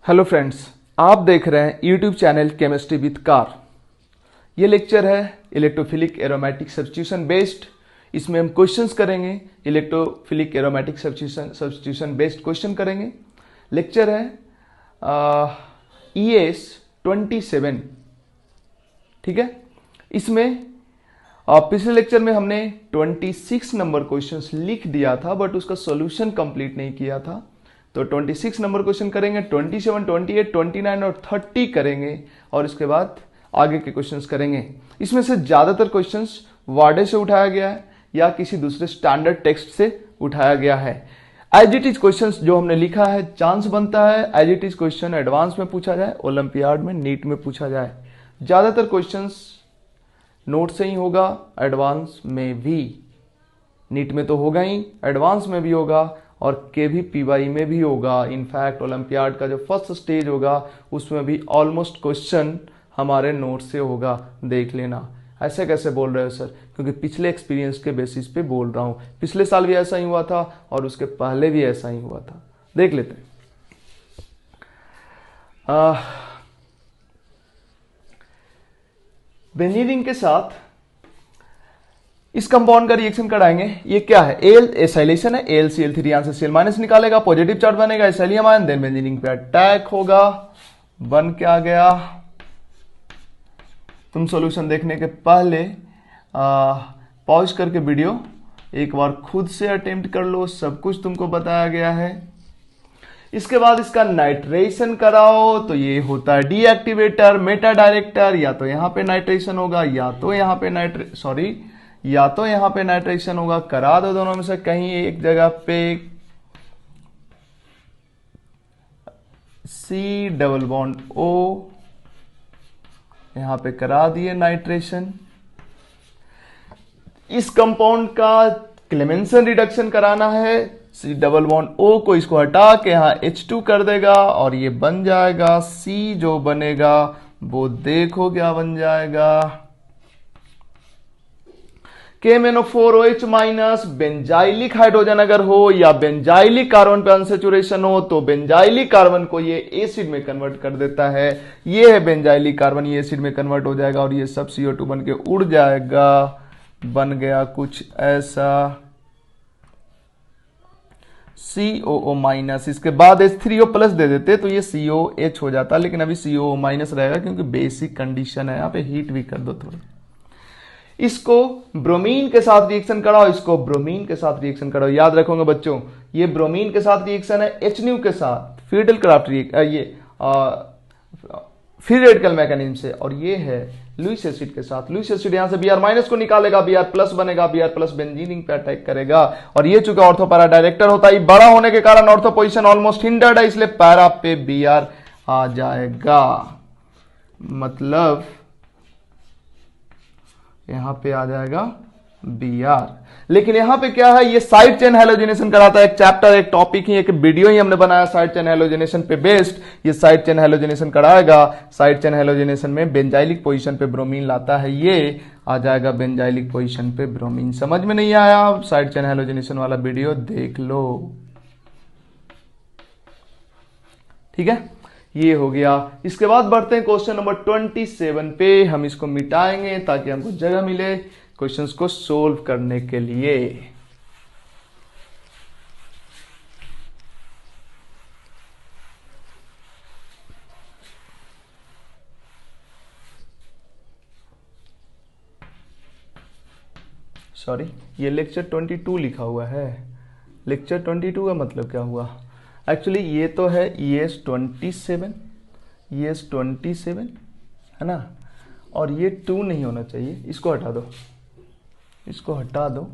Hello friends, आप देख रहे हैं YouTube channel chemistry with car. ये लेक्चर है इलेक्ट्रोफिलिक एरोमेटिक सब्स्टिट्यूशन बेस्ड। इसमें हम क्वेश्चंस करेंगे, electrophilic aromatic substitution based question करेंगे। लेक्चर है ES 27, ठीक है। इसमें पिछले लेक्चर में हमने 26 नंबर क्वेश्चंस लिख दिया था, बट उसका सॉल्यूशन कंप्लीट नहीं किया था। तो 26 नंबर क्वेश्चन करेंगे, 27, 28, 29 और 30 करेंगे, और इसके बाद आगे के क्वेश्चंस करेंगे। इसमें से ज्यादातर क्वेश्चंस वार्डे से उठाया गया है या किसी दूसरे स्टैंडर्ड टेक्स्ट से उठाया गया है। एज इट इज क्वेश्चंस जो हमने लिखा है, चांस बनता है as it is question advance में पूछा जाए, ओलंपियाड में, नीट में पूछा जाए। ज्यादातर क्वेश्चंस नोट से ही होगा, एडवांस में भी। नीट में तो होगा ही, एडवांस में भी होगा और KVPY में भी होगा। इनफैक्ट ओलंपियाड का जो फर्स्ट स्टेज होगा उसमें भी ऑलमोस्ट क्वेश्चन हमारे नोट से होगा, देख लेना। ऐसे कैसे बोल रहे हो सर? क्योंकि पिछले एक्सपीरियंस के बेसिस पे बोल रहा हूं। पिछले साल भी ऐसा ही हुआ था और उसके पहले भी ऐसा ही हुआ था। देख लेते हैं। बेंजीन के साथ इस कंपाउंड का रिएक्शन कराएंगे। ये क्या है? एसाइलेशन है। AlCl3 यहां से Cl- निकालेगा, पॉजिटिव चार्ज बनेगा, एसाइलियम आयन, देन बेंजीन पे अटैक होगा। बन के आ गया। तुम सॉल्यूशन देखने के पहले पॉज करके वीडियो एक बार खुद से अटेम्प्ट कर लो, सब कुछ तुमको बताया गया है। इसके बाद इसका नाइट्रेशन कराओ, तो ये होता है डीएक्टिवेटर, मेटा डायरेक्टर। या तो यहां पे नाइट्रेशन होगा या तो यहां पे नाइट्रेशन होगा। करा दो दोनों में से कहीं एक जगह पे। C डबल बॉन्ड O, यहां पे करा दिए नाइट्रेशन। इस कंपाउंड का क्लेमेंसन रिडक्शन कराना है। C डबल बॉन्ड O को इसको हटा के यहां H2 कर देगा और ये बन जाएगा C। जो बनेगा वो देखो क्या बन जाएगा, KMnO4OH माइनस। बेंजाइलिक हाइड्रोजन अगर हो या बेंजाइलिक कार्बन पे अनसेचुरेशन हो तो बेंजाइलिक कार्बन को ये एसिड में कन्वर्ट कर देता है। ये है बेंजाइलिक कार्बन, ये एसिड में कन्वर्ट हो जाएगा और ये सब CO2 बन के उड़ जाएगा। बन गया कुछ ऐसा COO माइनस। इसके बाद H3O प्लस दे देते तो ये COH हो जाता, लेकिन अभी COO माइनस रहेगा क्योंकि बेसिक कंडीशन है। यहाँ पे हीट भी कर दो थोड़ा। इसको ब्रोमीन के साथ रिएक्शन कराओ, इसको ब्रोमीन के साथ रिएक्शन कराओ। याद रखोगे बच्चों, ये ब्रोमीन के साथ रिएक्शन है HNU के साथ, Friedel craft free radical mechanism से। और ये है लुईस एसिड के साथ। लुईस एसिड यहां से Br माइनस को निकालेगा, Br प्लस बनेगा, Br प्लस बेंजीनिंग पे अटैक करेगा। और ये चूंकि ऑर्थो पैरा डायरेक्टर होता है, बड़ा होने के कारण ऑर्थो पोजीशन ऑलमोस्ट हिंडर्ड है, इसलिए पैरा पे Br आ जाएगा। मतलब यहां पे आ जाएगा Br। लेकिन यहां पे क्या है, ये साइड चेन हैलोजिनेशन कराता है। एक चैप्टर, एक टॉपिक ही, एक वीडियो ही हमने बनाया साइड चेन हैलोजिनेशन पे बेस्ड। ये साइड चेन हैलोजिनेशन कराएगा। साइड चेन हैलोजिनेशन में बेंजाइलिक पोजीशन पे ब्रोमीन लाता है, ये आ जाएगा बेंजाइलिक पोजीशन पे ब्रोमीन। समझ में नहीं आया? साइड चेन हैलोजिनेशन वाला वीडियो देख लो, ठीक है। ये हो गया। इसके बाद बढ़ते हैं क्वेश्चन नंबर 27 पे। हम इसको मिटाएंगे ताकि हमको जगह मिले क्वेश्चंस को सोल्व करने के लिए। सॉरी, ये लेक्चर 22 लिखा हुआ है। लेक्चर 22 का मतलब क्या हुआ? एक्चुअली ये तो है ES 27 है ना, और ये 2 नहीं होना चाहिए, इसको हटा दो, इसको हटा दो।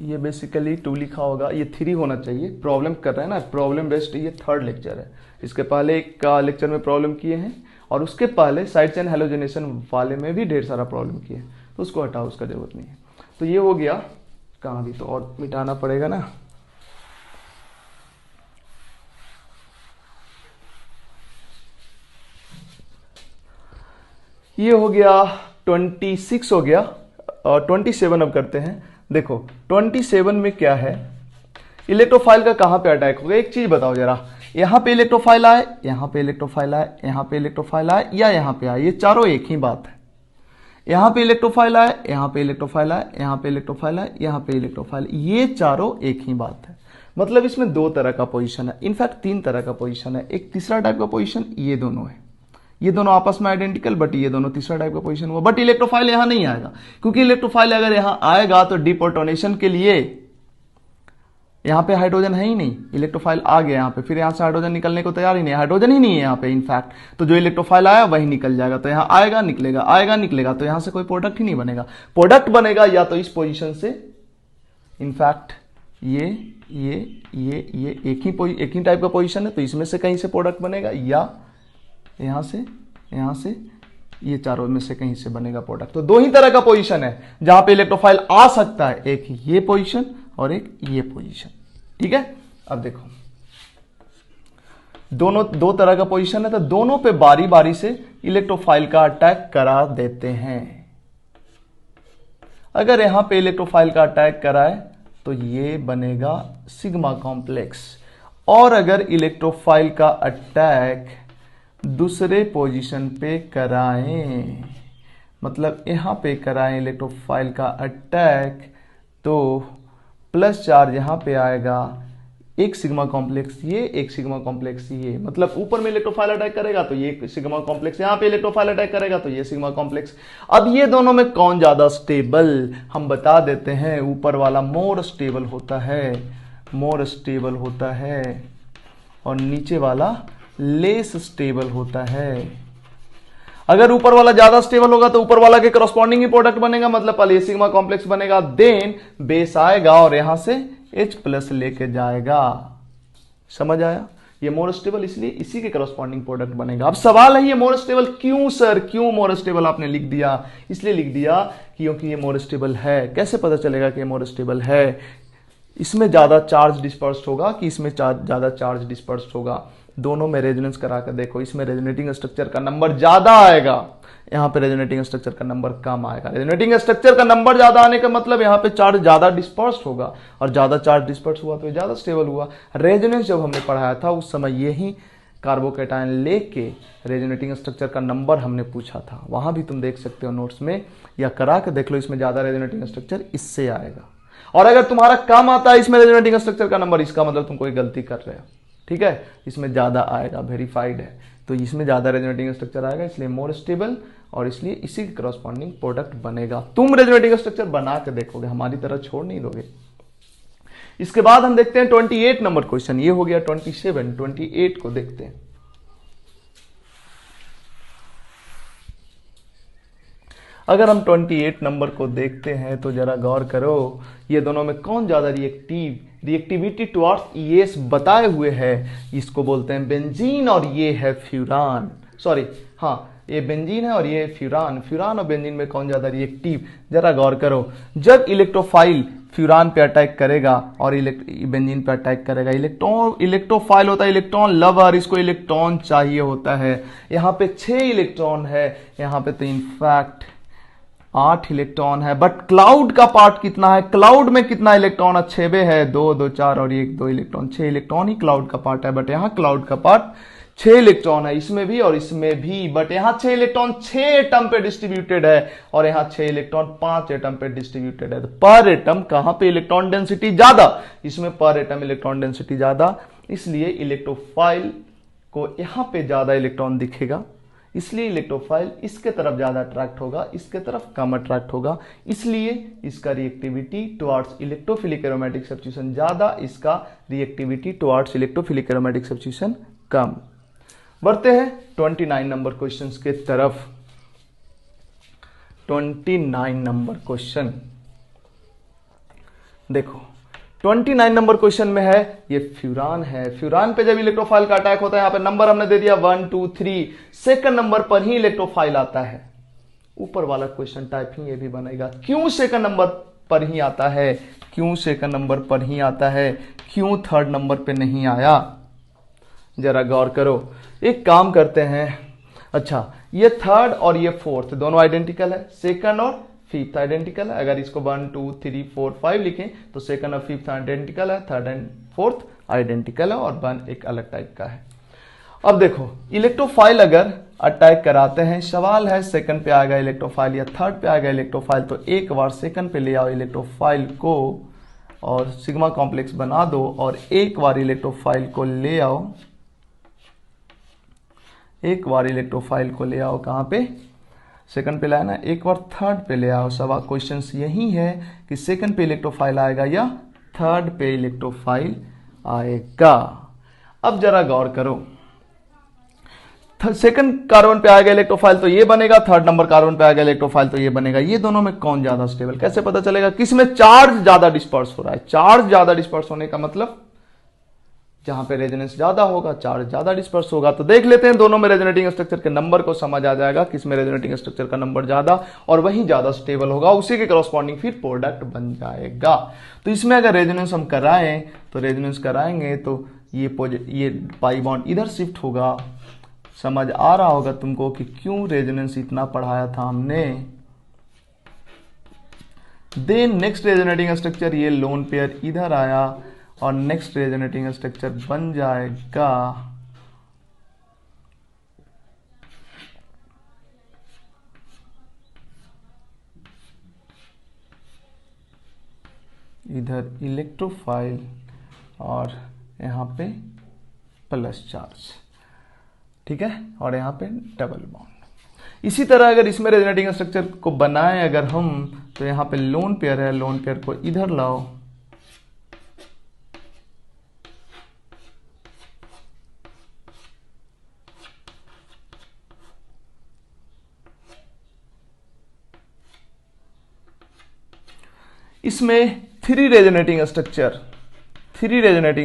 ये बेसिकली 2 लिखा होगा, ये 3 होना चाहिए। प्रॉब्लम कर रहे हैं ना, प्रॉब्लम बेस्ड। ये 3rd लेक्चर है। इसके पहले एक लेक्चर में प्रॉब्लम किए हैं और उसके पहले साइड चेन हैलोजिनेशन वाले में भी ढेर सारा प्रॉब्लम किए हैं, तो उसको हटाओ, उसका जरूरत नहीं है। तो ये हो गया। कहाँ भी तो और मिटाना पड़ेगा ना। ये हो गया 26 हो गया और 27 अब करते हैं। देखो 27 में क्या है, इलेक्ट्रोफाइल का कहां पे अटैक होगा? एक चीज बताओ जरा, यहां पे इलेक्ट्रोफाइल आए, यहां पे इलेक्ट्रोफाइल आए, यहां पे इलेक्ट्रोफाइल आए या यहां पे आए, ये चारों एक ही बात है। यहां पे इलेक्ट्रोफाइल आए, यहां पे इलेक्ट्रोफाइल आए, यहां पे इलेक्ट्रोफाइल आए, यहां पे इलेक्ट्रोफाइल, ये चारों एक ही बात है। मतलब इसमें दो तरह का पोजीशन है, इनफैक्ट तीन तरह का पोजीशन है। एक तीसरा टाइप का पोजीशन ये दोनों है, ये दोनों आपस में आइडेंटिकल, बट ये दोनों तीसरा टाइप का पोजीशन हुआ। बट इलेक्ट्रोफाइल यहां नहीं आएगा, क्योंकि इलेक्ट्रोफाइल अगर यहां आएगा तो डिप्रोटोनेशन के लिए यहां पे हाइड्रोजन है ही नहीं, इलेक्ट्रोफाइल आ गया यहां पे, फिर यहां से हाइड्रोजन निकलने को तैयार ही नहीं, हाइड्रोजन ही नहीं है यहां पे इनफैक्ट, तो जो इलेक्ट्रोफाइल आया वही निकल जाएगा। तो यहां आएगा निकलेगा, आएगा निकलेगा, तो यहां से कोई प्रोडक्ट ही नहीं बनेगा। प्रोडक्ट बनेगा या तो इस पोजीशन से, इनफैक्ट ये एक ही टाइप का पोजीशन है, तो इसमें से कहीं से प्रोडक्ट बनेगा, या यहां से ये चारों में से कहीं से बनेगा प्रोडक्ट। तो दो ही तरह का पोजीशन है जहां पे इलेक्ट्रोफाइल आ सकता है, एक ये पोजीशन और एक ये पोजीशन। ठीक है, अब देखो दोनों दो तरह का पोजीशन है, तो दोनों पे बारी बारी से इलेक्ट्रोफाइल का अटैक करा देते हैं। अगर यहां पे इलेक्ट्रोफाइल का अटैक कराए तो ये बनेगा सिग्मा कॉम्प्लेक्स, और अगर इलेक्ट्रोफाइल का अटैक दूसरे पोजीशन पे कराएं, मतलब यहां पे कराएं इलेक्ट्रोफाइल का अटैक, तो प्लस चार्ज यहां पे आएगा, एक सिग्मा कॉम्प्लेक्स ये, एक सिग्मा कॉम्प्लेक्स ये, मतलब ऊपर में इलेक्ट्रोफाइल अटैक करेगा तो ये सिग्मा कॉम्प्लेक्स, यहां पे इलेक्ट्रोफाइल अटैक करेगा तो ये सिग्मा कॉम्प्लेक्स। अब ये दोनों में कौन ज्यादा स्टेबल, हम बता देते हैं, ऊपर वाला मोर स्टेबल होता है, मोर स्टेबल होता है, और नीचे वाला लेस स्टेबल होता है। अगर ऊपर वाला ज्यादा स्टेबल होगा तो ऊपर वाला के करस्पॉन्डिंग ही प्रोडक्ट बनेगा, मतलब पहले सिग्मा कॉम्प्लेक्स बनेगा, देन बेस आएगा और यहां से H प्लस लेके जाएगा। समझ आया? ये मोर स्टेबल, इसलिए इसी के करस्पॉन्डिंग प्रोडक्ट बनेगा। अब सवाल है ये मोर स्टेबल क्यों सर, क्यों मोर स्टेबल आपने लिख दिया? इसलिए लिख दिया क्योंकि ये मोर स्टेबल है। कैसे पता चलेगा कि ये मोर स्टेबल है? इसमें ज्यादा चार्ज डिस्पर्स्ड होगा कि इसमें ज्यादा चार्ज डिस्पर्स्ड होगा? दोनों में रेजोनेंस करा कर देखो, इसमें रेजोनेटिंग स्ट्रक्चर का नंबर ज्यादा आएगा, यहां पे रेजोनेटिंग स्ट्रक्चर का नंबर कम आएगा। रेजोनेटिंग स्ट्रक्चर का नंबर ज्यादा आने का मतलब यहां पे चार्ज ज्यादा डिस्पर्स्ड होगा, और ज्यादा चार्ज डिस्पर्स्ड हुआ तो ज्यादा स्टेबल हुआ। रेजोनेंस जब हमने पढ़ाया था उस समय यही कार्बोकैटायन लेके रेजोनेटिंग स्ट्रक्चर का नंबर हमने पूछा था, वहां भी तुम देख सकते हो नोट्स में, या करा के देख लो, इसमें ज्यादा रेजोनेटिंग स्ट्रक्चर इससे आएगा। और अगर तुम्हारा कम आता है इसमें रेजोनेटिंग स्ट्रक्चर का नंबर, इसका मतलब तुम कोई गलती कर रहे हो। ठीक है, इसमें ज्यादा आएगा, वेरीफाइड है, तो इसमें ज्यादा रेजोनेटिंग स्ट्रक्चर आएगा, इसलिए मोर स्टेबल, और इसलिए इसी के करस्पॉन्डिंग प्रोडक्ट बनेगा। तुम रेजोनेटिंग स्ट्रक्चर बना के देखोगे, हमारी तरह छोड़ नहीं दोगे। इसके बाद हम देखते हैं 28 नंबर क्वेश्चन, ये हो गया 27, 28 को देखते हैं। अगर हम 28 नंबर को देखते हैं तो जरा गौर करो, ये दोनों में कौन ज्यादा रिएक्टिविटी टुवर्ड्स ES बताए हुए है, इसको बोलते हैं बेंजीन और ये है फ्यूरान। सॉरी, हाँ, ये बेंजीन है और ये फ्यूरान। फ्यूरान और बेंजीन में कौन ज्यादा रिएक्टिव? जरा गौर करो, जब इलेक्ट्रोफाइल फ्यूरान पे अटैक करेगा और बेंजीन पे अटैक करेगा, इलेक्ट्रोफाइल होता है इलेक्ट्रॉन लवर, इसको इलेक्ट्रॉन चाहिए होता है। यहाँ पे 6 इलेक्ट्रॉन है, यहाँ पे तो इनफैक्ट 8 इलेक्ट्रॉन है, बट क्लाउड का पार्ट कितना है? क्लाउड में कितना इलेक्ट्रॉन है? 6 है, 2 2 4 और 1 2 इलेक्ट्रॉन, 6 इलेक्ट्रॉन ही क्लाउड का पार्ट है। बट यहाँ क्लाउड का पार्ट 6 इलेक्ट्रॉन है, इसमें भी और इसमें भी, बट यहाँ 6 इलेक्ट्रॉन 6 एटम पे डिस्ट्रीब्यूटेड है, और यहाँ 6 इलेक्ट्रॉन 5 एटम पे डिस्ट्रीब्यूटेड है। तो पर एटम कहां पे इलेक्ट्रॉन डेंसिटी ज्यादा? इसमें पर एटम इलेक्ट्रॉन डेंसिटी ज्यादा, इसलिए इलेक्ट्रोफाइल को यहां पे ज्यादा इलेक्ट्रॉन दिखेगा, इसलिए इलेक्ट्रोफाइल इसके तरफ ज्यादा अट्रैक्ट होगा, इसके तरफ कम अट्रैक्ट होगा, इसलिए इसका reactivity towards electrophilic aromatic substitution ज्यादा, इसका reactivity towards electrophilic aromatic substitution कम। बढ़ते हैं 29 नंबर क्वेश्चंस के तरफ। 29 नंबर क्वेश्चन देखो, 29 नंबर क्वेश्चन में है, ये फ्यूरान है। फ्यूरान पे जब इलेक्ट्रोफाइल का अटैक होता है, यहां पे नंबर हमने दे दिया 1 2 3, सेकंड नंबर पर ही इलेक्ट्रोफाइल आता है। ऊपर वाला क्वेश्चन टाइप ही ये भी बनेगा, क्यों सेकंड नंबर पर ही आता है? क्यों सेकंड नंबर पर ही आता है? क्यों थर्ड नंबर पे नहीं आया? जरा गौर करो, एक काम करते हैं। अच्छा, ये थर्ड और ये फोर्थ दोनों आइडेंटिकल है, सेकंड और फिफ्थ आइडेंटिकल है। अगर इसको 1 2 3 4 5 लिखें तो सेकंड और फिफ्थ आइडेंटिकल है, थर्ड एंड फोर्थ आइडेंटिकल है और वन एक अलग टाइप का है। अब देखो इलेक्ट्रोफाइल अगर अटैक कराते हैं, सवाल है सेकंड पे आएगा इलेक्ट्रोफाइल या थर्ड पे आएगा इलेक्ट्रोफाइल, तो एक बार सेकंड पे ले आओ इलेक्ट्रोफाइल को और सिग्मा कॉम्प्लेक्स बना दो, और एक बार इलेक्ट्रोफाइल को ले आओ, एक बार इलेक्ट्रोफाइल को ले आओ कहाँ पे, सेकंड पे लाया ना, एक बार थर्ड पे ले आओ। सवाल क्वेश्चन यही है कि सेकंड पे इलेक्ट्रोफाइल आएगा या थर्ड पे इलेक्ट्रोफाइल आएगा। अब जरा गौर करो, सेकंड कार्बन पे आएगा इलेक्ट्रोफाइल तो ये बनेगा, थर्ड नंबर कार्बन पे आएगा इलेक्ट्रोफाइल तो ये बनेगा। ये दोनों में कौन ज्यादा स्टेबल, कैसे पता चलेगा? किसमें चार्ज ज्यादा डिस्पर्स हो रहा है। चार्ज ज्यादा डिस्पर्स होने का मतलब जहां पे रेजोनेंस ज्यादा होगा चार्ज ज्यादा डिस्पर्स होगा। तो देख लेते हैं दोनों में रेजोनेटिंग स्ट्रक्चर के नंबर को, समझ आ जाएगा किसमें रेजोनेटिंग स्ट्रक्चर का नंबर ज्यादा और वही ज्यादा स्टेबल होगा, उसी के करस्पॉन्डिंग फिर प्रोडक्ट बन जाएगा। तो इसमें अगर रेजोनेंस हम कराएं तो रेजोनेंस कराएंगे तो ये पाई बॉन्ड इधर शिफ्ट होगा। समझ आ रहा होगा तुमको कि क्यों रेजोनेंस इतना पढ़ाया था हमने। देन नेक्स्ट रेजोनेटिंग स्ट्रक्चर ये लोन पेयर इधर आया और नेक्स्ट रेजोनेटिंग स्ट्रक्चर बन जाएगा इधर इलेक्ट्रोफाइल और यहाँ पे प्लस चार्ज, ठीक है, और यहाँ पे डबल बॉन्ड। इसी तरह अगर इसमें रेजोनेटिंग स्ट्रक्चर को बनाएं अगर हम, तो यहाँ पे लोन पेयर है, लोन पेयर को इधर लाओ, इसमें थ्री रेजोनेटिंग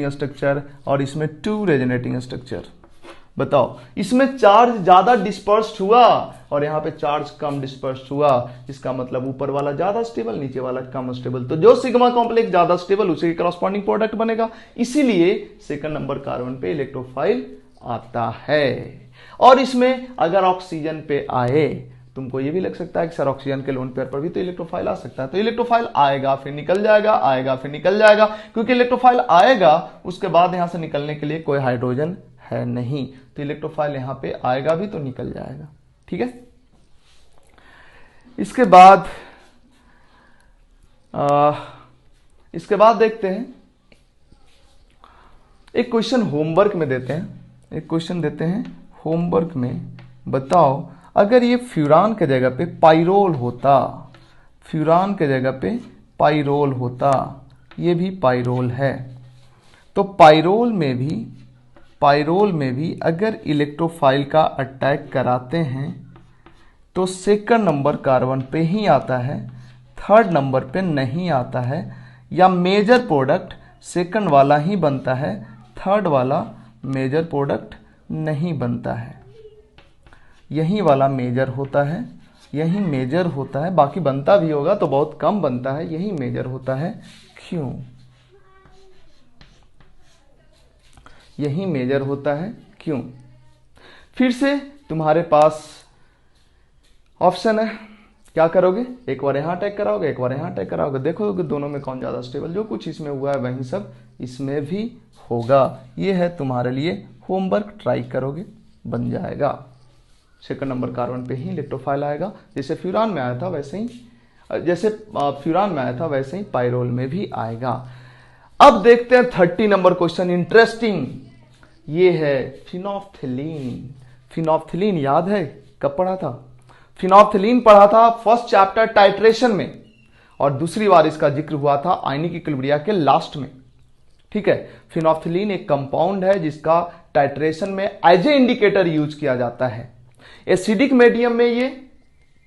स्ट्रक्चर और इसमें टू रेजोनेटिंग स्ट्रक्चर। बताओ इसमें चार्ज ज्यादा डिस्पर्स्ड हुआ और यहाँ पे चार्ज कम डिस्पर्स्ड हुआ, इसका मतलब ऊपर वाला ज्यादा स्टेबल नीचे वाला कम स्टेबल। तो जो सिग्मा कॉम्प्लेक्स ज्यादा स्टेबल उसी के करस्पॉन्डिंग प्रोडक्ट बनेगा, इसीलिए सेकंड नंबर कार्बन पे इलेक्ट्रोफाइल आता है। और इसमें अगर ऑक्सीजन पे आए, तुमको ये भी लग सकता है कि सर ऑक्सीजन के लोन पेयर पर भी तो इलेक्ट्रोफाइल आ सकता है, तो इलेक्ट्रोफाइल आएगा फिर निकल जाएगा, आएगा फिर निकल जाएगा, क्योंकि इलेक्ट्रोफाइल आएगा उसके बाद यहां से निकलने के लिए कोई हाइड्रोजन है नहीं, तो इलेक्ट्रोफाइल यहां पे आएगा भी तो निकल जाएगा। ठीक है, इसके बाद देखते हैं एक क्वेश्चन होमवर्क में देते हैं, एक क्वेश्चन देते हैं होमवर्क में। बताओ अगर ये फ्यूरान के जगह पे पाइरोल होता, फ्यूरान के जगह पे पाइरोल होता, ये भी पाइरोल है, तो पाइरोल में भी अगर इलेक्ट्रोफाइल का अटैक कराते हैं तो सेकंड नंबर कार्बन पे ही आता है, थर्ड नंबर पे नहीं आता है, या मेजर प्रोडक्ट सेकंड वाला ही बनता है, थर्ड वाला मेजर प्रोडक्ट नहीं बनता है। यही वाला मेजर होता है, यही मेजर होता है, बाकी बनता भी होगा तो बहुत कम बनता है, यही मेजर होता है। क्यों यही मेजर होता है? क्यों? फिर से तुम्हारे पास ऑप्शन है, क्या करोगे? एक बार यहां अटैक कराओगे, एक बार यहां अटैक कराओगे, देखोगे दोनों में कौन ज्यादा स्टेबल। जो कुछ इसमें हुआ है वही सब इसमें भी होगा। ये है तुम्हारे लिए होमवर्क, ट्राई करोगे बन जाएगा। सेकंड नंबर कार्बन पे ही इलेक्ट्रोफाइल आएगा, जैसे फ्यूरान में आया था वैसे ही पाइरोल में भी आएगा। अब देखते हैं 30 नंबर क्वेश्चन, इंटरेस्टिंग। ये है फिनोल्फथलीन। फिनोल्फथलीन याद है कब पढ़ा था? फिनोल्फथलीन पढ़ा था फर्स्ट चैप्टर टाइट्रेशन में, और दूसरी बार इसका जिक्र हुआ था आयनिक इक्विलिब्रिया के लास्ट में। ठीक है, फिनोल्फथलीन एक कंपाउंड है जिसका टाइट्रेशन में एज ए इंडिकेटर यूज किया जाता है। एसिडिक मीडियम में ये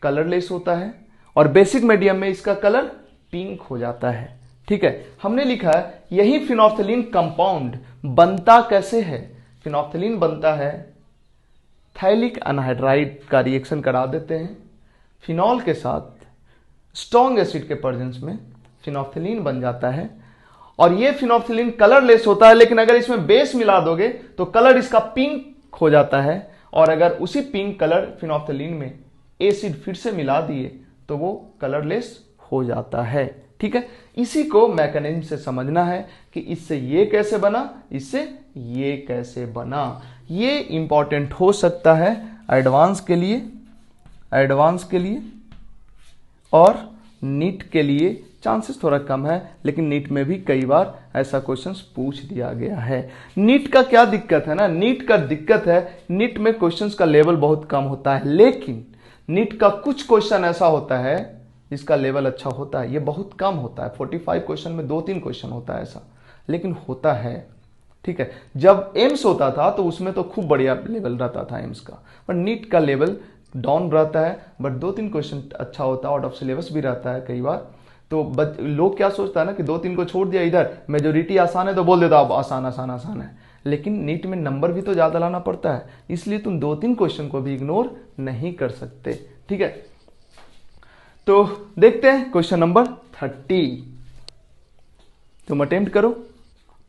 कलरलेस होता है और बेसिक मीडियम में इसका कलर पिंक हो जाता है। ठीक है, हमने लिखा है यही फिनोल्फथलीन कंपाउंड बनता कैसे है? फिनोल्फथलीन बनता है थैलिक अनहाइड्राइड का रिएक्शन करा देते हैं फिनॉल के साथ, स्ट्रॉन्ग एसिड के प्रेजेंस में फिनोल्फथलीन बन जाता है। और ये फिनोल्फथलीन कलरलेस होता है, लेकिन अगर इसमें बेस मिला दोगे तो कलर इसका पिंक हो जाता है, और अगर उसी पिंक कलर फिनोल्फथलीन में एसिड फिर से मिला दिए तो वो कलरलेस हो जाता है। ठीक है, इसी को मैकेनिज्म से समझना है कि इससे ये कैसे बना, इससे ये कैसे बना। ये इंपॉर्टेंट हो सकता है एडवांस के लिए, और नीट के लिए चांसेस थोड़ा कम है, लेकिन नीट में भी कई बार ऐसा क्वेश्चंस पूछ दिया गया है। नीट का क्या दिक्कत है ना, नीट का दिक्कत है नीट में क्वेश्चंस का लेवल बहुत कम होता है, लेकिन नीट का कुछ क्वेश्चन ऐसा होता है जिसका लेवल अच्छा होता है। ये बहुत कम होता है, 45 क्वेश्चन में 2-3 क्वेश्चन होता है ऐसा, लेकिन होता है। ठीक है, जब एम्स होता था तो उसमें तो खूब बढ़िया लेवल रहता था एम्स का, पर नीट का लेवल डाउन रहता है, बट 2-3 क्वेश्चन अच्छा होता है, आउट ऑफ सिलेबस भी रहता है कई बार। तो लोग क्या सोचता है ना कि 2-3 को छोड़ दिया, इधर मेजोरिटी आसान है तो बोल देता अब आसान आसान आसान है, लेकिन नीट में नंबर भी तो ज्यादा लाना पड़ता है, इसलिए तुम 2-3 क्वेश्चन को भी इग्नोर नहीं कर सकते। ठीक है, तो देखते हैं क्वेश्चन नंबर 30। तुम अटेम्प्ट करो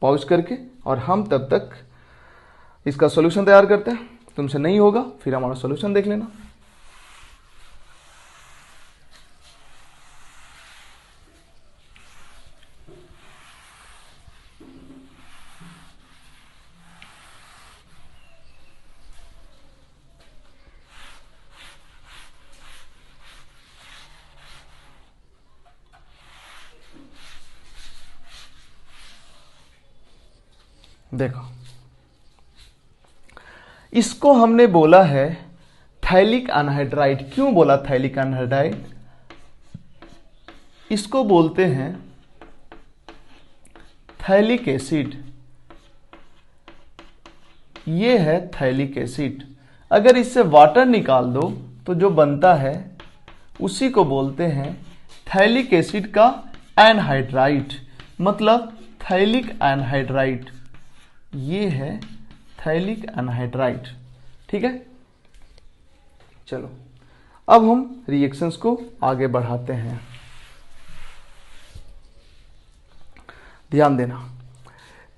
पॉज करके, और हम तब तक इसका सॉल्यूशन तैयार करते हैं। तुमसे नहीं होगा फिर हमारा सॉल्यूशन देख लेना। देखो, इसको हमने बोला है थैलिक अनहाइड्राइड। क्यों बोला थैलिक अनहाइड्राइड? इसको बोलते हैं थैलिक एसिड। ये है थैलिक एसिड। अगर इससे वाटर निकाल दो तो जो बनता है उसी को बोलते हैं थैलिक एसिड का एनहाइड्राइड, मतलब थैलिक एनहाइड्राइड। ये है थैलिक एनहाइड्राइड। ठीक है, चलो अब हम रिएक्शंस को आगे बढ़ाते हैं। ध्यान देना,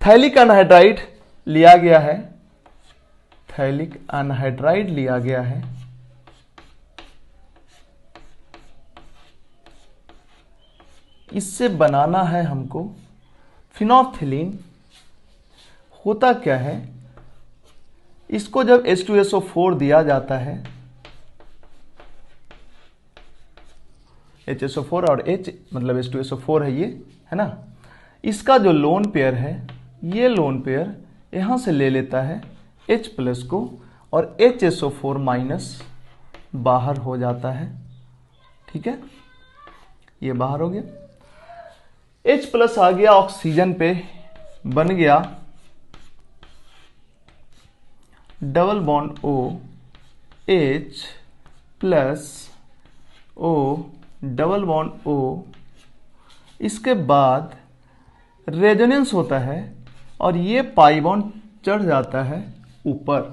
थैलिक एनहाइड्राइड लिया गया है, थैलिक एनहाइड्राइड लिया गया है। इससे बनाना है हमको फिनोल्फथलीन। होता क्या है, इसको जब H2SO4 दिया जाता है, HSO4 और H मतलब H2SO4 है ये, है ना। इसका जो लोन पेयर है, ये लोन पेयर यहां से ले लेता है H प्लस को, और HSO4 माइनस बाहर हो जाता है। ठीक है, ये बाहर हो गया, H प्लस आ गया ऑक्सीजन पे, बन गया double bond O, H plus O double bond O। इसके बाद रेजोनेंस होता है और ये पाई बॉन्ड चढ़ जाता है ऊपर।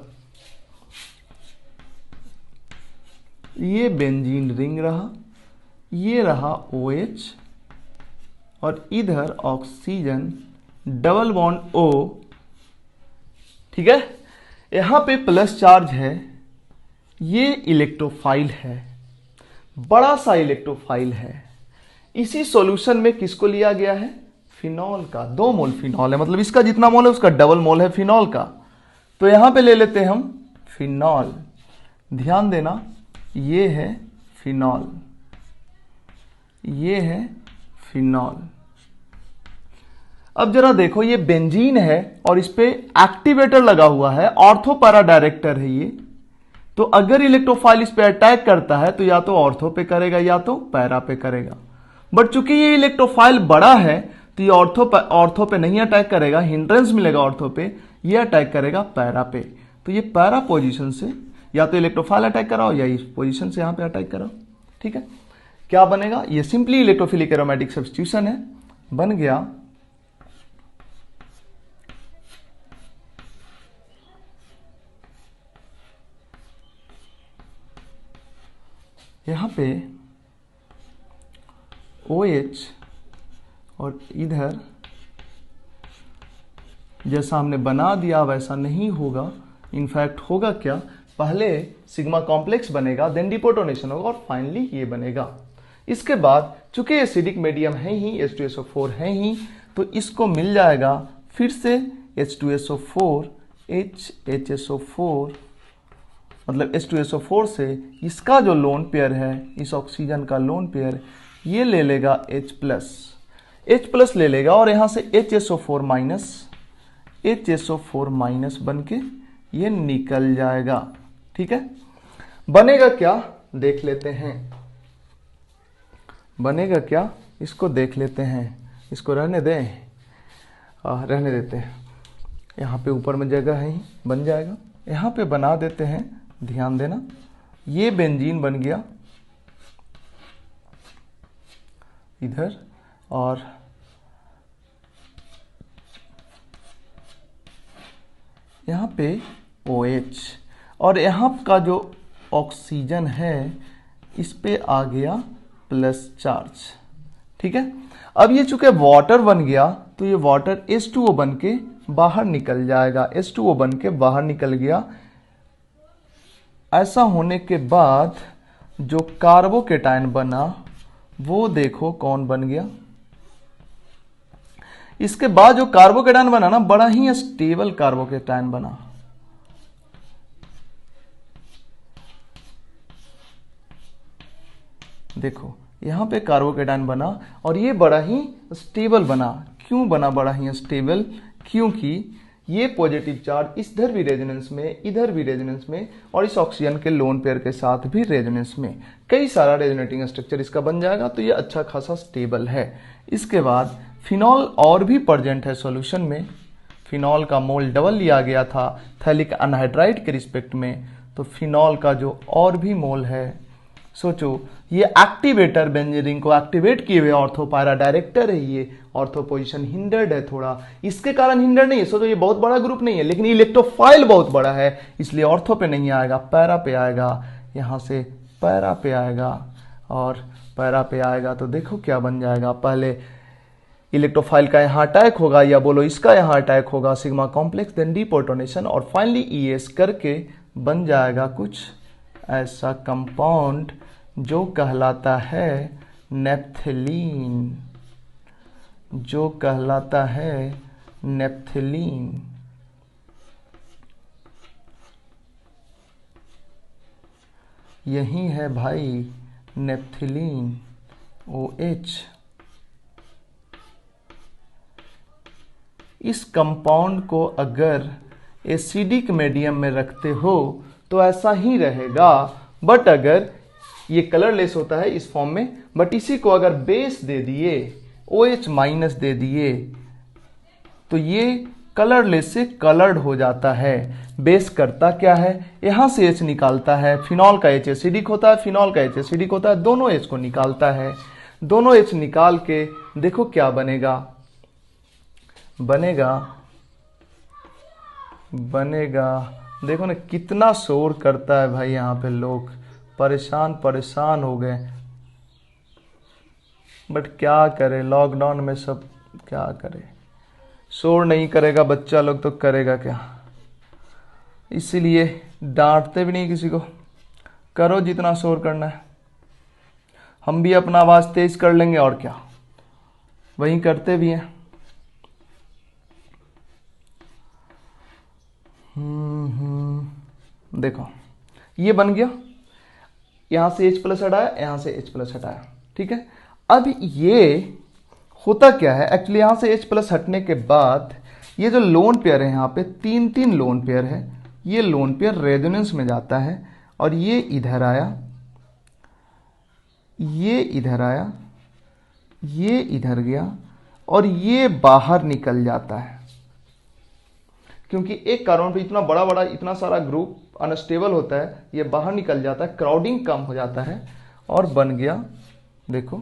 ये बेंजीन रिंग रहा, ये रहा OH, और इधर ऑक्सीजन डबल बॉन्ड O। ठीक है, यहां पे प्लस चार्ज है, ये इलेक्ट्रोफाइल है, बड़ा सा इलेक्ट्रोफाइल है। इसी सॉल्यूशन में किसको लिया गया है? फिनॉल का। 2 मोल फिनॉल है, मतलब इसका जितना मोल है उसका डबल मोल है फिनॉल का। तो यहां पे ले लेते हैं हम फिनॉल। ध्यान देना, ये है फिनॉल, ये है फिनॉल। अब जरा देखो, ये बेंजीन है और इस पे एक्टिवेटर लगा हुआ है, ऑर्थो पैरा डायरेक्टर है ये। तो अगर इलेक्ट्रोफाइल इस पे अटैक करता है तो या तो ऑर्थो पे करेगा या तो पैरा पे करेगा। बट चूंकि ये इलेक्ट्रोफाइल बड़ा है तो ये ऑर्थो पे नहीं अटैक करेगा, हिंड्रेंस मिलेगा ऑर्थो पे, ये अटैक करेगा पैरा पे। तो ये पैरा पोजीशन से या तो इलेक्ट्रोफाइल अटैक कराओ या इस पोजीशन से यहां पे अटैक कराओ। ठीक है, क्या बनेगा? ये सिंपली इलेक्ट्रोफिलिक एरोमेटिक सब्स्टिट्यूशन है, बन गया यहां पे OH और इधर जैसा हमने बना दिया वैसा नहीं होगा। इनफैक्ट होगा क्या, पहले सिग्मा कॉम्प्लेक्स बनेगा, देन डिप्रोटोनेशन होगा और फाइनली ये बनेगा। इसके बाद चूंकि एसिडिक मीडियम है ही, H2SO4 है ही, तो इसको मिल जाएगा फिर से H2SO4, HHSO4, मतलब H2SO4 से इसका जो लोन पेयर है, इस ऑक्सीजन का लोन पेयर, ये ले लेगा H+ ले लेगा और यहां से HSO4 माइनस बन के ये निकल जाएगा। ठीक है, बनेगा क्या देख लेते हैं, बनेगा क्या इसको देख लेते हैं। इसको रहने दें, रहने देते हैं, यहाँ पे ऊपर में जगह है ही, बन जाएगा। यहाँ पे बना देते हैं, ध्यान देना, ये बेंजीन बन गया इधर, और यहाँ पे OH, और यहाँ का जो ऑक्सीजन है इस पे आ गया प्लस चार्ज। ठीक है, अब ये चूंकि वाटर बन गया तो ये वाटर H2O बन के बाहर निकल जाएगा, H2O बन के बाहर निकल गया। ऐसा होने के बाद जो कार्बोकेटायन बना वो देखो कौन बन गया। इसके बाद जो कार्बोकेटायन बना ना, बड़ा ही स्टेबल कार्बोकेटायन बना। देखो यहां पे कार्बोकेटायन बना और ये बड़ा ही स्टेबल बना। क्यों बना बड़ा ही स्टेबल? क्योंकि ये पॉजिटिव चार्ज इधर भी रेजोनेंस में, इधर भी रेजोनेंस में, और इस ऑक्सीजन के लोन पेयर के साथ भी रेजोनेंस में, कई सारा रेजोनेटिंग स्ट्रक्चर इसका बन जाएगा। तो ये अच्छा खासा स्टेबल है। इसके बाद फिनॉल और भी प्रेजेंट है सॉल्यूशन में। फिनॉल का मोल डबल लिया गया था थैलिक अनहाइड्राइड के रिस्पेक्ट में, तो फिनॉल का जो और भी मोल है, सोचो ये एक्टिवेटर, बेंजीन को एक्टिवेट किए हुए ऑर्थो पैरा डायरेक्टर है। ये ऑर्थो पोजीशन हिंडर्ड है थोड़ा, इसके कारण हिंडर्ड नहीं है। सोचो ये बहुत बड़ा ग्रुप नहीं है, लेकिन इलेक्ट्रोफाइल बहुत बड़ा है, इसलिए ऑर्थो पे नहीं आएगा, पैरा पे आएगा। यहां से पैरा पे आएगा और पैरा पे आएगा तो देखो क्या बन जाएगा। पहले इलेक्ट्रोफाइल का यहाँ अटैक होगा, या बोलो इसका यहाँ अटैक होगा, सिग्मा कॉम्प्लेक्स, देन डीप्रोटोनेशन, और फाइनली ES करके बन जाएगा कुछ ऐसा कंपाउंड जो कहलाता है नेप्थलीन, जो कहलाता है नेप्थलीन। यही है भाई नेप्थलीन, OH। इस कंपाउंड को अगर एसिडिक मीडियम में रखते हो तो ऐसा ही रहेगा, बट अगर ये कलरलेस होता है इस फॉर्म में, बट इसी को अगर बेस दे दिए, OH माइनस दे दिए, तो ये कलरलेस से कलर्ड हो जाता है। बेस करता क्या है, यहां से H निकालता है, फिनॉल का H एसिडिक होता है, फिनॉल का H एसिडिक होता है, दोनों H को निकालता है। दोनों H निकाल के देखो क्या बनेगा, बनेगा देखो ना कितना शोर करता है भाई, यहाँ पे लोग परेशान हो गए। बट क्या करे, लॉकडाउन में सब क्या करे, शोर नहीं करेगा बच्चा लोग तो करेगा क्या। इसीलिए डांटते भी नहीं किसी को, करो जितना शोर करना है। हम भी अपना आवाज तेज कर लेंगे और क्या, वही करते भी हैं। देखो ये बन गया, यहां से H+ हटाया, यहां से H+ हटाया। ठीक है, अब ये होता क्या है एक्चुअली, यहां से H+ हटने के बाद ये जो लोन पेयर है, यहाँ पे 3 लोन पेयर है, ये लोन पेयर रेजोनेंस में जाता है, और ये इधर आया, ये इधर आया, ये इधर गया, और ये बाहर निकल जाता है। क्योंकि एक कार्बन पे इतना बड़ा इतना सारा ग्रुप अनस्टेबल होता है, ये बाहर निकल जाता है, क्राउडिंग कम हो जाता है, और बन गया देखो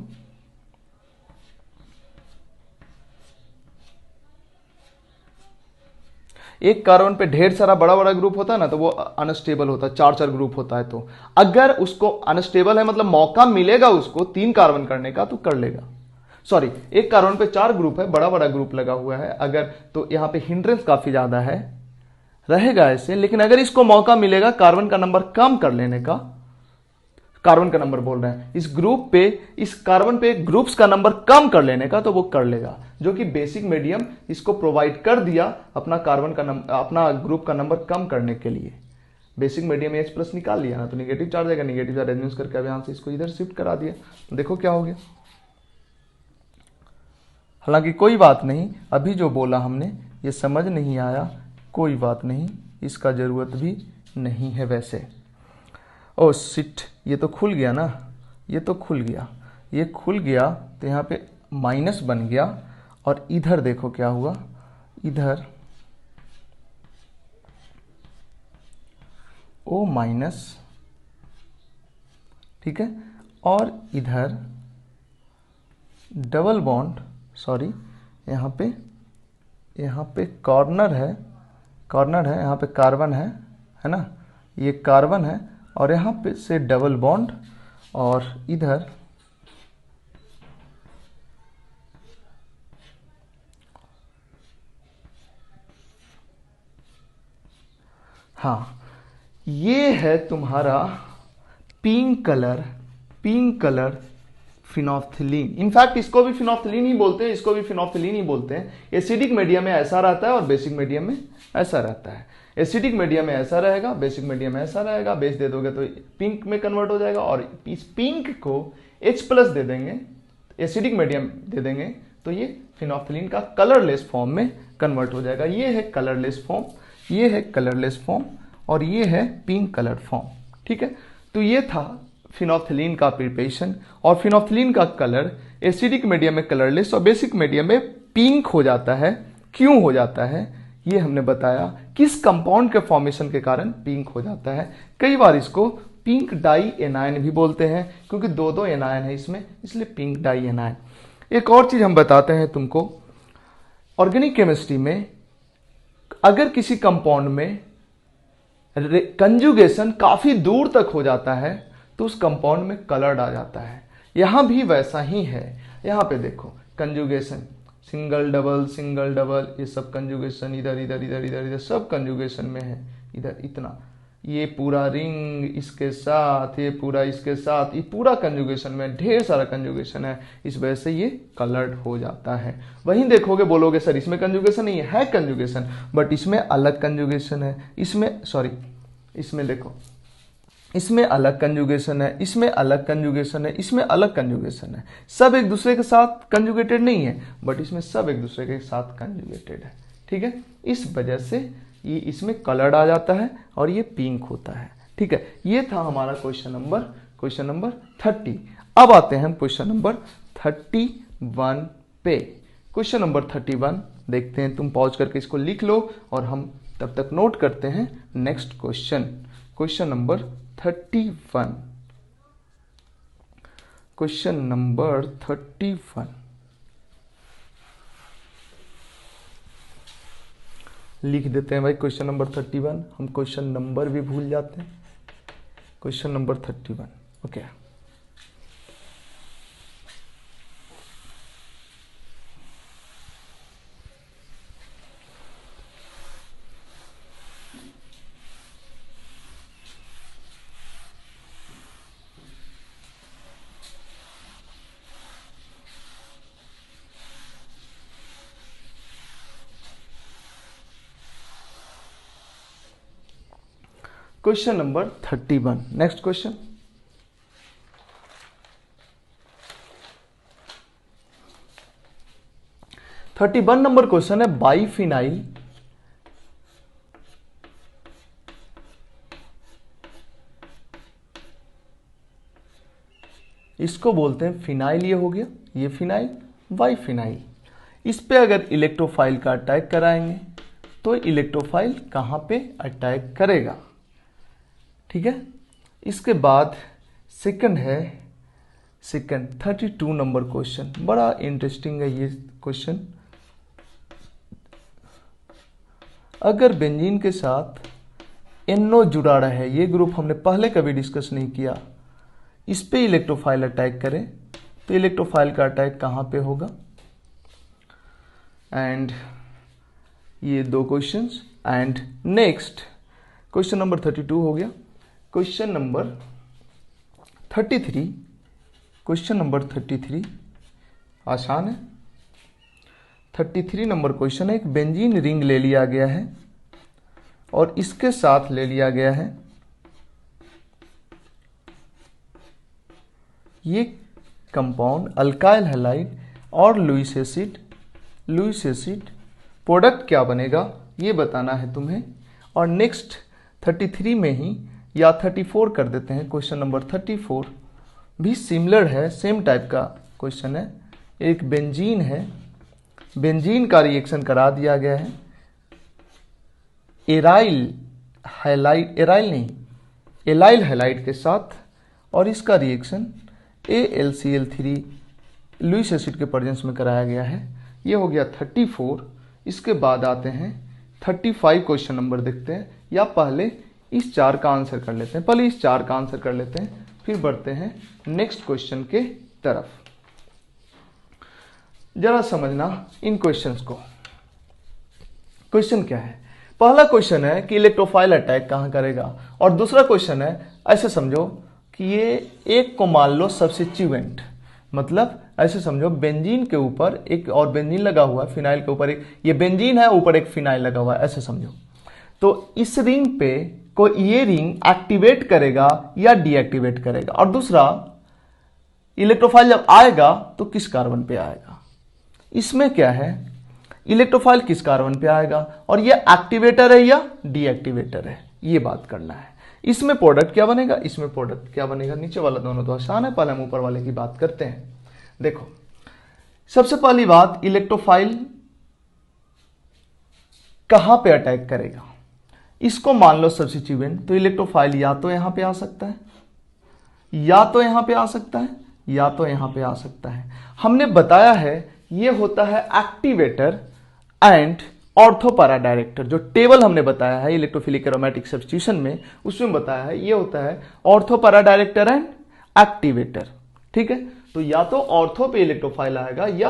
एक कार्बन पे ढेर सारा बड़ा ग्रुप होता है ना, तो वो अनस्टेबल होता है, 4 ग्रुप होता है। तो अगर उसको अनस्टेबल है मतलब मौका मिलेगा उसको 3 कार्बन करने का तो कर लेगा। सॉरी, एक कार्बन पे 4 ग्रुप है, बड़ा ग्रुप लगा हुआ है अगर, तो यहां पे हिंड्रेंस काफी ज्यादा है, रहेगा ऐसे। लेकिन अगर इसको मौका मिलेगा कार्बन का नंबर कम कर लेने का, कार्बन का नंबर बोल रहे हैं, इस ग्रुप पे, इस कार्बन पे ग्रुप्स का नंबर कम कर लेने का, तो वो कर लेगा, जो कि बेसिक मीडियम इसको प्रोवाइड कर दिया अपना कार्बन का नंबर, अपना ग्रुप का नंबर कम करने के लिए। बेसिक मीडियम H प्लस निकाल लिया ना, तो निगेटिव चार्ज आएगा, निगेटिव चार्ज रेड्यूस करके अब यहां से इसको इधर शिफ्ट करा दिया, देखो क्या हो गया। हालांकि कोई बात नहीं, अभी जो बोला हमने ये समझ नहीं आया, कोई बात नहीं, इसका जरूरत भी नहीं है वैसे। ओ शिट, ये तो खुल गया ना, ये तो खुल गया, ये खुल गया तो यहाँ पे माइनस बन गया, और इधर देखो क्या हुआ, इधर O माइनस, ठीक है, और इधर डबल बॉन्ड, सॉरी यहाँ पे कॉर्नर है, यहाँ पे कार्बन है ना, ये कार्बन है, और यहाँ पे से डबल बॉन्ड, और इधर हाँ, ये है तुम्हारा पिंक कलर फिनोल्फथलीन। इनफैक्ट इसको भी फिनोल्फथलीन ही बोलते हैं, इसको भी फिनोल्फथलीन ही बोलते हैं। एसिडिक मीडियम में ऐसा रहता है और बेसिक मीडियम में ऐसा रहता है। एसिडिक मीडियम में ऐसा रहेगा, बेसिक मीडियम में ऐसा रहेगा। बेस दे दोगे तो पिंक में कन्वर्ट हो जाएगा, और इस पिंक को H प्लस दे देंगे, एसिडिक मीडियम दे देंगे, तो ये फिनोल्फथलीन का कलरलेस फॉर्म में कन्वर्ट हो जाएगा। ये है कलरलेस फॉर्म, ये है कलरलेस फॉर्म, और ये है पिंक कलर फॉर्म, ठीक है। तो ये था फिनोल्फथलीन का प्रिपरेशन, और फिनोल्फथलीन का कलर एसिडिक मीडियम में कलरलेस और बेसिक मीडियम में पिंक हो जाता है। क्यों हो जाता है ये हमने बताया, किस कंपाउंड के फॉर्मेशन के कारण पिंक हो जाता है। कई बार इसको पिंक डाई एनायन भी बोलते हैं, क्योंकि दो एनायन है इसमें, इसलिए पिंक डाई एनायन। एक और चीज हम बताते हैं तुमको, ऑर्गेनिक केमिस्ट्री में अगर किसी कंपाउंड में कंजुगेशन काफी दूर तक हो जाता है तो उस कंपाउंड में कलर्ड आ जाता है। यहां भी वैसा ही है। यहां पे देखो कंजुगेशन, सिंगल डबल, ये सब कंजुगेशन, इधर इधर इधर इधर इधर सब कंजुगेशन में है। इधर इतना, ये पूरा रिंग इसके साथ, ये पूरा इसके साथ, ये पूरा कंजुगेशन में, ढेर सारा कंजुगेशन है, इस वजह से ये कलर्ड हो जाता है। वहीं देखोगे बोलोगे सर इसमें कंजुगेशन नहीं है कंजुगेशन, बट इसमें अलग कंजुगेशन है, इसमें देखो, इसमें अलग कंजुगेशन है, इसमें अलग कंजुगेशन है, इसमें अलग कंजुगेशन है। सब एक दूसरे के साथ कंजुगेटेड नहीं है, बट इसमें सब एक दूसरे के साथ कंजुगेटेड है, ठीक है। इस वजह से ये इसमें कलर्ड आ जाता है और ये पिंक होता है, ठीक है। ये था हमारा क्वेश्चन नंबर 30। अब आते हैं हम क्वेश्चन नंबर 31 पे। क्वेश्चन नंबर 31 देखते हैं, तुम पॉज करके इसको लिख लो और हम तब तक नोट करते हैं next question number 31। Question number 31 लिख देते हैं भाई। क्वेश्चन नंबर 31, हम क्वेश्चन नंबर भी भूल जाते हैं। Question number 31, okay. Question number 31, next question. Number question है बाइफिनाइल इसको बोलते हैं फिनाइल। ये हो गया, ये फिनाइल, बाइफिनाइल। इस पे अगर इलेक्ट्रोफाइल का अटैक कराएंगे तो इलेक्ट्रोफाइल कहां पे अटैक करेगा, ठीक है। इसके बाद सेकंड है, 32 नंबर क्वेश्चन, बड़ा इंटरेस्टिंग है ये क्वेश्चन। अगर बेंजीन के साथ NO जुड़ा रहे, ये ग्रुप हमने पहले कभी डिस्कस नहीं किया, इस पे इलेक्ट्रोफाइल अटैक करे तो इलेक्ट्रोफाइल का अटैक कहां पे होगा। एंड ये दो questions. And next question number 32 हो गया। क्वेश्चन नंबर 33, क्वेश्चन नंबर 33 आसान है। 33 नंबर क्वेश्चन है, एक बेंजीन रिंग ले लिया गया है और इसके साथ ले लिया गया है ये कंपाउंड अल्काइल हैलाइड और लुईस एसिड। प्रोडक्ट क्या बनेगा ये बताना है तुम्हें। और नेक्स्ट 33 में ही या 34 कर देते हैं, क्वेश्चन नंबर 34 भी सिमिलर है, सेम टाइप का क्वेश्चन है। एक बेंजीन है, बेंजीन का रिएक्शन करा दिया गया है एराइल हैलाइड के साथ और इसका रिएक्शन AlCl3 लुईस एसिड के प्रेजेंस में कराया गया है। ये हो गया 34। इसके बाद आते हैं 35 क्वेश्चन नंबर देखते हैं, या पहले इस 4 का आंसर कर लेते हैं, फिर बढ़ते हैं नेक्स्ट क्वेश्चन के तरफ। जरा समझना इन क्वेश्चंस को। क्वेश्चन क्या है? पहला क्वेश्चन है कि इलेक्ट्रोफाइल अटैक कहां करेगा, और दूसरा क्वेश्चन है ऐसे समझो कि ये एक को मान लो सब्स्टिट्यूएंट, मतलब ऐसे समझो बेंजीन के ऊपर एक और बेंजीन लगा हुआ है, फिनाइल के ऊपर एक, ये बेंजीन है, ऊपर एक फिनाइल लगा हुआ है, ऐसे समझो। तो इस रिंग पे को ये रिंग एक्टिवेट करेगा या डीएक्टिवेट करेगा, और दूसरा इलेक्ट्रोफाइल जब आएगा तो किस कार्बन पे आएगा। इसमें क्या है, इलेक्ट्रोफाइल किस कार्बन पे आएगा और ये एक्टिवेटर है या डीएक्टिवेटर है, ये बात करना है। इसमें प्रोडक्ट क्या बनेगा, नीचे वाला दोनों तो आसान है, पहले हम ऊपर वाले की बात करते हैं। देखो सबसे पहली बात, इलेक्ट्रोफाइल कहां पे अटैक करेगा। इसको मान लो सब्स्टिट्यूएंट, तो इलेक्ट्रोफाइल या तो यहां पे आ सकता है, या तो यहां पे आ सकता है, या तो यहां पे आ सकता है। हमने बताया है ये होता है एक्टिवेटर एंड ऑर्थोपैरा डायरेक्टर। जो टेबल हमने बताया है इलेक्ट्रोफिलिक एरोमेटिक सब्स्टिट्यूशन में, उसमें बताया है ये होता है ऑर्थोपैरा डायरेक्टर एंड एक्टिवेटर। ठीक है, तो या तो ऑर्थो पे इलेक्ट्रोफाइल आएगा या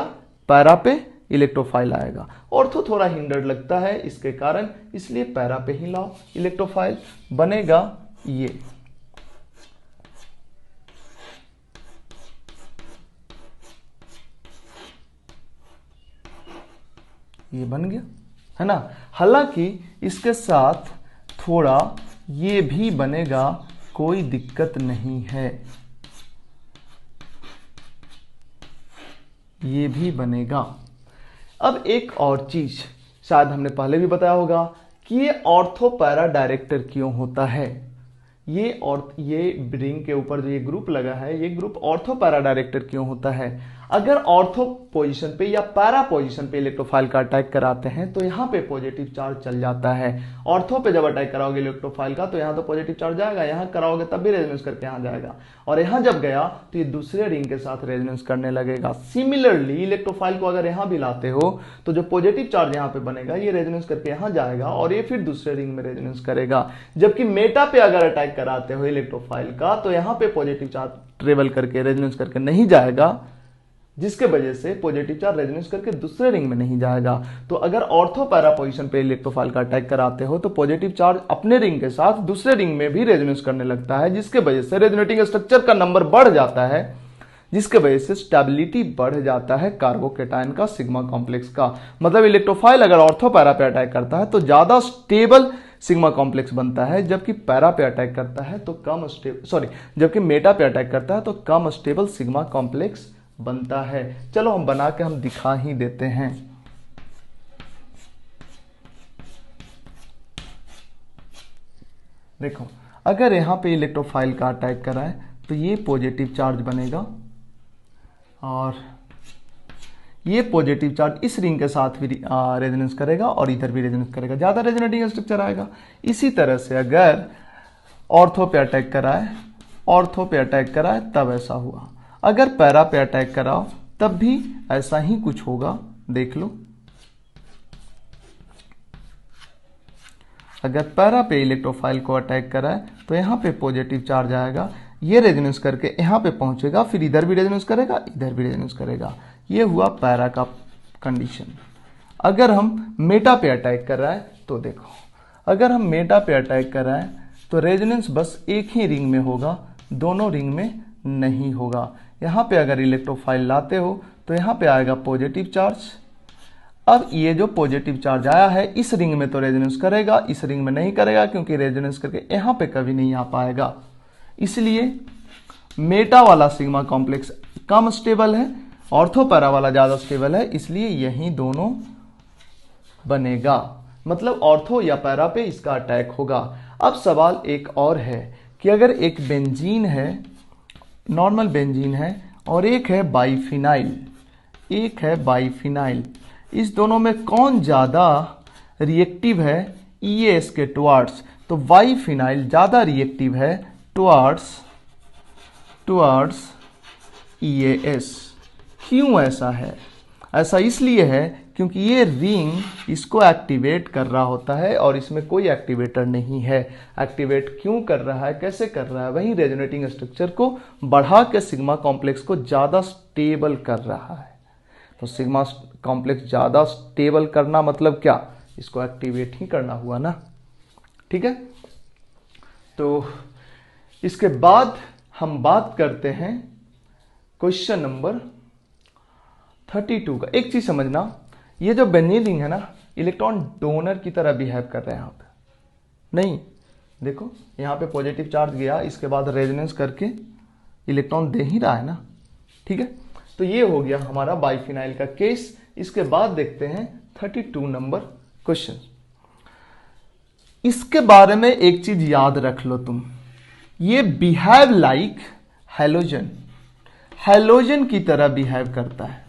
पैरा पे इलेक्ट्रोफाइल आएगा। ऑर्थो थोड़ा हिंडर लगता है इसके कारण, इसलिए पैरा पे ही लाओ, इलेक्ट्रोफाइल बनेगा ये बन गया है ना। हालांकि इसके साथ थोड़ा ये भी बनेगा, कोई दिक्कत नहीं है, ये भी बनेगा। अब एक और चीज शायद हमने पहले भी बताया होगा कि ये ऑर्थोपैरा डायरेक्टर क्यों होता है। ये रिंग के ऊपर जो ये ग्रुप लगा है, ये ग्रुप ऑर्थोपैरा डायरेक्टर क्यों होता है। अगर ऑर्थो पोजीशन पे या पैरा पोजीशन पे इलेक्ट्रोफाइल का अटैक कराते हैं तो यहाँ पे पॉजिटिव चार्ज चल जाता है। ऑर्थो पे जब अटैक कराओगे इलेक्ट्रोफाइल का तो यहाँ तो पॉजिटिव चार्ज जाएगा, यहाँ कराओगे तब भी रेजोनेंस करके यहाँ जाएगा, और यहाँ जब गया तो ये दूसरे रिंग के साथ रेजोनेंस करने लगेगा। सिमिलरली इलेक्ट्रोफाइल को अगर यहाँ भी लाते हो तो जो पॉजिटिव चार्ज यहाँ पे बनेगा ये रेजोनेंस करके यहाँ जाएगा और ये फिर दूसरे रिंग में रेजोनेंस करेगा। जबकि मेटा पे अगर अटैक कराते हो इलेक्ट्रोफाइल का तो यहाँ पे पॉजिटिव चार्ज ट्रेवल करके रेजोनेंस करके नहीं जाएगा, जिसके वजह से पॉजिटिव चार्ज रेजोनेंस करके दूसरे रिंग में नहीं जाएगा। तो अगर ऑर्थो पैरा पोजीशन पे इलेक्ट्रोफाइल का अटैक कराते हो तो पॉजिटिव चार्ज अपने रिंग के साथ दूसरे रिंग में भी रेजोनेंस करने लगता है, जिसके वजह से रेजोनेटिंग स्ट्रक्चर का नंबर बढ़ जाता है, जिसके वजह से स्टेबिलिटी बढ़ जाता है कार्बोकेटायन का, सिग्मा कॉम्प्लेक्स का। मतलब इलेक्ट्रोफाइल अगर ऑर्थो पैरा पे अटैक करता है तो ज्यादा स्टेबल सिग्मा कॉम्प्लेक्स बनता है, जबकि पैरा पे अटैक करता है तो जबकि मेटा पे अटैक करता है तो कम स्टेबल सिग्मा कॉम्प्लेक्स बनता है। चलो हम बना के हम दिखा ही देते हैं। देखो अगर यहां पे इलेक्ट्रोफाइल का अटैक कराए तो ये पॉजिटिव चार्ज बनेगा और ये पॉजिटिव चार्ज इस रिंग के साथ भी रेजोनेंस करेगा और इधर भी रेजोनेंस करेगा, ज्यादा रेजोनेटिंग स्ट्रक्चर आएगा। इसी तरह से अगर ऑर्थो पे अटैक कराए तब ऐसा हुआ, अगर पैरा पे अटैक कराओ तब भी ऐसा ही कुछ होगा। देख लो, अगर पैरा पे इलेक्ट्रोफाइल को अटैक कराए तो यहां पे पॉजिटिव चार्ज आएगा, ये रेजोनेंस करके यहां पे पहुंचेगा, फिर इधर भी रेजोनेंस करेगा, इधर भी रेजोनेंस करेगा। ये हुआ पैरा का कंडीशन। अगर हम मेटा पे अटैक कर रहा है तो देखो, अगर हम मेटा पे अटैक कर रहे हैं तो रेजोनेंस बस एक ही रिंग में होगा, दोनों रिंग में नहीं होगा। यहाँ पे अगर इलेक्ट्रोफाइल लाते हो तो यहाँ पे आएगा पॉजिटिव चार्ज। अब ये जो पॉजिटिव चार्ज आया है इस रिंग में तो रेजोनेंस करेगा, इस रिंग में नहीं करेगा क्योंकि रेजोनेंस करके यहाँ पे कभी नहीं आ पाएगा। इसलिए मेटा वाला सिग्मा कॉम्प्लेक्स कम स्टेबल है, ऑर्थो पैरा वाला ज्यादा स्टेबल है, इसलिए यही दोनों बनेगा। मतलब ऑर्थो या पैरा पे इसका अटैक होगा। अब सवाल एक और है कि अगर एक बेंजीन है, नॉर्मल बेंजीन है, और एक है बाइफिनाइल, इस दोनों में कौन ज्यादा रिएक्टिव है EAS के टुवार्ड्स? तो बाइफिनाइल ज्यादा रिएक्टिव है टुवार्ड्स EAS। क्यों ऐसा है? ऐसा इसलिए है क्योंकि ये रिंग इसको एक्टिवेट कर रहा होता है और इसमें कोई एक्टिवेटर नहीं है। एक्टिवेट क्यों कर रहा है, कैसे कर रहा है? वही रेजोनेटिंग स्ट्रक्चर को बढ़ा के सिग्मा कॉम्प्लेक्स को ज़्यादा स्टेबल कर रहा है। तो सिग्मा कॉम्प्लेक्स ज़्यादा स्टेबल करना मतलब क्या? इसको एक्टिवेट ही करना हुआ ना। ठीक है, तो इसके बाद हम बात करते हैं क्वेश्चन नंबर 32 का। एक चीज समझना, ये जो बेंजीन रिंग है ना, इलेक्ट्रॉन डोनर की तरह बिहेव कर रहे हैं यहाँ पे। नहीं, देखो यहाँ पे पॉजिटिव चार्ज गया, इसके बाद रेजोनेंस करके इलेक्ट्रॉन दे ही रहा है ना। ठीक है, तो ये हो गया हमारा बाइफिनाइल का केस। इसके बाद देखते हैं 32 नंबर क्वेश्चन। इसके बारे में एक चीज याद रख लो तुम, ये बिहेव लाइक हैलोजन, हैलोजन की तरह बिहेव करता है।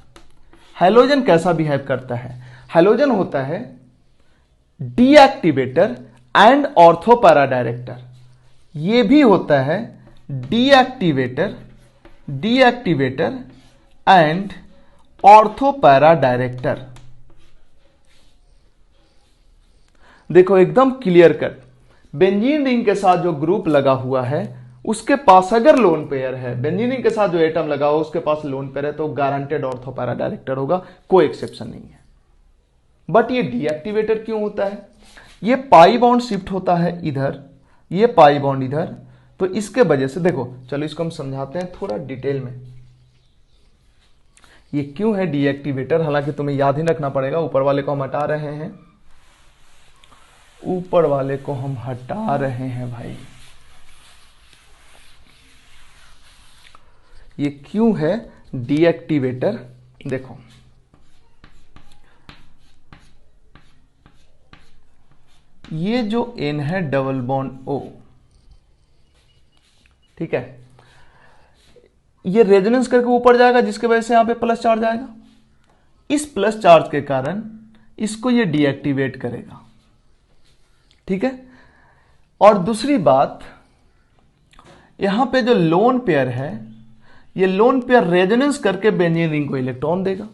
हैलोजन कैसा बिहेव करता है? हैलोजन होता है deactivator and ortho para director. ये भी होता है deactivator and ortho para director. देखो एकदम क्लियर कट, बेंजीन रिंग के साथ जो ग्रुप लगा हुआ है उसके पास अगर लोन पेयर है, बेंजीन रिंग के साथ जो एटम लगा हुआ उसके पास लोन पेयर है, तो गारंटेड ऑर्थो पैरा डायरेक्टर होगा, कोई एक्सेप्शन नहीं है। बट ये डीएक्टिवेटर क्यों होता है? ये पाई बॉन्ड शिफ्ट होता है इधर, ये पाई बॉन्ड इधर, तो इसके वजह से देखो, चलो इसको हम समझाते हैं थोड़ा डिटेल में। ये क्यों है डीएक्टिवेटर? हालांकि तुम्हें याद ही रखना पड़ेगा। ऊपर वाले को हम हटा रहे हैं, ऊपर वाले को हम हटा रहे हैं भाई। ये क्यों है डीएक्टिवेटर? देखो ये जो N है डबल बॉन्ड O, ठीक है, ये रेजोनेंस करके ऊपर जाएगा जिसके वजह से यहां पे प्लस चार्ज आएगा। इस प्लस चार्ज के कारण इसको ये डीएक्टिवेट करेगा। ठीक है, और दूसरी बात, यहां पे जो लोन पेयर है, ये लोन पेयर रेजोनेंस करके बेंजीन रिंग को इलेक्ट्रॉन देगा।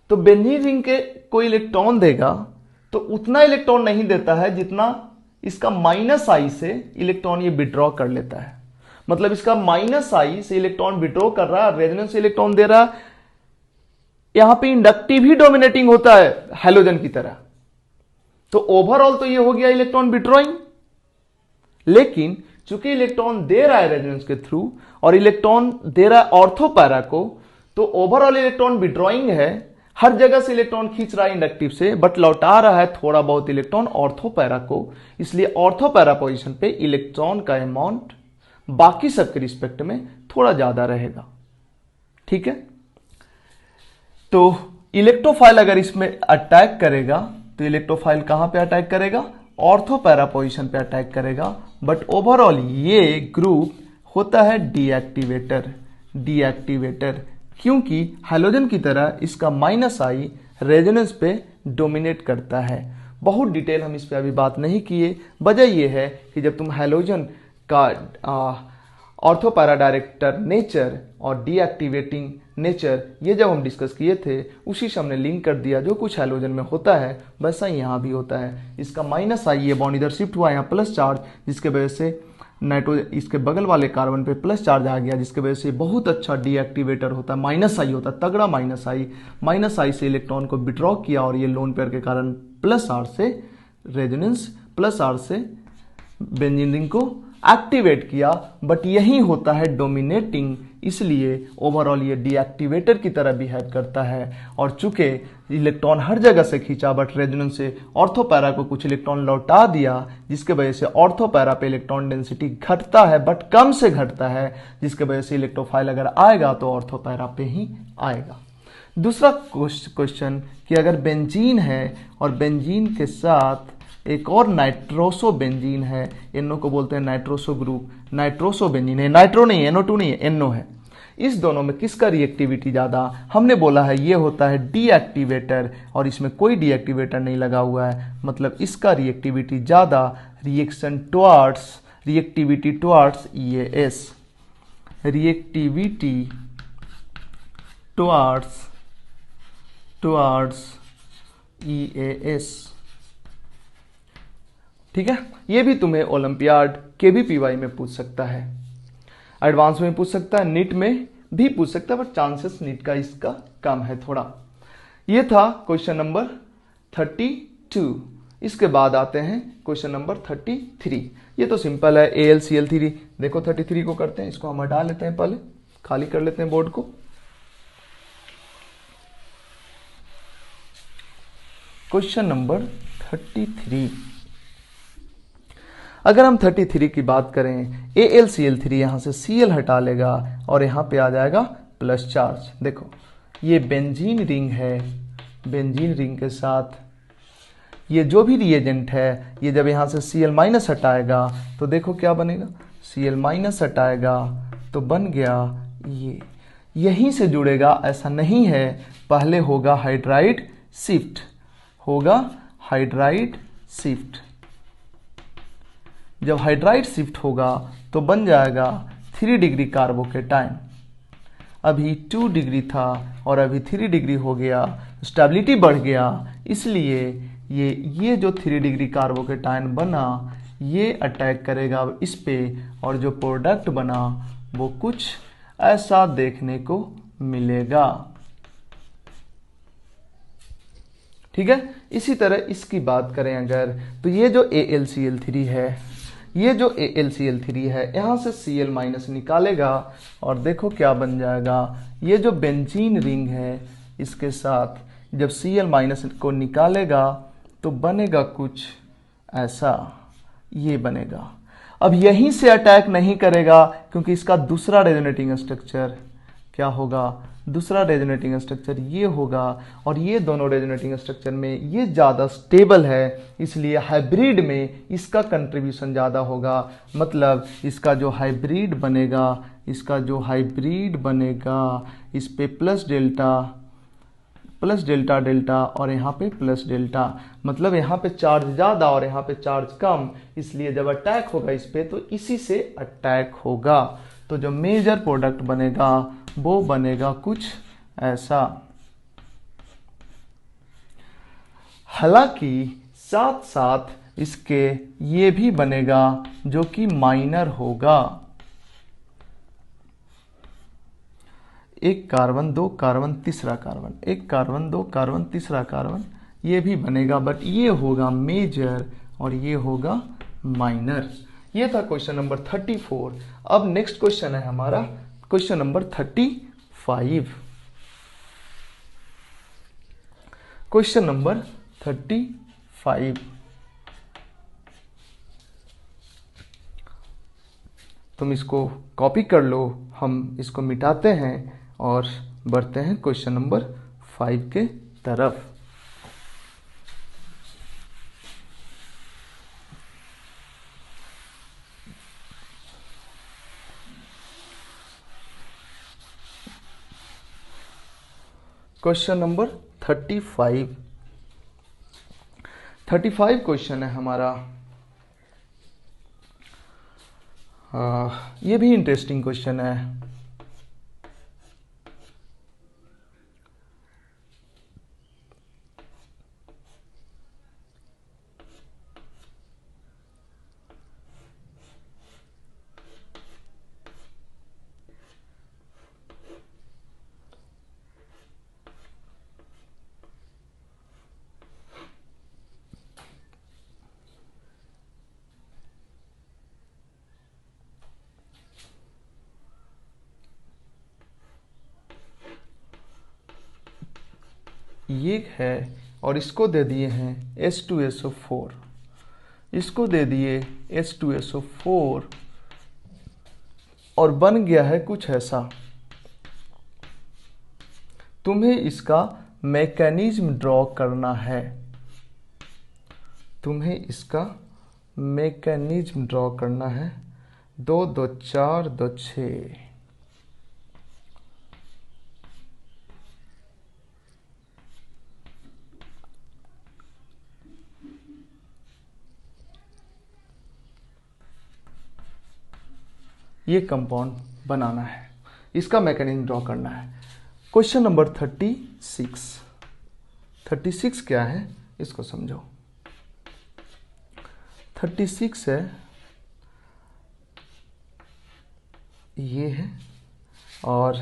तो बेंजीन रिंग के को इलेक्ट्रॉन देगा तो उतना इलेक्ट्रॉन नहीं देता है जितना इसका माइनस आई से इलेक्ट्रॉन ये विड्रॉ कर लेता है। मतलब इसका माइनस आई से इलेक्ट्रॉन विड्रॉ कर रहा है, रेजोनेंस से इलेक्ट्रॉन दे रहा है। यहां पे इंडक्टिव ही डोमिनेटिंग होता है हैलोजन की तरह। तो ओवरऑल तो ये हो गया इलेक्ट्रॉन विड्रॉइंग, लेकिन चूंकि इलेक्ट्रॉन दे रहा है रेजोनेंस के थ्रू और इलेक्ट्रॉन दे रहा है ऑर्थो पैरा को, तो ओवरऑल इलेक्ट्रॉन विड्रॉइंग है, हर जगह से इलेक्ट्रॉन खींच रहा है इंडक्टिव से, बट लौटा रहा है थोड़ा बहुत इलेक्ट्रॉन ऑर्थो पैरा को। इसलिए ऑर्थो पैरा पोजीशन पे इलेक्ट्रॉन का अमाउंट बाकी सबके रिस्पेक्ट में थोड़ा ज्यादा रहेगा। ठीक है, तो इलेक्ट्रोफाइल अगर इसमें अटैक करेगा तो इलेक्ट्रोफाइल कहां पे अटैक करेगा? ऑर्थो पैरा पोजीशन पे अटैक करेगा। बट ओवरऑल ये ग्रुप होता है डीएक्टिवेटर, क्योंकि हैलोजन की तरह इसका माइनस आई रेजोनेंस पे डोमिनेट करता है। बहुत डिटेल हम इस पे अभी बात नहीं किए। वजह यह है कि जब तुम हैलोजन का ऑर्थो पैरा डायरेक्टर नेचर और डीएक्टिवेटिंग नेचर ये जब हम डिस्कस किए थे, उसी से हमने लिंक कर दिया। जो कुछ हैलोजन में होता है वैसा ही यहाँ भी होता है। इसका माइनस आई, ये बॉन्ड इधर शिफ्ट हुआ, यहाँ प्लस चार्ज, जिसके वजह से नाइट्रोजन इसके बगल वाले कार्बन पे प्लस चार्ज आ गया, जिसके वजह से बहुत अच्छा डीएक्टिवेटर होता है। माइनस आई होता है, तगड़ा माइनस आई से इलेक्ट्रॉन को विड्रॉ किया और ये लोन पेयर के कारण प्लस आर से रेजोनेंस, प्लस आर से बेंजीन रिंग को एक्टिवेट किया, बट यही होता है डोमिनेटिंग, इसलिए ओवरऑल ये डीएक्टिवेटर की तरह बिहेव करता है। और चूंकि इलेक्ट्रॉन हर जगह से खींचा बट रेजोनेंस से ऑर्थो पैरा को कुछ इलेक्ट्रॉन लौटा दिया, जिसके वजह से ऑर्थो पैरा पे इलेक्ट्रॉन डेंसिटी घटता है बट कम से घटता है, जिसके वजह से इलेक्ट्रोफाइल अगर आएगा तो ऑर्थो पैरा पे ही आएगा। दूसरा क्वेश्चन कि अगर बेंजीन है और बेंजीन के साथ एक और नाइट्रोसो बेंजीन है, एनओ को बोलते हैं नाइट्रोसो ग्रुप, नाइट्रोसो बेंजीन है, नाइट्रो नहीं है, NO2 नहीं है, एनओ है। इस दोनों में किसका रिएक्टिविटी ज़्यादा? हमने बोला है ये होता है डीएक्टिवेटर, और इसमें कोई डीएक्टिवेटर नहीं लगा हुआ है, मतलब इसका रिएक्टिविटी ज़्यादा, reactivity towards EAS, reactivity towards EAS। ठीक है, ये भी तुम्हें ओलंपियाड KVPY में पूछ सकता है, एडवांस में पूछ सकता है, नीट में भी पूछ सकता है, बट चांसेस नीट का इसका कम है थोड़ा। ये था क्वेश्चन नंबर 32। इसके बाद आते हैं क्वेश्चन नंबर 33। ये तो सिंपल है, AlCl3। देखो 33 को करते हैं, इसको हम हटा लेते हैं, पहले खाली कर लेते हैं बोर्ड को। क्वेश्चन नंबर 33, अगर हम 33 की बात करें, AlCl3 यहां से Cl हटा लेगा और यहां पे आ जाएगा प्लस चार्ज। देखो ये बेंजीन रिंग है, बेंजीन रिंग के साथ ये जो भी रिएजेंट है, ये जब यहां से Cl माइनस हटाएगा तो देखो क्या बनेगा, Cl माइनस हटाएगा तो बन गया ये, यहीं से जुड़ेगा ऐसा नहीं है, पहले होगा हाइड्राइड शिफ्ट, होगा हाइड्राइड शिफ्ट। जब हाइड्राइड शिफ्ट होगा तो बन जाएगा 3 डिग्री कार्बोकेटाइन। अभी 2 डिग्री था और अभी 3 डिग्री हो गया, स्टेबिलिटी बढ़ गया, इसलिए ये जो 3 डिग्री कार्बोकेटाइन बना ये अटैक करेगा इस पे, और जो प्रोडक्ट बना वो कुछ ऐसा देखने को मिलेगा। ठीक है, इसी तरह इसकी बात करें अगर, तो ये जो AlCl3 है, ये जो AlCl3 है यहां से Cl माइनस निकालेगा और देखो क्या बन जाएगा, ये जो बेंजीन रिंग है इसके साथ जब Cl माइनस को निकालेगा तो बनेगा कुछ ऐसा, ये बनेगा। अब यहीं से अटैक नहीं करेगा क्योंकि इसका दूसरा रेजोनेटिंग स्ट्रक्चर क्या होगा, दूसरा रेजोनेटिंग स्ट्रक्चर ये होगा, और ये दोनों रेजोनेटिंग स्ट्रक्चर में ये ज़्यादा स्टेबल है, इसलिए हाइब्रिड में इसका कंट्रीब्यूशन ज़्यादा होगा। मतलब इसका जो हाइब्रिड बनेगा, इसका जो हाइब्रिड बनेगा, इस पे प्लस डेल्टा डेल्टा और यहाँ पे प्लस डेल्टा, मतलब यहाँ पे चार्ज ज़्यादा और यहाँ पे चार्ज कम, इसलिए जब अटैक होगा इस पे तो इसी से अटैक होगा। तो जो मेजर प्रोडक्ट बनेगा वो बनेगा कुछ ऐसा। हालांकि साथ साथ इसके ये भी बनेगा जो कि माइनर होगा, 1 कार्बन 2 कार्बन तीसरा कार्बन, 1 कार्बन 2 कार्बन तीसरा कार्बन, ये भी बनेगा, बट ये होगा मेजर और ये होगा माइनर। ये था क्वेश्चन नंबर 34। अब नेक्स्ट क्वेश्चन है हमारा क्वेश्चन नंबर 35। क्वेश्चन नंबर 35, तुम इसको कॉपी कर लो, हम इसको मिटाते हैं और बढ़ते हैं क्वेश्चन नंबर 5 के तरफ। क्वेश्चन नंबर 35 क्वेश्चन है हमारा। ये भी इंटरेस्टिंग क्वेश्चन है। ये है और इसको दे दिए हैं H2SO4, इसको दे दिए H2SO4 और बन गया है कुछ ऐसा। तुम्हें इसका मैकेनिज्म ड्रॉ करना है, तुम्हें इसका मैकेनिज्म ड्रॉ करना है। 2 2 4 2 6। ये कंपाउंड बनाना है, इसका मैकेनिज्म ड्रॉ करना है। क्वेश्चन नंबर 36 क्या है इसको समझो। 36 है, ये है और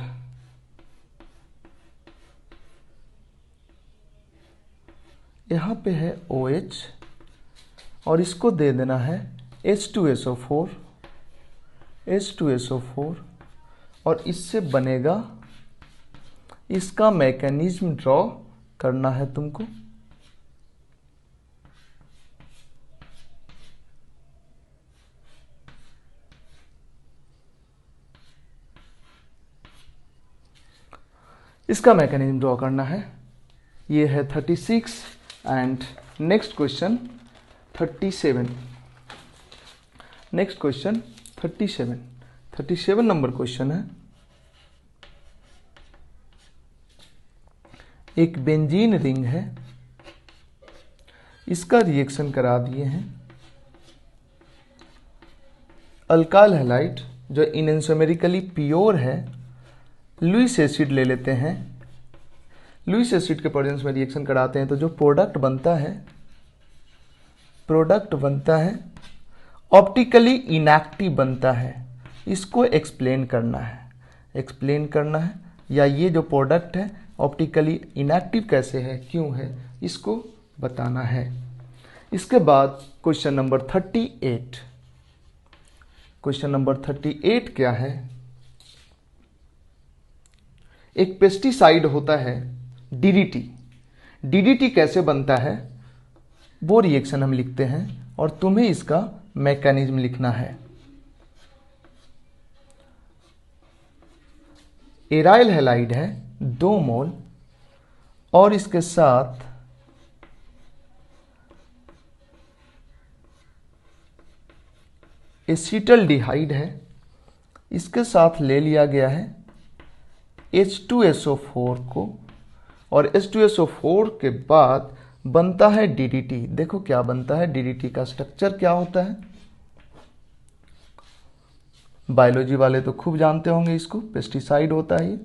यहाँ पे है OH और इसको दे देना है H2SO4 और इससे बनेगा, इसका मैकेनिज्म ड्रॉ करना है तुमको। इसका मैकेनिज्म ड्रॉ करना है। ये है 36 and next question 37। Next question 37 number question है। एक बेंजीन रिंग है, इसका रिएक्शन करा दिए हैं। अल्काइल हैलाइड जो इनएंसोमेरिकली प्योर है, लुईस एसिड ले लेते हैं। लुईस एसिड के प्रेजेंस में रिएक्शन कराते हैं तो जो प्रोडक्ट बनता है ऑप्टिकली इनएक्टिव बनता है। इसको एक्सप्लेन करना है या ये जो प्रोडक्ट है ऑप्टिकली इनएक्टिव कैसे है, क्यों है, इसको बताना है। इसके बाद क्वेश्चन नंबर 38। क्वेश्चन नंबर 38 क्या है। एक पेस्टिसाइड होता है DDT कैसे बनता है वो रिएक्शन हम लिखते हैं और तुम्हें इसका मैकेनिज्म लिखना है। एराइल हैलाइड है 2 मोल और इसके साथ एसिटल्डिहाइड है, इसके साथ ले लिया गया है H2SO4 को और H2SO4 के बाद बनता है DDT। देखो क्या बनता है, DDT का स्ट्रक्चर क्या होता है, बायोलॉजी वाले तो खूब जानते होंगे इसको, पेस्टिसाइड होता है ये।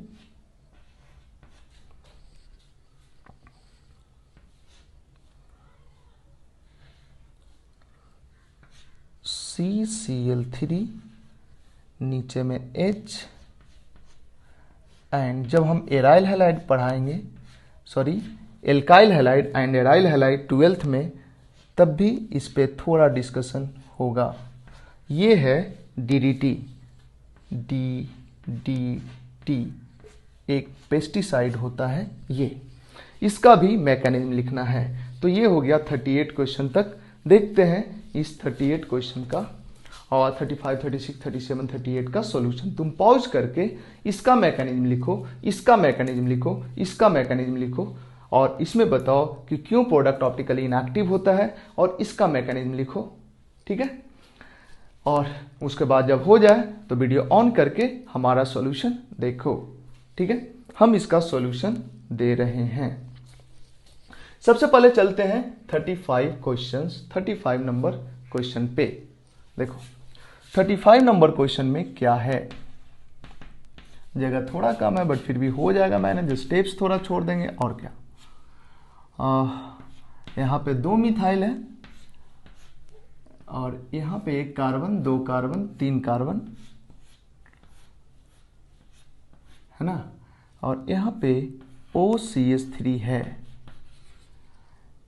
CCl3 नीचे में H एंड जब हम एराइल हैलाइड पढ़ाएंगे, alkyl halide and aryl halide 12th में, तब भी इस पे थोड़ा डिस्कशन होगा। ये है DDT एक पेस्टिसाइड होता है ये, इसका भी मैकेनिज्म लिखना है। तो ये हो गया 38 क्वेश्चन तक। देखते हैं इस 38 क्वेश्चन का और 35, 36, 37, 38 का सॉल्यूशन। तुम पॉज करके इसका मैकेनिज्म लिखो, इसका मैकेनिज्म लिखो, इसका मैकेनिज्म लिखो और इसमें बताओ कि क्यों प्रोडक्ट ऑप्टिकली इनएक्टिव होता है और इसका मैकेनिज्म लिखो, ठीक है। और उसके बाद जब हो जाए तो वीडियो ऑन करके हमारा सॉल्यूशन देखो, ठीक है। हम इसका सॉल्यूशन दे रहे हैं। सबसे पहले चलते हैं 35 क्वेश्चंस, 35 नंबर क्वेश्चन पे। देखो 35 नंबर क्वेश्चन में क्या है, जगह थोड़ा कम है बट फिर भी हो जाएगा मैंने, जो स्टेप्स थोड़ा छोड़ देंगे और क्या। यहाँ पे 2 मिथाइल है और यहाँ पे 1 कार्बन, 2 कार्बन, 3 कार्बन है ना, और यहाँ पे OCH3 है।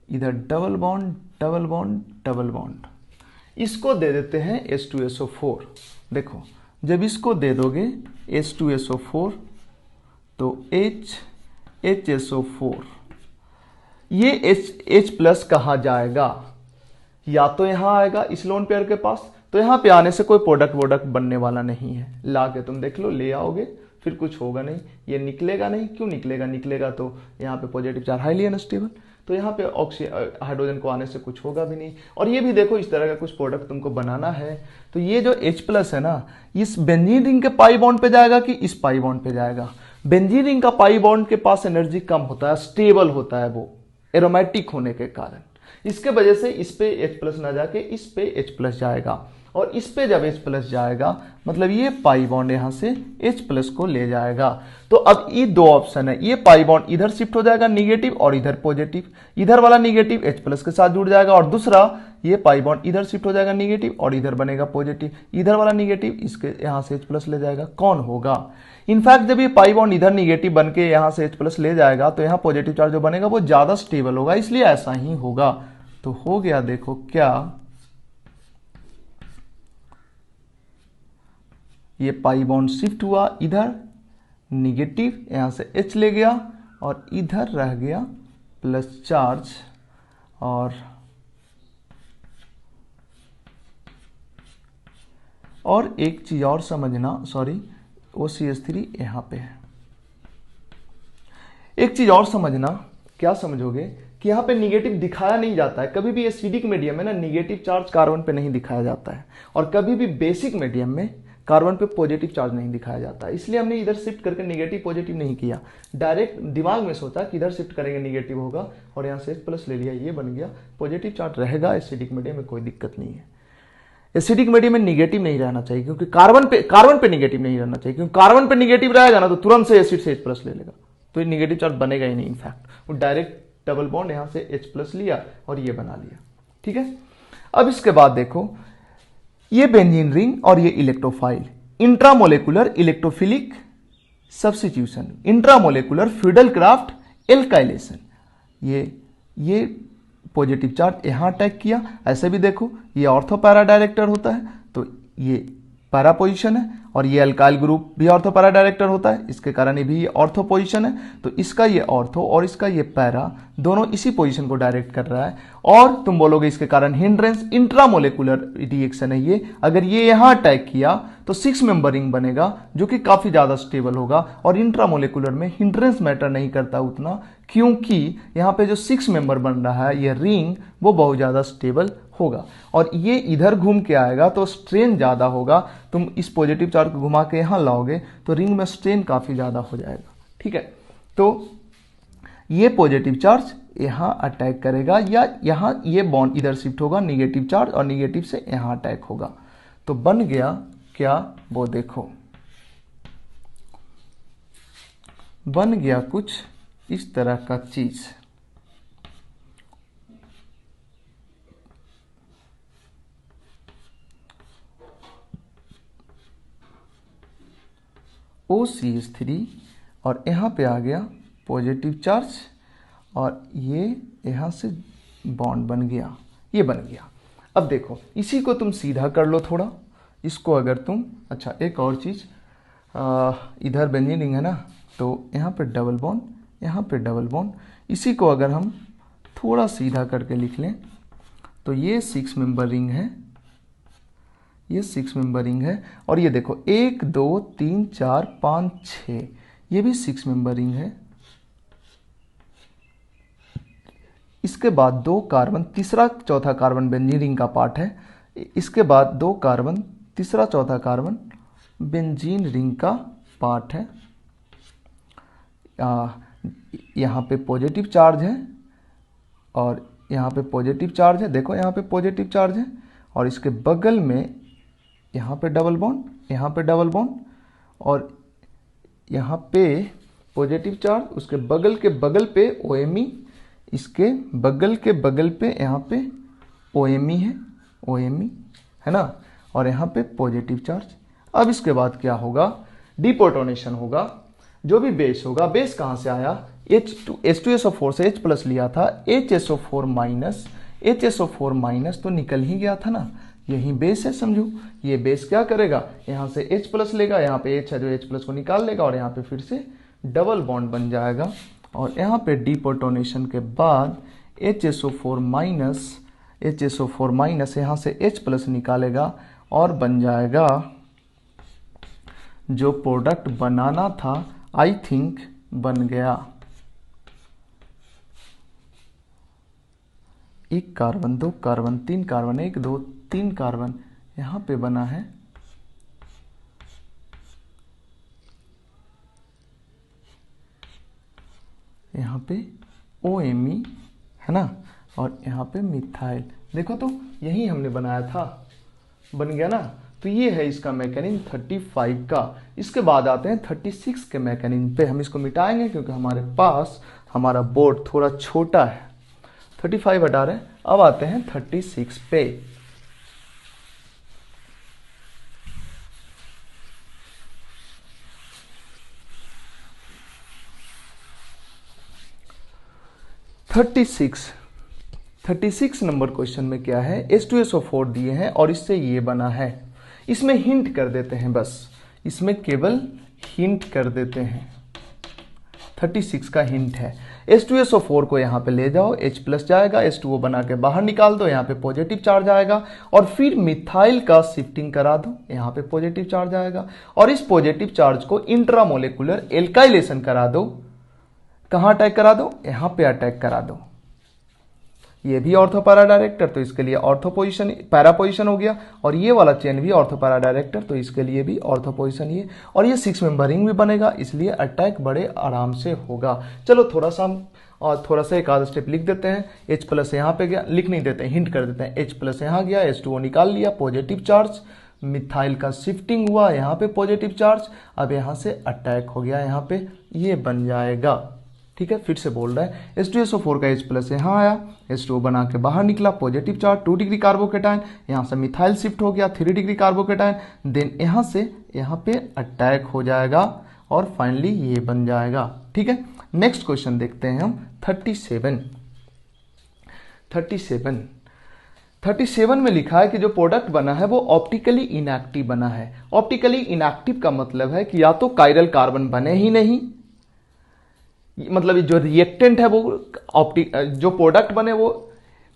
इधर double bond double bond double bond, इसको दे देते हैं H2SO4। देखो जब इसको दे दोगे H2SO4 तो HSO4 ये H प्लस कहाँ जाएगा, या तो यहां आएगा इस लोन पेयर के पास, तो यहां पे आने से कोई प्रोडक्ट बनने वाला नहीं है। ला के तुम देख लो, ले आओगे फिर कुछ होगा नहीं, ये निकलेगा नहीं। क्यों निकलेगा, निकलेगा तो यहाँ पे पॉजिटिव चार्ज हाईली अनस्टेबल, तो यहाँ पे हाइड्रोजन को आने से कुछ होगा भी नहीं। और ये भी देखो, इस तरह का कुछ प्रोडक्ट तुमको बनाना है, तो ये जो H प्लस है ना, इस बेंजीन रिंग के पाई बॉन्ड पे जाएगा कि इस पाई बॉन्ड पे जाएगा। बेंजीन रिंग का पाई बॉन्ड के पास एनर्जी कम होता है, स्टेबल होता है वो एरोमेटिक होने के कारण, इसके वजह से इस पे H प्लस ना जाके इस पे H प्लस जाएगा। और इस पे जब H प्लस जाएगा मतलब ये पाई बॉन्ड यहां से H प्लस को ले जाएगा। तो अब ये दो ऑप्शन है, ये पाई बॉन्ड इधर शिफ्ट हो जाएगा निगेटिव और इधर पॉजिटिव, इधर वाला निगेटिव H प्लस के साथ जुड़ जाएगा, और दूसरा ये पाई बॉन्ड इधर शिफ्ट हो जाएगा निगेटिव और इधर बनेगा पॉजिटिव, इधर वाला निगेटिव इसके यहां से H प्लस ले जाएगा। कौन होगा? इनफैक्ट जब ये पाई बॉन्ड इधर निगेटिव बन के यहां से H प्लस ले जाएगा तो यहाँ पॉजिटिव चार्ज जो बनेगा वो ज्यादा स्टेबल होगा, इसलिए ऐसा ही होगा। तो हो गया, देखो क्या, ये पाई बॉन्ड शिफ्ट हुआ इधर निगेटिव, यहां से H ले गया और इधर रह गया प्लस चार्ज। और एक चीज और समझना, सॉरी OCH3 यहां पे है। एक चीज और समझना, क्या समझोगे कि यहां पे निगेटिव दिखाया नहीं जाता है कभी भी। एसिडिक मीडियम में ना निगेटिव चार्ज कार्बन पे नहीं दिखाया जाता है, और कभी भी बेसिक मीडियम में कार्बन पे पॉजिटिव चार्ज नहीं दिखाया जाता, इसलिए हमने इधर शिफ्ट करके निगेटिव पॉजिटिव नहीं किया। डायरेक्ट दिमाग में सोचा कि इधर शिफ्ट करेंगे निगेटिव होगा, और यहाँ से H प्लस ले लिया, ये बन गया। पॉजिटिव चार्ज रहेगा एसिडिक मीडियम में, कोई दिक्कत नहीं है। एसिडिक मीडियम में निगेटिव नहीं रहना चाहिए, क्योंकि कार्बन पे निगेटिव नहीं रहना चाहिए, क्योंकि कार्बन पे निगेटिव रहेगा ना तो तुरंत से एसिड से H प्लस ले लेगा, तो ये निगेटिव चार्ज बनेगा ही नहीं। इनफैक्ट वो डायरेक्ट डबल बॉन्ड यहाँ से H प्लस लिया और ये बना लिया। ठीक है, अब इसके बाद देखो, ये बेंजीन रिंग और ये इलेक्ट्रोफाइल, इंट्रामोलेकुलर इलेक्ट्रोफिलिक सब्स्टिट्यूशन, इंट्रामोलेकुलर फ्यूडलक्राफ्ट एल्काइलेशन, ये पॉजिटिव चार्ज यहां अटैक किया। ऐसे भी देखो, ये ऑर्थो पैरा डायरेक्टर होता है, तो ये पैरा पोजीशन है, और ये अल्काइल ग्रुप भी ऑर्थो पैरा डायरेक्टर होता है, इसके कारण ये भी ऑर्थो पोजीशन है। तो इसका ये ऑर्थो और इसका ये पैरा दोनों इसी पोजीशन को डायरेक्ट कर रहा है। और तुम बोलोगे इसके कारण हिंड्रेंस, इंट्रामोलेकुलर रिएक्शन है ये। अगर ये यहां अटैक किया तो 6 मेंबर रिंग बनेगा, जो कि काफी ज्यादा स्टेबल होगा। और इंट्रामोलेकुलर में हिंड्रेंस मैटर नहीं करता उतना, क्योंकि यहाँ पे जो 6 मेंबर बन रहा है ये रिंग, वो बहुत ज्यादा स्टेबल होगा। और ये इधर घूम के आएगा तो स्ट्रेन ज्यादा होगा। तुम इस पॉजिटिव चार्ज को घुमा के यहां लाओगे तो रिंग में स्ट्रेन काफी ज्यादा हो जाएगा। ठीक है, तो ये पॉजिटिव चार्ज यहां अटैक करेगा, या यहां ये बॉन्ड इधर शिफ्ट होगा निगेटिव चार्ज, और निगेटिव से यहां अटैक होगा। तो बन गया क्या, वो देखो, बन गया कुछ इस तरह का चीज। OCH3 और यहाँ पे आ गया पॉजिटिव चार्ज, और ये यहाँ से बॉन्ड बन गया, ये बन गया। अब देखो, इसी को तुम सीधा कर लो थोड़ा, इसको अगर तुम, अच्छा एक और चीज़, इधर बेंजीन रिंग है ना, तो यहाँ पे डबल बॉन्ड, यहाँ पे डबल बॉन्ड, इसी को अगर हम थोड़ा सीधा करके लिख लें तो ये 6 मेंबर रिंग है, ये 6 मेंबर रिंग है। और ये देखो 1 2 3 4 5 6, ये भी 6 मेंबर रिंग है। इसके बाद 2 कार्बन, तीसरा चौथा कार्बन बेंजीन रिंग का पार्ट है। इसके बाद 2 कार्बन, तीसरा चौथा कार्बन बेंजीन रिंग का पार्ट है। यहाँ पे पॉजिटिव चार्ज है और यहाँ पे पॉजिटिव चार्ज है, देखो यहाँ पे पॉजिटिव चार्ज है, और इसके बगल में यहाँ पे डबल बॉन्ड, यहाँ पे डबल बॉन्ड, और यहाँ पे पॉजिटिव चार्ज, उसके बगल के बगल पे OMe, इसके बगल के बगल पे यहाँ पे OMe है, OMe है ना, और यहाँ पे पॉजिटिव चार्ज। अब इसके बाद क्या होगा, डिप्रोटोनेशन होगा। जो भी बेस होगा, बेस कहाँ से आया, H2SO4 से H प्लस लिया था, HSO4 माइनस, HSO4 माइनस तो निकल ही गया था ना, यही बेस है समझो। ये बेस क्या करेगा, यहाँ से H प्लस लेगा, यहाँ पे H है जो H प्लस को निकाल लेगा, और यहाँ पे फिर से डबल बॉन्ड बन जाएगा, और यहाँ पे डीप्रोटोनेशन के बाद HSO4 माइनस यहाँ से H प्लस निकालेगा और बन जाएगा जो प्रोडक्ट बनाना था, आई थिंक बन गया। एक कार्बन, दो कार्बन, तीन कार्बन, एक दो तीन कार्बन यहां पे बना है। यहां पे OMe है ना, और यहां पे मिथाइल। देखो तो यही हमने बनाया था, बन गया ना। तो ये है इसका मैकेनिज्म 35 का। इसके बाद आते हैं 36 के मैकेनिज्म पे। हम इसको मिटाएंगे क्योंकि हमारे पास हमारा बोर्ड थोड़ा छोटा है। 35 हटा रहे हैं, अब आते हैं 36 पे। थर्टी सिक्स नंबर क्वेश्चन में क्या है, H2SO4 दिए हैं और इससे ये बना है। इसमें हिंट कर देते हैं, बस इसमें केवल हिंट कर देते हैं। 36 का हिंट है। H2SO4 को यहाँ पे ले जाओ, H प्लस जाएगा, H2O बना के बाहर निकाल दो, यहाँ पे पॉजिटिव चार्ज आएगा। और फिर मिथाइल का शिफ्टिंग करा दो, यहाँ पे पॉजिटिव चार्ज आएगा। और इस पॉजिटिव चार्ज को इंट्रामोलिकुलर एल्काइलेशन करा दो। कहाँ अटैक करा दो, यहाँ पे अटैक करा दो। ये भी ऑर्थो पैरा डायरेक्टर, तो इसके लिए ऑर्थो पोजीशन, पैरा पोजीशन हो गया। और ये वाला चेन भी ऑर्थो पैरा डायरेक्टर, तो इसके लिए भी ऑर्थो पोजीशन ये। और ये 6 मेंबर रिंग भी बनेगा, इसलिए अटैक बड़े आराम से होगा। चलो थोड़ा सा एक आधा स्टेप लिख देते हैं। H प्लस यहाँ पे गया, लिख नहीं देते, हिंट कर देते हैं। H प्लस यहाँ गया, H2O निकाल लिया, पॉजिटिव चार्ज, मिथाइल का शिफ्टिंग हुआ, यहाँ पे पॉजिटिव चार्ज, अब यहाँ से अटैक हो गया, यहाँ पे ये बन जाएगा। ठीक है, फिर से बोल रहा है। H2SO4 का H प्लस यहाँ आया, H2O बना के बाहर निकला, पॉजिटिव चार्ज, 2 डिग्री कार्बोकेटाइन, यहाँ से मिथाइल शिफ्ट हो गया, 3 डिग्री कार्बोकेटाइन, देन यहाँ से यहाँ पे अटैक हो जाएगा और फाइनली ये बन जाएगा। ठीक है, नेक्स्ट क्वेश्चन देखते हैं हम 37 में लिखा है कि जो प्रोडक्ट बना है वो ऑप्टिकली इनएक्टिव बना है। ऑप्टिकली इनएक्टिव का मतलब है कि या तो कायरल कार्बन बने ही नहीं, मतलब जो रिएक्टेंट है वो जो प्रोडक्ट बने वो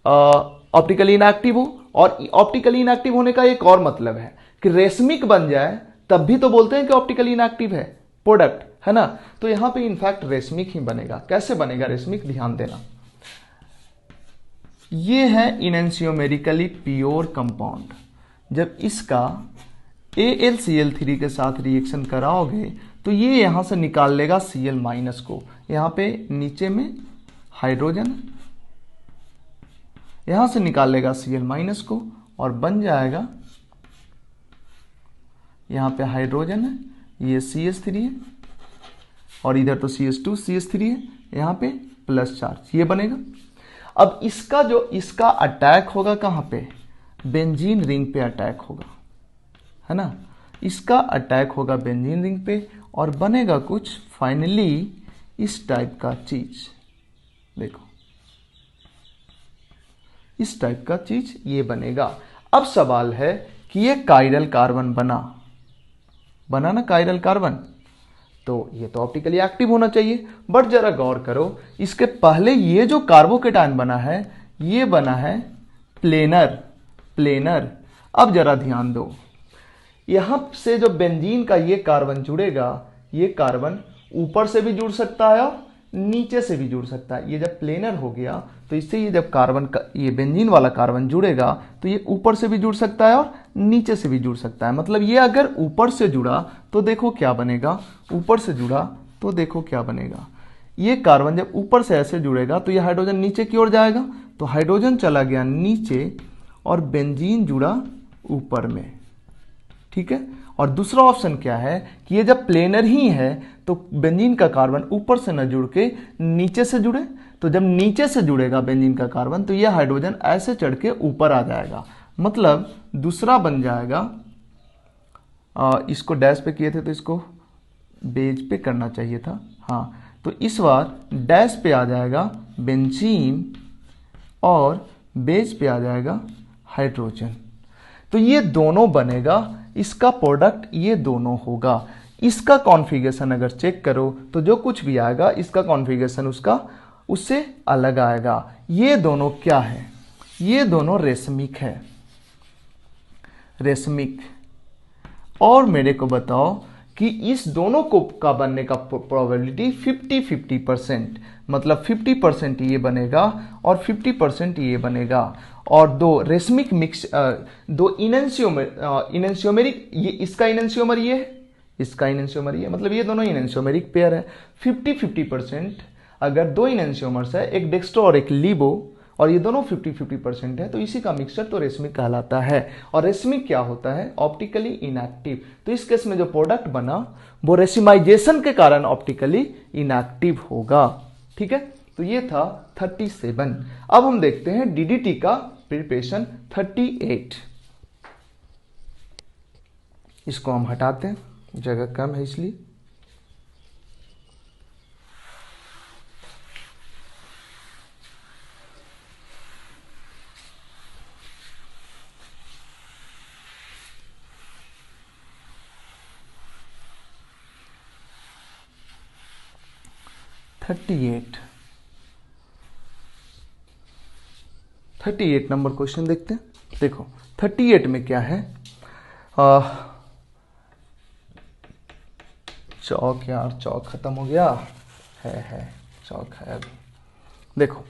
ऑप्टिकली इनएक्टिव हो। और ऑप्टिकली इनएक्टिव होने का एक और मतलब है कि रेशमिक बन जाए तब भी तो बोलते हैं कि ऑप्टिकली इनएक्टिव है प्रोडक्ट, है ना। तो यहां पे इनफैक्ट रेशमिक ही बनेगा। कैसे बनेगा रेशमिक, ध्यान देना। ये है इनेंशियोमेरिकली प्योर कंपाउंड। जब इसका AlCl3 के साथ रिएक्शन कराओगे तो ये यहां से निकाल लेगा Cl माइनस को। यहां पे नीचे में हाइड्रोजन, यहां से निकाल लेगा Cl माइनस को और बन जाएगा, यहां पे हाइड्रोजन है, ये CH3 है और इधर तो CH2 CH3 है, यहां पे प्लस चार्ज, ये बनेगा। अब इसका अटैक होगा कहां पे, बेंजीन रिंग पे अटैक होगा, है ना। इसका अटैक होगा बेंजीन रिंग पे और बनेगा कुछ फाइनली इस टाइप का चीज। देखो इस टाइप का चीज ये बनेगा। अब सवाल है कि ये कायरल कार्बन बना ना कायरल कार्बन, तो ये तो ऑप्टिकली एक्टिव होना चाहिए। बट जरा गौर करो, इसके पहले ये जो कार्बोकेटाइन बना है ये बना है प्लेनर। अब जरा ध्यान दो, यहां से जो बेंजीन का ये कार्बन जुड़ेगा, ये कार्बन ऊपर से भी जुड़ सकता है और नीचे से भी जुड़ सकता है। ये जब प्लेनर हो गया तो इससे ये जब कार्बन का ये बेंजीन वाला कार्बन जुड़ेगा तो ये ऊपर से भी जुड़ सकता है और नीचे से भी जुड़ सकता है। मतलब ये अगर ऊपर से जुड़ा तो देखो क्या बनेगा, ऊपर से जुड़ा तो देखो क्या बनेगा। ये कार्बन जब ऊपर से ऐसे जुड़ेगा तो ये हाइड्रोजन नीचे की ओर जाएगा, तो हाइड्रोजन चला गया नीचे और बेंजीन जुड़ा ऊपर में। ठीक है, और दूसरा ऑप्शन क्या है कि ये जब प्लेनर ही है तो बेंजीन का कार्बन ऊपर से न जुड़ के नीचे से जुड़े, तो जब नीचे से जुड़ेगा बेंजीन का कार्बन तो यह हाइड्रोजन ऐसे चढ़ के ऊपर आ जाएगा। मतलब दूसरा बन जाएगा, इसको डैश पे किए थे तो इसको बेज पे करना चाहिए था, हाँ। तो इस बार डैश पे आ जाएगा बेंजीन और बेज पे आ जाएगा हाइड्रोजन। तो ये दोनों बनेगा, इसका प्रोडक्ट ये दोनों होगा। इसका कॉन्फ़िगरेशन अगर चेक करो तो जो कुछ भी आएगा इसका कॉन्फ़िगरेशन उसका उससे अलग आएगा। ये दोनों क्या है? ये दोनों रेशमिक है, रेशमिक। और मेरे को बताओ कि इस दोनों को का बनने का प्रोबेबिलिटी 50-50%, मतलब 50% ये बनेगा और 50% ये बनेगा। और दो रेशमिक मिक्स, दो इनएंशियोमेरिक, ये इसका इनएंशियोमर ये है, इसका इनएंशियोमर ये, मतलब ये दोनों इनएंशियोमेरिक पेयर है। 50-50% अगर दो इनएंशियोमर्स है, एक डेक्स्ट्रो और एक लिबो, और ये दोनों 50-50% है, तो इसी का मिक्सचर तो रेशमिक कहलाता है। और रेशमिक क्या होता है? Optically inactive. तो इस केस में जो प्रोडक्ट बना वो रेसिमाइजेशन के कारण ऑप्टिकली इनएक्टिव होगा। ठीक है, तो ये था 37। अब हम देखते हैं डीडीटी का प्रिपरेशन 38। इसको हम हटाते हैं, जगह कम है इसलिए। थर्टी एट नंबर क्वेश्चन देखते हैं। देखो 38 में क्या है? चौक, यार चौक खत्म हो गया है चौक है अभी। देखो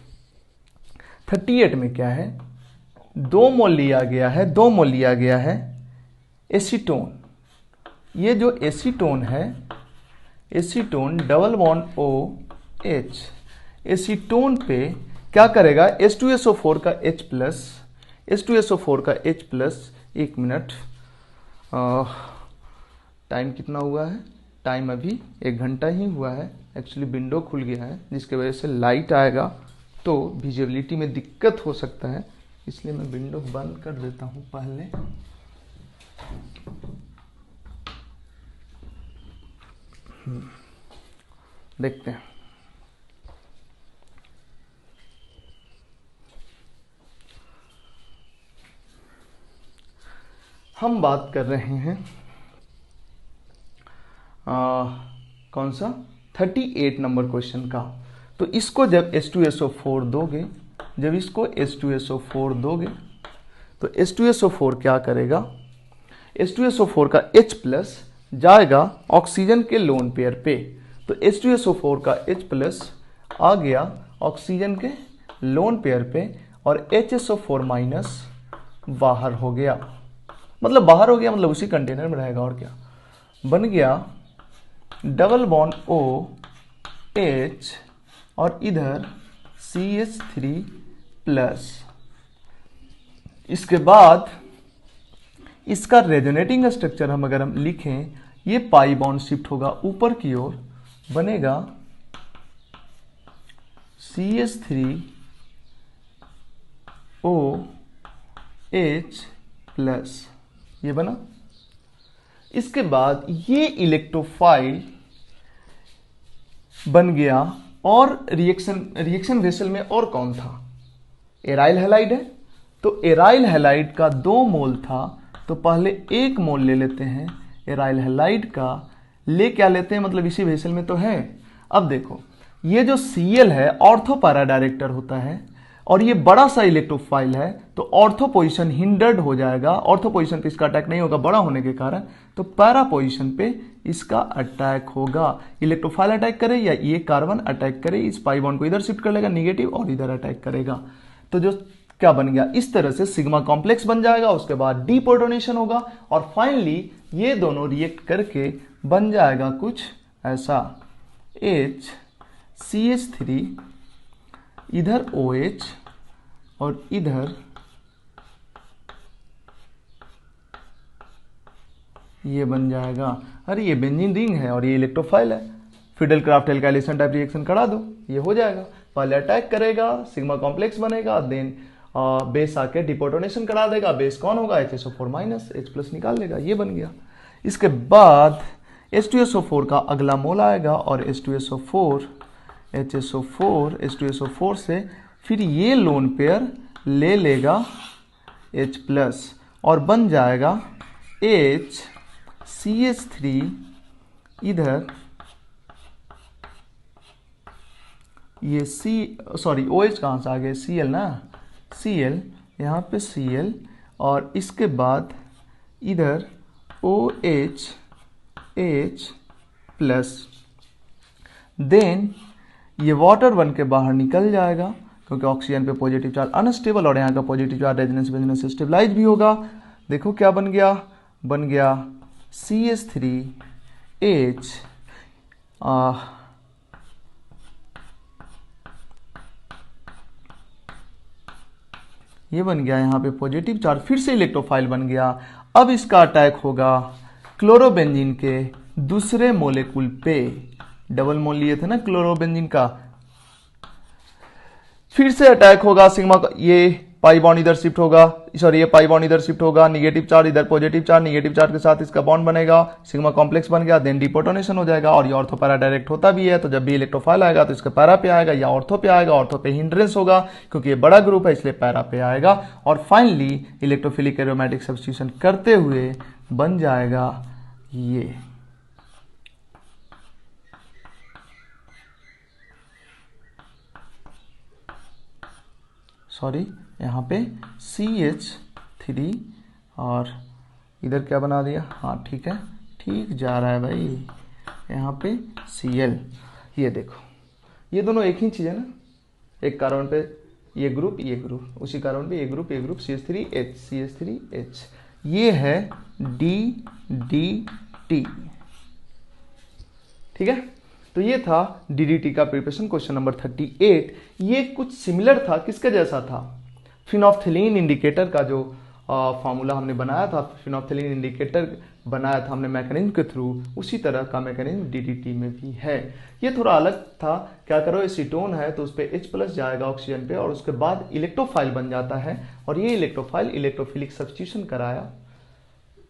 38 में क्या है? 2 मोल लिया गया है, 2 मोल लिया गया है एसीटोन। ये जो एसीटोन है, acetone double bond OH, acetone पे क्या करेगा? H2SO4 का H प्लस, H2SO4 का H प्लस, 1 मिनट, टाइम कितना हुआ है? टाइम अभी 1 घंटा ही हुआ है। एक्चुअली विंडो खुल गया है जिसके वजह से लाइट आएगा तो विजिबिलिटी में दिक्कत हो सकता है, इसलिए मैं विंडो बंद कर देता हूँ पहले। देखते हैं। हम बात कर रहे हैं कौन सा? 38 नंबर क्वेश्चन का। तो इसको जब H2SO4 दोगे, जब इसको H2SO4 दोगे तो H2SO4 क्या करेगा? H2SO4 का H प्लस जाएगा ऑक्सीजन के लोन पेयर पे, तो H2SO4 का H प्लस आ गया ऑक्सीजन के लोन पेयर पे और HSO4 माइनस बाहर हो गया। मतलब बाहर हो गया मतलब उसी कंटेनर में रहेगा, और क्या बन गया? डबल बॉन्ड OH और इधर CH3 प्लस। इसके बाद इसका रेजोनेटिंग स्ट्रक्चर हम अगर हम लिखें, ये पाई बॉन्ड शिफ्ट होगा ऊपर की ओर, बनेगा CH3OH प्लस, ये बना। इसके बाद ये इलेक्ट्रोफाइल बन गया। और रिएक्शन वेसल में और कौन था? एराइल हैलाइड है, तो एराइल हैलाइड का 2 मोल था, तो पहले 1 मोल ले लेते हैं एराइल हैलाइड का। ले क्या लेते हैं? मतलब इसी वेसल में तो है। अब देखो ये जो Cl है ऑर्थो पैरा डायरेक्टर होता है, और ये बड़ा सा इलेक्ट्रोफाइल है, तो ऑर्थो पोजीशन हिंडर्ड हो जाएगा। ऑर्थो पोजीशन पे इसका अटैक नहीं होगा बड़ा होने के कारण, तो पैरा पोजीशन पे इसका अटैक होगा। इलेक्ट्रोफाइल अटैक करे या ये कार्बन अटैक करे, इस पाई बॉन्ड को इधर शिफ्ट कर लेगा निगेटिव और इधर अटैक करेगा। तो जो क्या बन गया? इस तरह से सिग्मा कॉम्प्लेक्स बन जाएगा, उसके बाद डीप्रोटोनेशन होगा और फाइनली ये दोनों रिएक्ट करके बन जाएगा कुछ ऐसा, HCH3, इधर OH और इधर ये बन जाएगा। अरे ये बेंजीन रिंग है और ये इलेक्ट्रोफाइल है, Fidel craft alkylation type reaction करा दो, ये हो जाएगा। पहले अटैक करेगा, सिग्मा कॉम्प्लेक्स बनेगा, देन बेस आके डिपोटोनेशन करा देगा। बेस कौन होगा? HSO4 माइनस, H प्लस निकाल लेगा, ये बन गया। इसके बाद H2SO4 का अगला मोल आएगा और H2SO4 HSO4 H2SO4 से फिर ये लोन पेयर ले लेगा H प्लस और बन जाएगा HCH3 इधर ये OH कहाँ से आ गए, Cl ना, Cl, यहाँ पे Cl, और इसके बाद इधर OH H प्लस, देन ये वाटर बन के बाहर निकल जाएगा क्योंकि ऑक्सीजन पे पॉजिटिव चार्ज अनस्टेबल और यहाँ का पॉजिटिव चार्ज रेजोनेंस बेजोनेंस से स्टेबलाइज भी होगा। देखो क्या बन गया, बन गया CH3H, ये बन गया यहाँ पे पॉजिटिव चार्ज, फिर से इलेक्ट्रोफाइल बन गया। अब इसका अटैक होगा क्लोरोबेंजीन के दूसरे मोलेकुल पे, डबल मोल लिए थे ना क्लोरोबेंजीन का, फिर से अटैक होगा सिग्मा का, ये पाई बॉन्ड इधर शिफ्ट होगा, सॉरी ये पाई बॉन्ड इधर शिफ्ट होगा, निगेटिव चार्ज इधर पॉजिटिव चार्ज, निगेटिव चार्ज के साथ इसका बॉन्ड बनेगा, सिग्मा कॉम्प्लेक्स बन गया, देन डिपोटोनेशन हो जाएगा। और ये ऑर्थो पैरा डायरेक्ट होता भी है, तो जब भी इलेक्ट्रोफाइल आएगा तो इसका पैरा पे आएगा या ऑर्थो पे आएगा। ऑर्थो पे हिंड्रेंस होगा क्योंकि ये बड़ा ग्रुप है इसलिए पैरा पे आएगा। और फाइनली इलेक्ट्रोफिलिक एरोमेटिक सब्स्टिट्यूशन करते हुए बन जाएगा ये, सॉरी यहाँ पे CH3 और इधर क्या बना दिया, हाँ ठीक है, ठीक जा रहा है भाई, यहाँ पे Cl। ये देखो ये दोनों एक ही चीज़ है ना, एक कार्बन पे ये ग्रुप ये ग्रुप, उसी कार्बन पे ये ग्रुप CH3H, ये है DDT। ठीक है, तो ये था DDT का प्रिपरेशन। क्वेश्चन नंबर 38 ये कुछ सिमिलर था, किसके जैसा था, फिनोल्फ्थेलीन इंडिकेटर का जो फार्मूला हमने बनाया था, फिनोल्फ्थेलीन इंडिकेटर बनाया था हमने मैकेनिज्म के थ्रू, उसी तरह का मैकेनिज्म DDT में भी है। ये थोड़ा अलग था, क्या करो एसीटोन है तो उस पर H प्लस जाएगा ऑक्सीजन पे और उसके बाद इलेक्ट्रोफाइल बन जाता है, और ये इलेक्ट्रोफाइल इलेक्ट्रोफिलिक सब्स्टिट्यूशन कराया,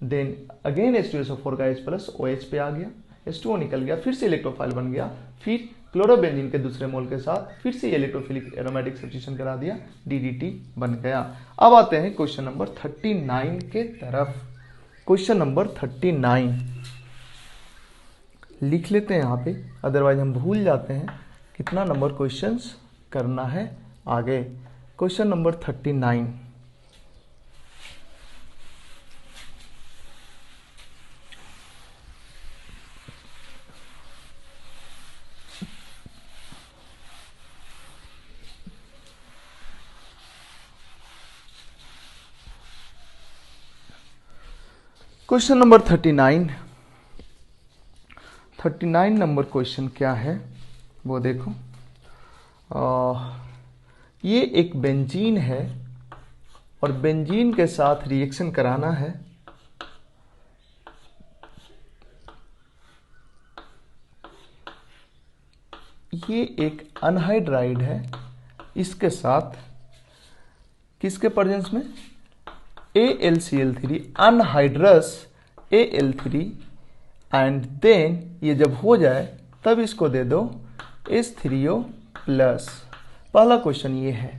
देन अगेन H2SO4 का H प्लस OH पे आ गया, H2O निकल गया, फिर से इलेक्ट्रोफाइल बन गया, फिर क्लोरोबेंजीन के दूसरे मोल के साथ फिर से इलेक्ट्रोफिलिक एरोमेटिक सब्स्टिट्यूशन करा दिया, DDT बन गया। अब आते हैं क्वेश्चन नंबर 39 के तरफ। क्वेश्चन नंबर 39 लिख लेते हैं यहाँ पे, अदरवाइज हम भूल जाते हैं कितना नंबर क्वेश्चंस करना है आगे। Question number 39, question number 39 number question क्या है वो देखो। ये एक बेंजीन है और बेंजीन के साथ रिएक्शन कराना है, ये एक अनहाइड्राइड है, इसके साथ किसके प्रेजेंस में, AlCl3 anhydrous Al3, and then ये जब हो जाए तब इसको दे दो H3O प्लस। पहला क्वेश्चन ये है।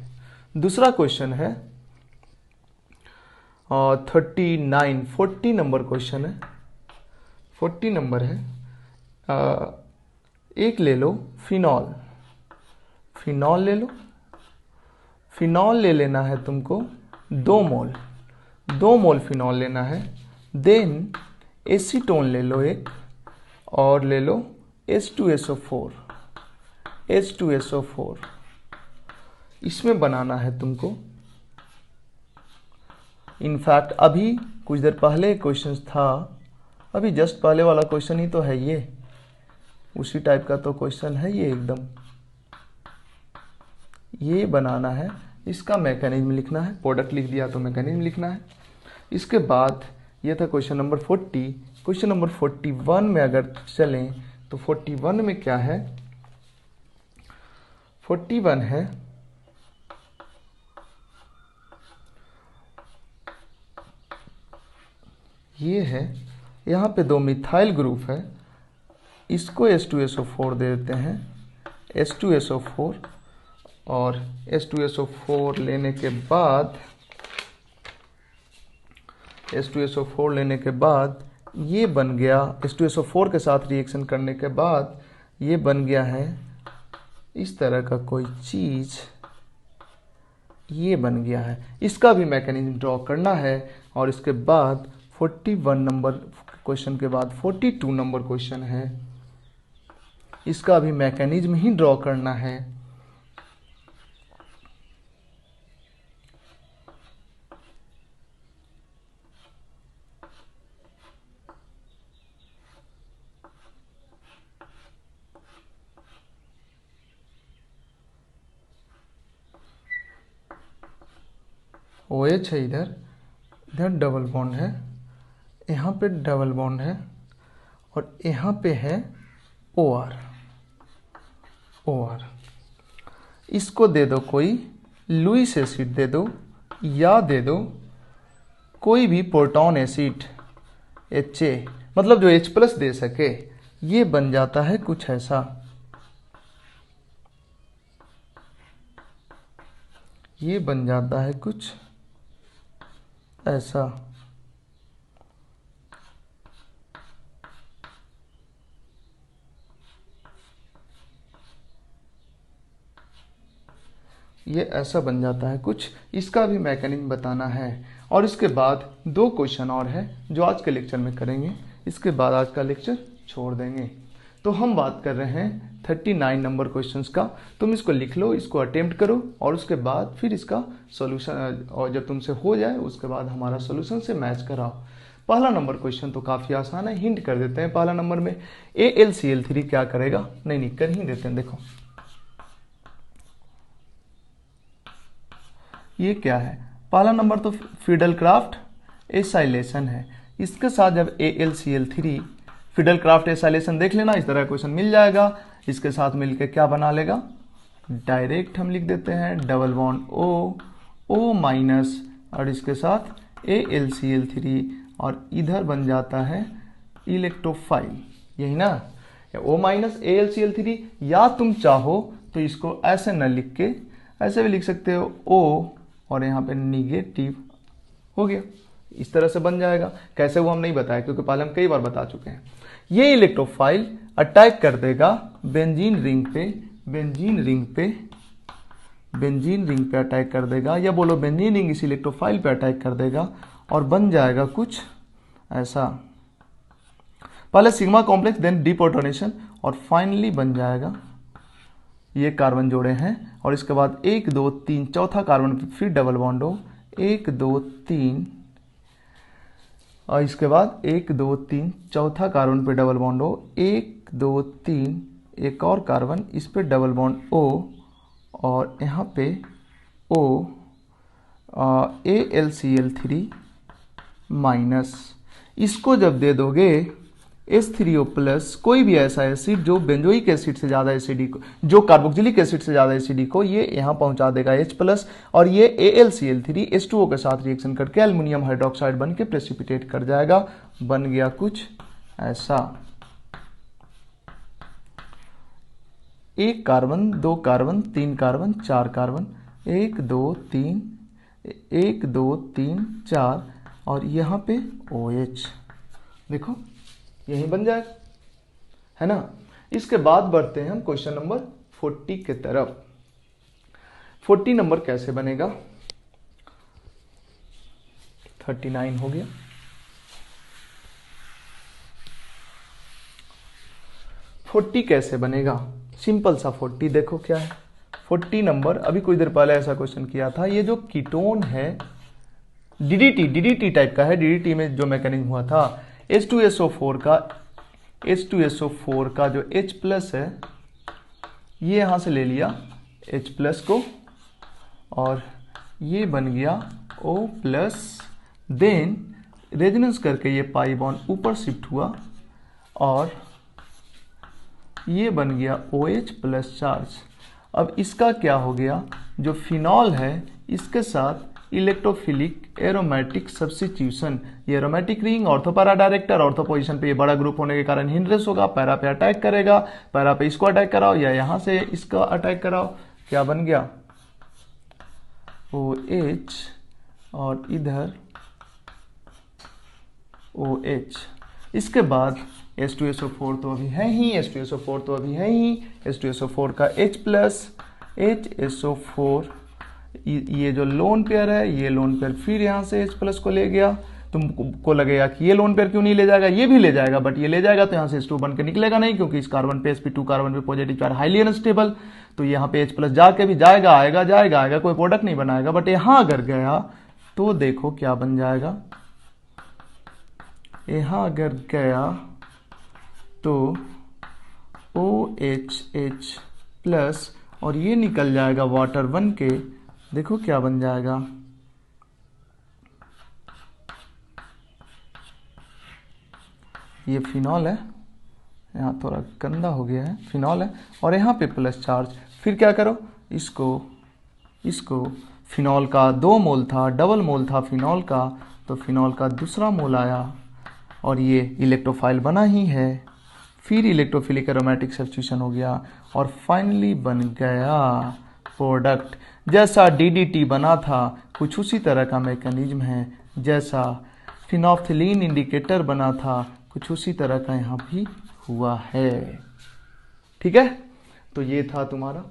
दूसरा क्वेश्चन है 40 नंबर क्वेश्चन है, 40 नंबर है। एक ले लो फिनॉल, फिनॉल ले लो, फिनॉल ले लेना है तुमको 2 मोल फिनॉल लेना है, देन एसीटोन ले लो एक, और ले लो H2SO4, इसमें बनाना है तुमको। इनफैक्ट अभी कुछ देर पहले क्वेश्चन था, अभी जस्ट पहले वाला क्वेश्चन ही तो है ये, उसी टाइप का तो क्वेश्चन है ये एकदम। ये बनाना है, इसका मैकेनिज्म लिखना है, प्रोडक्ट लिख दिया तो मैकेनिज्म लिखना है। इसके बाद ये था क्वेश्चन नंबर 40। क्वेश्चन नंबर 41 में अगर चलें तो 41 में क्या है, 41 है ये है, यहाँ पे 2 मिथाइल ग्रुप है, इसको H2SO4 दे देते हैं, H2SO4, और H2SO4 लेने के बाद ये बन गया H2SO4 के साथ रिएक्शन करने के बाद ये बन गया है इस तरह का कोई चीज, ये बन गया है। इसका भी मैकेनिज्म ड्रॉ करना है और इसके बाद 41 नंबर क्वेश्चन के बाद 42 नंबर क्वेश्चन है, इसका भी मैकेनिज्म ही ड्रॉ करना है। OH है, इधर डबल बॉन्ड है, यहाँ पे डबल बॉन्ड है और यहाँ पे है OR। इसको दे दो कोई लुईस एसिड दे दो या दे दो कोई भी प्रोटॉन एसिड HA, मतलब जो H+ दे सके। ये बन जाता है कुछ ऐसा, ये बन जाता है कुछ ऐसा। ये ऐसा बन जाता है कुछ, इसका भी मैकेनिज्म बताना है। और इसके बाद 2 क्वेश्चन और है जो आज के लेक्चर में करेंगे, इसके बाद आज का लेक्चर छोड़ देंगे। तो हम बात कर रहे हैं 39 नंबर क्वेश्चंस का। तुम इसको लिख लो, इसको अटेम्प्ट करो और उसके बाद फिर इसका सॉल्यूशन, और जब तुमसे हो जाए उसके बाद हमारा सॉल्यूशन से मैच कराओ। पहला नंबर क्वेश्चन तो काफ़ी आसान है, हिंट कर देते हैं। पहला नंबर में AlCl3 क्या करेगा, नहीं कर ही देते हैं। देखो ये क्या है, पहला नंबर तो फिडेलक्राफ्ट एसाइलेशन है। इसके साथ जब AlCl3 फिडेलक्राफ्ट एसाइलेशन देख लेना, इस तरह क्वेश्चन मिल जाएगा। इसके साथ मिलके क्या बना लेगा, डायरेक्ट हम लिख देते हैं डबल बॉन्ड O और इसके साथ AlCl3 और इधर बन जाता है इलेक्ट्रोफाइल, यही ना, O AlCl3। या तुम चाहो तो इसको ऐसे न लिख के ऐसे भी लिख सकते हो O और यहाँ पे निगेटिव हो गया, इस तरह से बन जाएगा। कैसे वो हम नहीं बताया क्योंकि पहले हम कई बार बता चुके हैं। ये इलेक्ट्रोफाइल अटैक कर देगा बेंजीन रिंग पे अटैक कर देगा, या बोलो बेंजीन रिंग इस इलेक्ट्रोफाइल पे अटैक कर देगा और बन जाएगा कुछ ऐसा। पहले सिग्मा कॉम्प्लेक्स, देन डिप्रोटोनेशन और फाइनली बन जाएगा, ये कार्बन जोड़े हैं और इसके बाद 1 2 3 चौथा कार्बन पे फिर डबल बॉन्ड हो, 1 2 3 और इसके बाद 1 2 3 चौथा कार्बन पे डबल बॉन्ड हो, 1 2 3 एक और कार्बन इस पे डबल बॉन्ड O और यहाँ पे O AlCl3 माइनस। इसको जब दे दोगे H3O+, कोई भी ऐसा एसिड जो बेंजोइक एसिड से ज़्यादा एसिडिक, जो कार्बोक्सिलिक एसिड से ज़्यादा एसिडिक हो, ये यहाँ पहुँचा देगा H+, और ये AlCl3 H2O के साथ रिएक्शन करके एल्युमिनियम हाइड्रोक्साइड बन के प्रेसिपिटेट कर जाएगा। बन गया कुछ ऐसा, 1 कार्बन 2 कार्बन 3 कार्बन 4 कार्बन, 1 2 3 1 2 3 4 और यहाँ पे OH। देखो यही बन जाएगा, है ना। इसके बाद बढ़ते हैं हम क्वेश्चन नंबर 40 के तरफ। 40 नंबर कैसे बनेगा, 39 हो गया। 40 कैसे बनेगा, सिंपल सा 40। देखो क्या है 40 नंबर, अभी कुछ देर पहले ऐसा क्वेश्चन किया था। ये जो कीटोन है DDT टाइप का है, DDT में जो मैकेनिज्म हुआ था, H2SO4 का जो H+ है, ये यहाँ से ले लिया H+ को और ये बन गया O+, देन रेजोनेंस करके ये पाई बॉन्ड ऊपर शिफ्ट हुआ और ये बन गया OH+ चार्ज। अब इसका क्या हो गया, जो फिनॉल है इसके साथ इलेक्ट्रोफिलिक एरोमेटिक सब्स्टिट्यूशन, ये aromatic ring ortho para director, ortho position पे ये बड़ा ग्रुप होने के कारण हिंड्रेस होगा, पैरा पे अटैक करेगा, पैरा पे इसको अटैक कराओ या यहां से इसका अटैक कराओ, क्या बन गया OH और इधर OH। इसके बाद H2SO4 तो अभी है ही, H2SO4 तो अभी है ही, H2SO4 का H प्लस HSO4, ये जो लोन पेयर है, ये लोन पेयर फिर यहाँ से H प्लस को ले गया। तुमको लगेगा कि ये लोन पेयर क्यों नहीं ले जाएगा, ये भी ले जाएगा, बट ये ले जाएगा तो यहाँ से H2 बन के निकलेगा नहीं, क्योंकि इस कार्बन पे sp2 कार्बन पे पॉजिटिव चार्ज हाईली अनस्टेबल, तो यहाँ पे H प्लस जाके भी जाएगा आएगा जाएगा आएगा, कोई प्रोडक्ट नहीं बनाएगा। बट यहाँ अगर गया तो देखो क्या बन जाएगा, यहाँ अगर गया तो OHH प्लस और ये निकल जाएगा वाटर बन के, देखो क्या बन जाएगा, ये फिनॉल है, यहाँ थोड़ा गंदा हो गया है, फिनॉल है और यहाँ पे प्लस चार्ज। फिर क्या करो, इसको फिनॉल का 2 मोल था, डबल मोल था फिनॉल का, तो फिनॉल का दूसरा मोल आया और ये इलेक्ट्रोफाइल बना ही है, फिर इलेक्ट्रोफिलिक एरोमेटिक सब्स्टिट्यूशन हो गया और फाइनली बन गया प्रोडक्ट। जैसा DDT बना था कुछ उसी तरह का मैकेनिज्म है, जैसा फिनोल्फथलीन इंडिकेटर बना था कुछ उसी तरह का यहाँ भी हुआ है। ठीक है, तो ये था तुम्हारा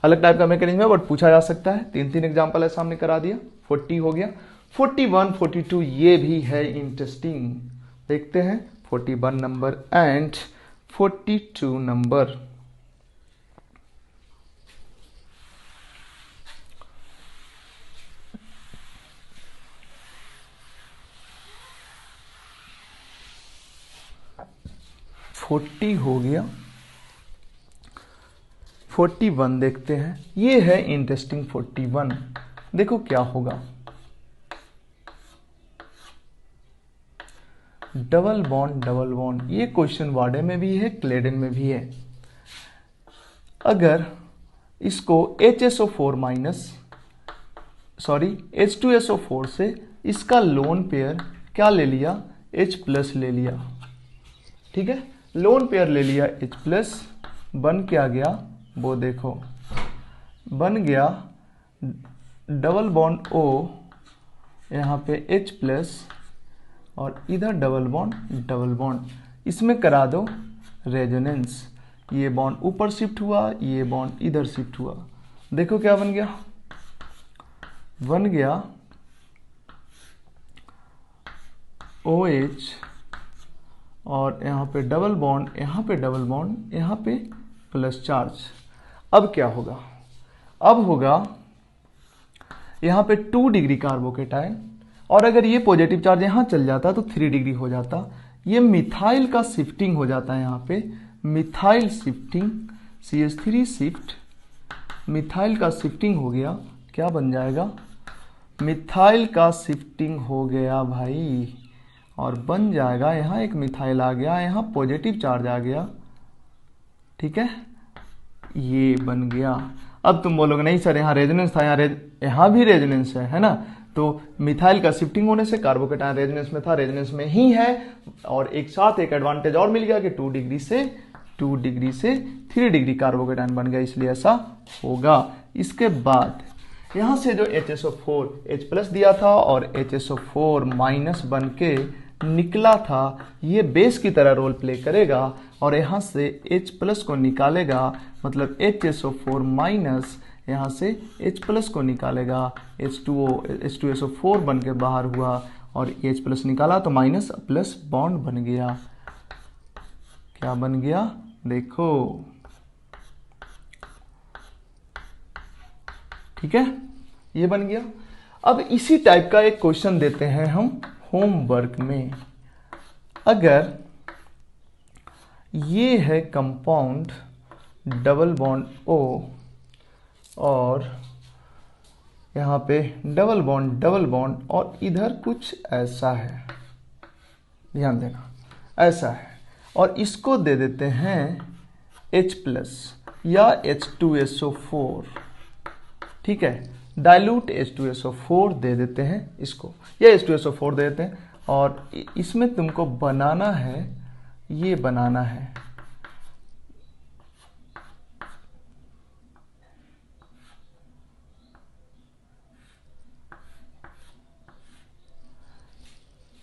अलग टाइप का मैकेनिज्म है, बट पूछा जा सकता है। 3 एग्जांपल है सामने करा दिया, 40 हो गया। 41 42 ये भी है इंटरेस्टिंग, देखते हैं 41 नंबर एंड 42 नंबर। फोर्टी हो गया, 41 देखते हैं, ये है इंटरेस्टिंग 41। देखो क्या होगा, डबल बॉन्ड, ये क्वेश्चन वार्डे में भी है, क्लेडन में भी है। अगर इसको HSO4 माइनस H2SO4 से इसका लोन पेयर क्या ले लिया, H प्लस ले लिया। ठीक है, लोन पेयर ले लिया H प्लस, बन क्या गया वो देखो, बन गया डबल बॉन्ड O, यहाँ पे H प्लस और इधर डबल बॉन्ड, इसमें करा दो रेजोनेंस, ये बॉन्ड ऊपर शिफ्ट हुआ, ये बॉन्ड इधर शिफ्ट हुआ। देखो क्या बन गया, बन गया OH और यहाँ पे डबल बॉन्ड, यहाँ पे डबल बॉन्ड, यहाँ पे प्लस चार्ज। अब क्या होगा, अब होगा यहाँ पे 2 डिग्री कार्बोकेटाइन, और अगर ये पॉजिटिव चार्ज यहाँ चल जाता तो 3 डिग्री हो जाता, ये मिथाइल का शिफ्टिंग हो जाता है, यहाँ पे methyl shifting, CH3 shift, methyl का शिफ्टिंग हो गया, क्या बन जाएगा, मिथाइल का शिफ्टिंग हो गया भाई, और बन जाएगा यहाँ एक मिथाइल आ गया, यहाँ पॉजिटिव चार्ज आ गया। ठीक है, ये बन गया। अब तुम बोलोगे नहीं सर यहाँ रेजोनेंस था, यहाँ भी रेजोनेंस है ना, तो मिथाइल का शिफ्टिंग होने से कार्बोकेटाइन रेजोनेंस में था, रेजोनेंस में ही है, और एक साथ एक एडवांटेज और मिल गया कि 2 डिग्री से 3 डिग्री कार्बोकेटाइन बन गया, इसलिए ऐसा होगा। इसके बाद यहाँ से जो HSO4 H प्लस दिया था और HSO4 माइनस बन के निकला था, ये बेस की तरह रोल प्ले करेगा और यहाँ से H प्लस को निकालेगा, मतलब HSO4 माइनस यहाँ से H प्लस को निकालेगा, H2SO4 बन के बाहर हुआ और H प्लस निकाला तो माइनस प्लस बॉन्ड बन गया। क्या बन गया देखो, ठीक है, ये बन गया। अब इसी टाइप का एक क्वेश्चन देते हैं हम होमवर्क में। अगर ये है कंपाउंड डबल बॉन्ड O और यहाँ पे डबल बॉन्ड और इधर कुछ ऐसा है, ध्यान देना ऐसा है, और इसको दे देते हैं H प्लस या H2SO4। ठीक है, डाइल्यूट H2SO4 दे देते हैं इसको, या H2SO4 दे देते हैं, और इसमें तुमको बनाना है, ये बनाना है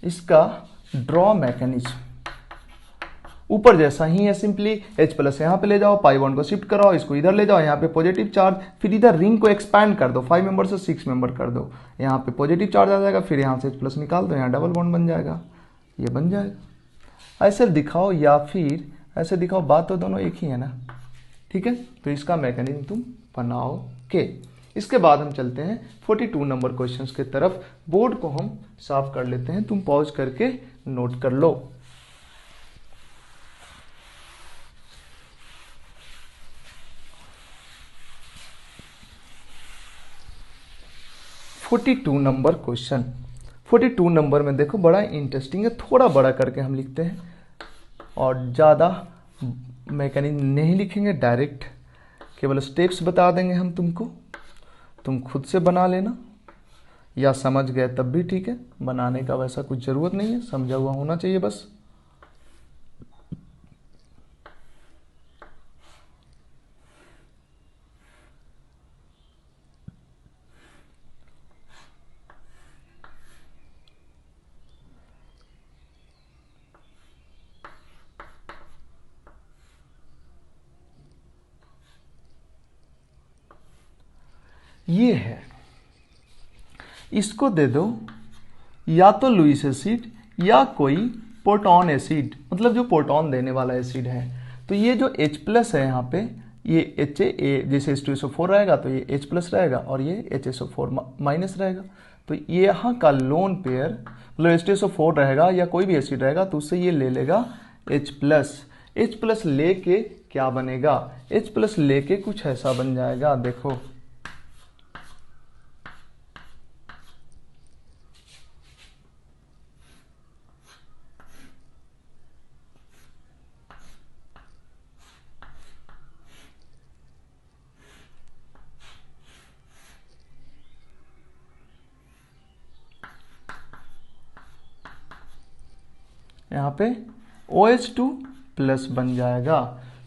इसका ड्रॉ मैकेनिज्म। ऊपर जैसा ही है, सिंपली H प्लस यहाँ पे ले जाओ, पाई बॉन्ड को शिफ्ट कराओ, इसको इधर ले जाओ, यहाँ पे पॉजिटिव चार्ज, फिर इधर रिंग को एक्सपैंड कर दो, 5 मेंबर से 6 मेंबर कर दो, यहाँ पे पॉजिटिव चार्ज आ जाएगा, फिर यहाँ से H प्लस निकाल दो, यहाँ डबल बॉन्ड बन जाएगा, ये बन जाएगा। ऐसे दिखाओ या फिर ऐसे दिखाओ, बात तो दोनों एक ही है ना, ठीक है। तो इसका मैकेनिज्म तुम बनाओगे। इसके बाद हम चलते हैं 42 नंबर क्वेश्चंस के तरफ। बोर्ड को हम साफ कर लेते हैं, तुम पॉज करके नोट कर लो। नंबर क्वेश्चन, 42 नंबर में देखो बड़ा इंटरेस्टिंग है, थोड़ा बड़ा करके हम लिखते हैं और ज़्यादा मैकेनिज्म नहीं लिखेंगे, डायरेक्ट केवल स्टेप्स बता देंगे हम तुमको, तुम खुद से बना लेना, या समझ गए तब भी ठीक है, बनाने का वैसा कुछ ज़रूरत नहीं है, समझा हुआ होना चाहिए बस। ये है, इसको दे दो या तो लुईस एसिड या कोई प्रोटॉन एसिड, मतलब जो प्रोटॉन देने वाला एसिड है। तो ये जो H प्लस है यहाँ पे, ये HA जैसे H2SO4 रहेगा तो ये H प्लस रहेगा और ये HSO4 माइनस रहेगा। तो ये यहाँ का लोन पेयर मतलब H2SO4 रहेगा या कोई भी एसिड रहेगा तो उससे ये ले लेगा H प्लस लेके क्या बनेगा, H प्लस लेके कुछ ऐसा बन जाएगा, देखो यहाँ पे OH2 प्लस बन जाएगा,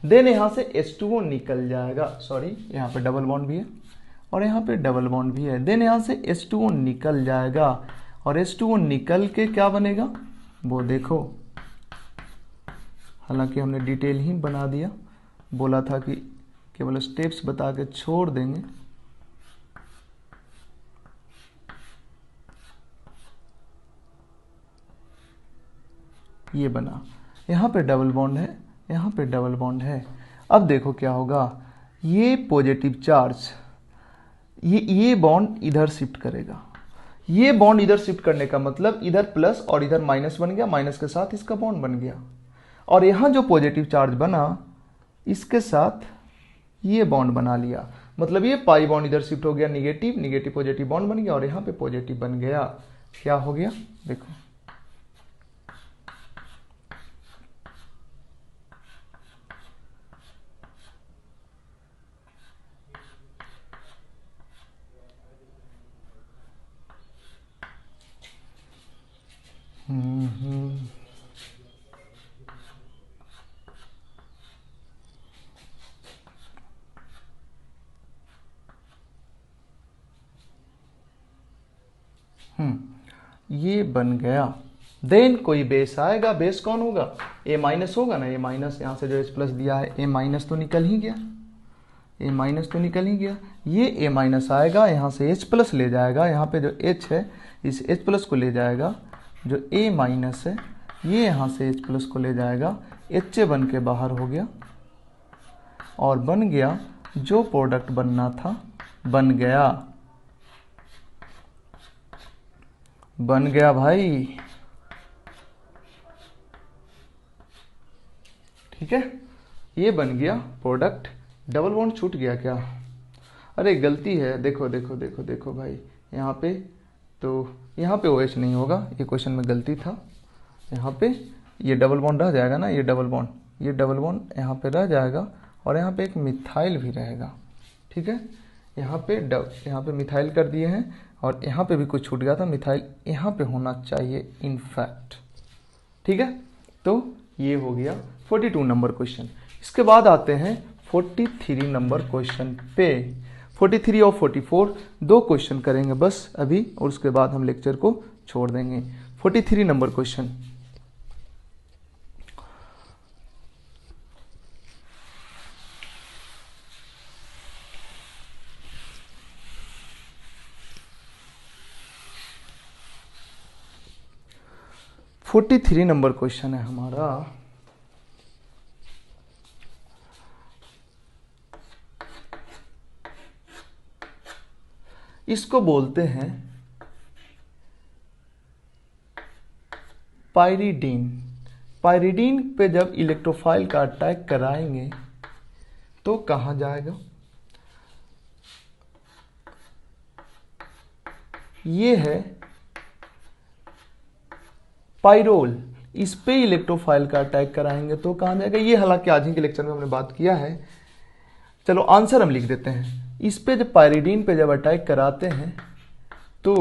देन यहाँ से H2O निकल जाएगा, सॉरी यहाँ पे डबल बॉन्ड भी है और यहाँ पे डबल बॉन्ड भी है, देन यहाँ से H2O निकल जाएगा और H2O निकल के क्या बनेगा वो देखो, हालांकि हमने डिटेल ही बना दिया, बोला था कि केवल स्टेप्स बता के छोड़ देंगे। ये बना, यहाँ पे डबल बॉन्ड है, यहाँ पे डबल बॉन्ड है। अब देखो क्या होगा, ये पॉजिटिव चार्ज ये बॉन्ड इधर शिफ्ट करेगा, ये बॉन्ड इधर शिफ्ट करने का मतलब इधर प्लस और इधर माइनस बन गया, माइनस के साथ इसका बॉन्ड बन गया, और यहाँ जो पॉजिटिव चार्ज बना इसके साथ ये बॉन्ड बना लिया, मतलब ये पाई बॉन्ड इधर शिफ्ट हो गया, निगेटिव निगेटिव पॉजिटिव बॉन्ड बन गया और यहाँ पे पॉजिटिव बन गया। क्या हो गया देखो, ये बन गया। देन कोई बेस आएगा, बेस कौन होगा, A माइनस होगा ना, A माइनस यहाँ से जो H प्लस दिया है A माइनस तो निकल ही गया, A माइनस तो निकल ही गया, ये A माइनस आएगा यहाँ से H प्लस ले जाएगा, यहाँ पे जो H है इस H प्लस को ले जाएगा, जो A माइनस है ये यहाँ से H प्लस को ले जाएगा, HA बन के बाहर हो गया और बन गया जो प्रोडक्ट बनना था, बन गया भाई, ठीक है, ये बन गया प्रोडक्ट। डबल बॉन्ड छूट गया क्या, अरे गलती है, देखो देखो देखो देखो भाई, यहाँ पे तो यहाँ पे OH नहीं होगा, ये क्वेश्चन में गलती था, यहाँ पे ये डबल बॉन्ड रह जाएगा ना, ये डबल बॉन्ड यहाँ पे रह जाएगा और यहाँ पे एक मिथाइल भी रहेगा, ठीक है, यहाँ पे मिथाइल कर दिए हैं और यहाँ पे भी कुछ छूट गया था, मिथाइल यहाँ पे होना चाहिए इनफैक्ट, ठीक है। तो ये हो गया 42 नंबर क्वेश्चन। इसके बाद आते हैं 43 नंबर क्वेश्चन पे। 43 और 44 दो क्वेश्चन करेंगे बस अभी और उसके बाद हम लेक्चर को छोड़ देंगे। 43 नंबर क्वेश्चन, 43 नंबर क्वेश्चन है हमारा। इसको बोलते हैं पाइरिडीन। पाइरिडीन पे जब इलेक्ट्रोफाइल का अटैक कराएंगे तो कहां जाएगा? ये है पाइरोल। इस पे इलेक्ट्रोफाइल का अटैक कराएंगे तो कहां जाएगा? ये हालांकि आज ही के लेक्चर में हमने बात किया है। चलो आंसर हम लिख देते हैं। इस पे जब पाइरिडीन पे जब अटैक कराते हैं तो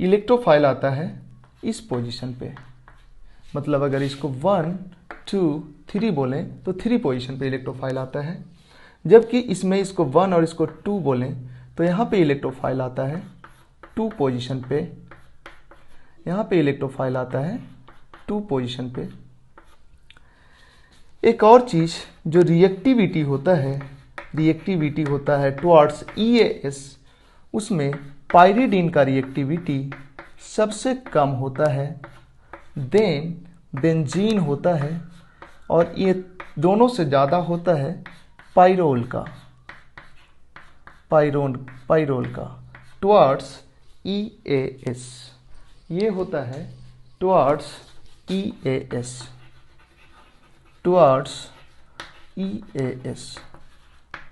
इलेक्ट्रोफाइल आता है इस पोजीशन पे। मतलब अगर इसको 1 2 3 बोलें तो 3 पोजीशन पे इलेक्ट्रोफाइल आता है, जबकि इसमें इसको 1 और इसको 2 बोलें तो यहाँ पे इलेक्ट्रोफाइल आता है 2 पोजीशन पे। यहाँ पे इलेक्ट्रोफाइल आता है 2 पोजीशन पे। एक और चीज जो रिएक्टिविटी होता है टुवर्ड्स EAS, उसमें पाइरिडीन का रिएक्टिविटी सबसे कम होता है, देन बेंजीन होता है, और ये दोनों से ज़्यादा होता है पाइरोल का टुवर्ड्स EAS। ये होता है टुवर्ड्स EAS।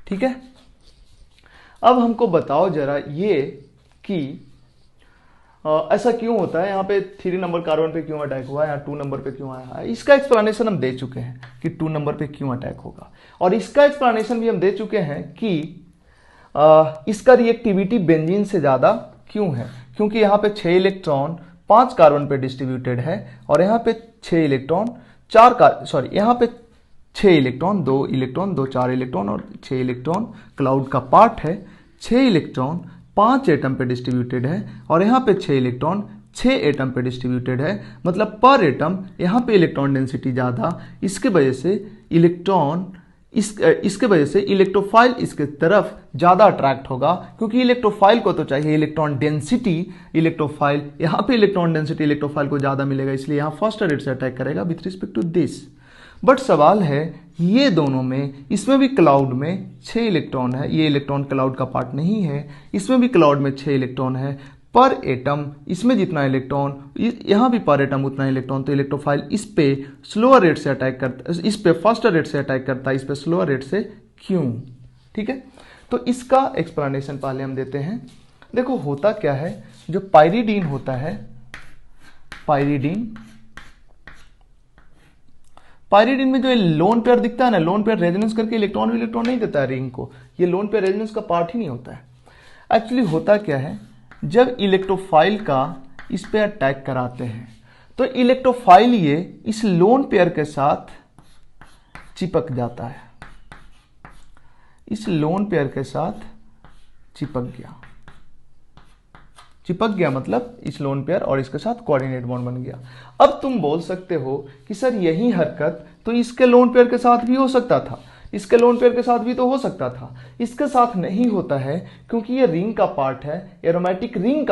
ठीक है। अब हमको बताओ जरा ये कि ऐसा क्यों होता है, यहाँ पे 3 नंबर कार्बन पे क्यों अटैक हुआ है, यहाँ 2 नंबर पे क्यों आया है। इसका एक्सप्लेनेशन हम दे चुके हैं कि 2 नंबर पे क्यों अटैक होगा, और इसका एक्सप्लेनेशन भी हम दे चुके हैं कि इसका रिएक्टिविटी बेंजीन से ज़्यादा क्यों है। क्योंकि यहाँ पे 6 इलेक्ट्रॉन 5 कार्बन पे डिस्ट्रीब्यूटेड है, और यहाँ पे 6 इलेक्ट्रॉन यहाँ पे 6 इलेक्ट्रॉन 2 इलेक्ट्रॉन 2 4 इलेक्ट्रॉन और 6 इलेक्ट्रॉन क्लाउड का पार्ट है। 6 इलेक्ट्रॉन 5 एटम पे डिस्ट्रीब्यूटेड है, और यहाँ पे 6 इलेक्ट्रॉन 6 एटम पे डिस्ट्रीब्यूटेड है। मतलब पर एटम यहाँ पे इलेक्ट्रॉन डेंसिटी ज़्यादा, इसके वजह से इलेक्ट्रोफाइल इसके तरफ ज़्यादा अट्रैक्ट होगा। क्योंकि इलेक्ट्रोफाइल को तो चाहिए इलेक्ट्रॉन डेंसिटी, इलेक्ट्रोफाइल यहाँ पे इलेक्ट्रॉन डेंसिटी इलेक्ट्रोफाइल को ज़्यादा मिलेगा, इसलिए यहाँ फर्स्ट रेट से अटैक करेगा with respect to this. But सवाल है ये दोनों में, इसमें भी क्लाउड में 6 इलेक्ट्रॉन है, ये इलेक्ट्रॉन क्लाउड का पार्ट नहीं है, इसमें भी क्लाउड में 6 इलेक्ट्रॉन है। पर एटम इसमें जितना इलेक्ट्रॉन, यहाँ भी पर एटम उतना इलेक्ट्रॉन, तो इलेक्ट्रोफाइल इस पे स्लोअर रेट से अटैक करता है, इस पे फास्टर रेट से अटैक करता है, इस पे स्लोअर रेट से क्यों? ठीक है, तो इसका एक्सप्लेनेशन पहले हम देते हैं। देखो होता क्या है, जो पाइरिडीन होता है, पाइरिडीन में जो लोन पेयर दिखता है ना, लोन पेयर रेजोनेंस करके इलेक्ट्रॉन नहीं देता है रिंग को, ये लोन पेयर रेजोनेंस का पार्ट ही नहीं होता है। एक्चुअली होता क्या है, जब इलेक्ट्रोफाइल का इस पे अटैक कराते हैं तो इलेक्ट्रोफाइल ये इस लोन पेयर के साथ चिपक जाता है, इस लोन पेयर के साथ चिपक गया मतलब इस लोन पेयर और इसके साथ कोऑर्डिनेट बॉन्ड बन गया। अब तुम बोल सकते हो कि सर यही हरकत तो इसके लोन पेयर के साथ भी हो सकता था, इसके लोन पेयर के साथ भी तो हो सकता था, इसके साथ नहीं होता है क्योंकि ये रिंग का पार्ट है, एरोमेटिक रिंग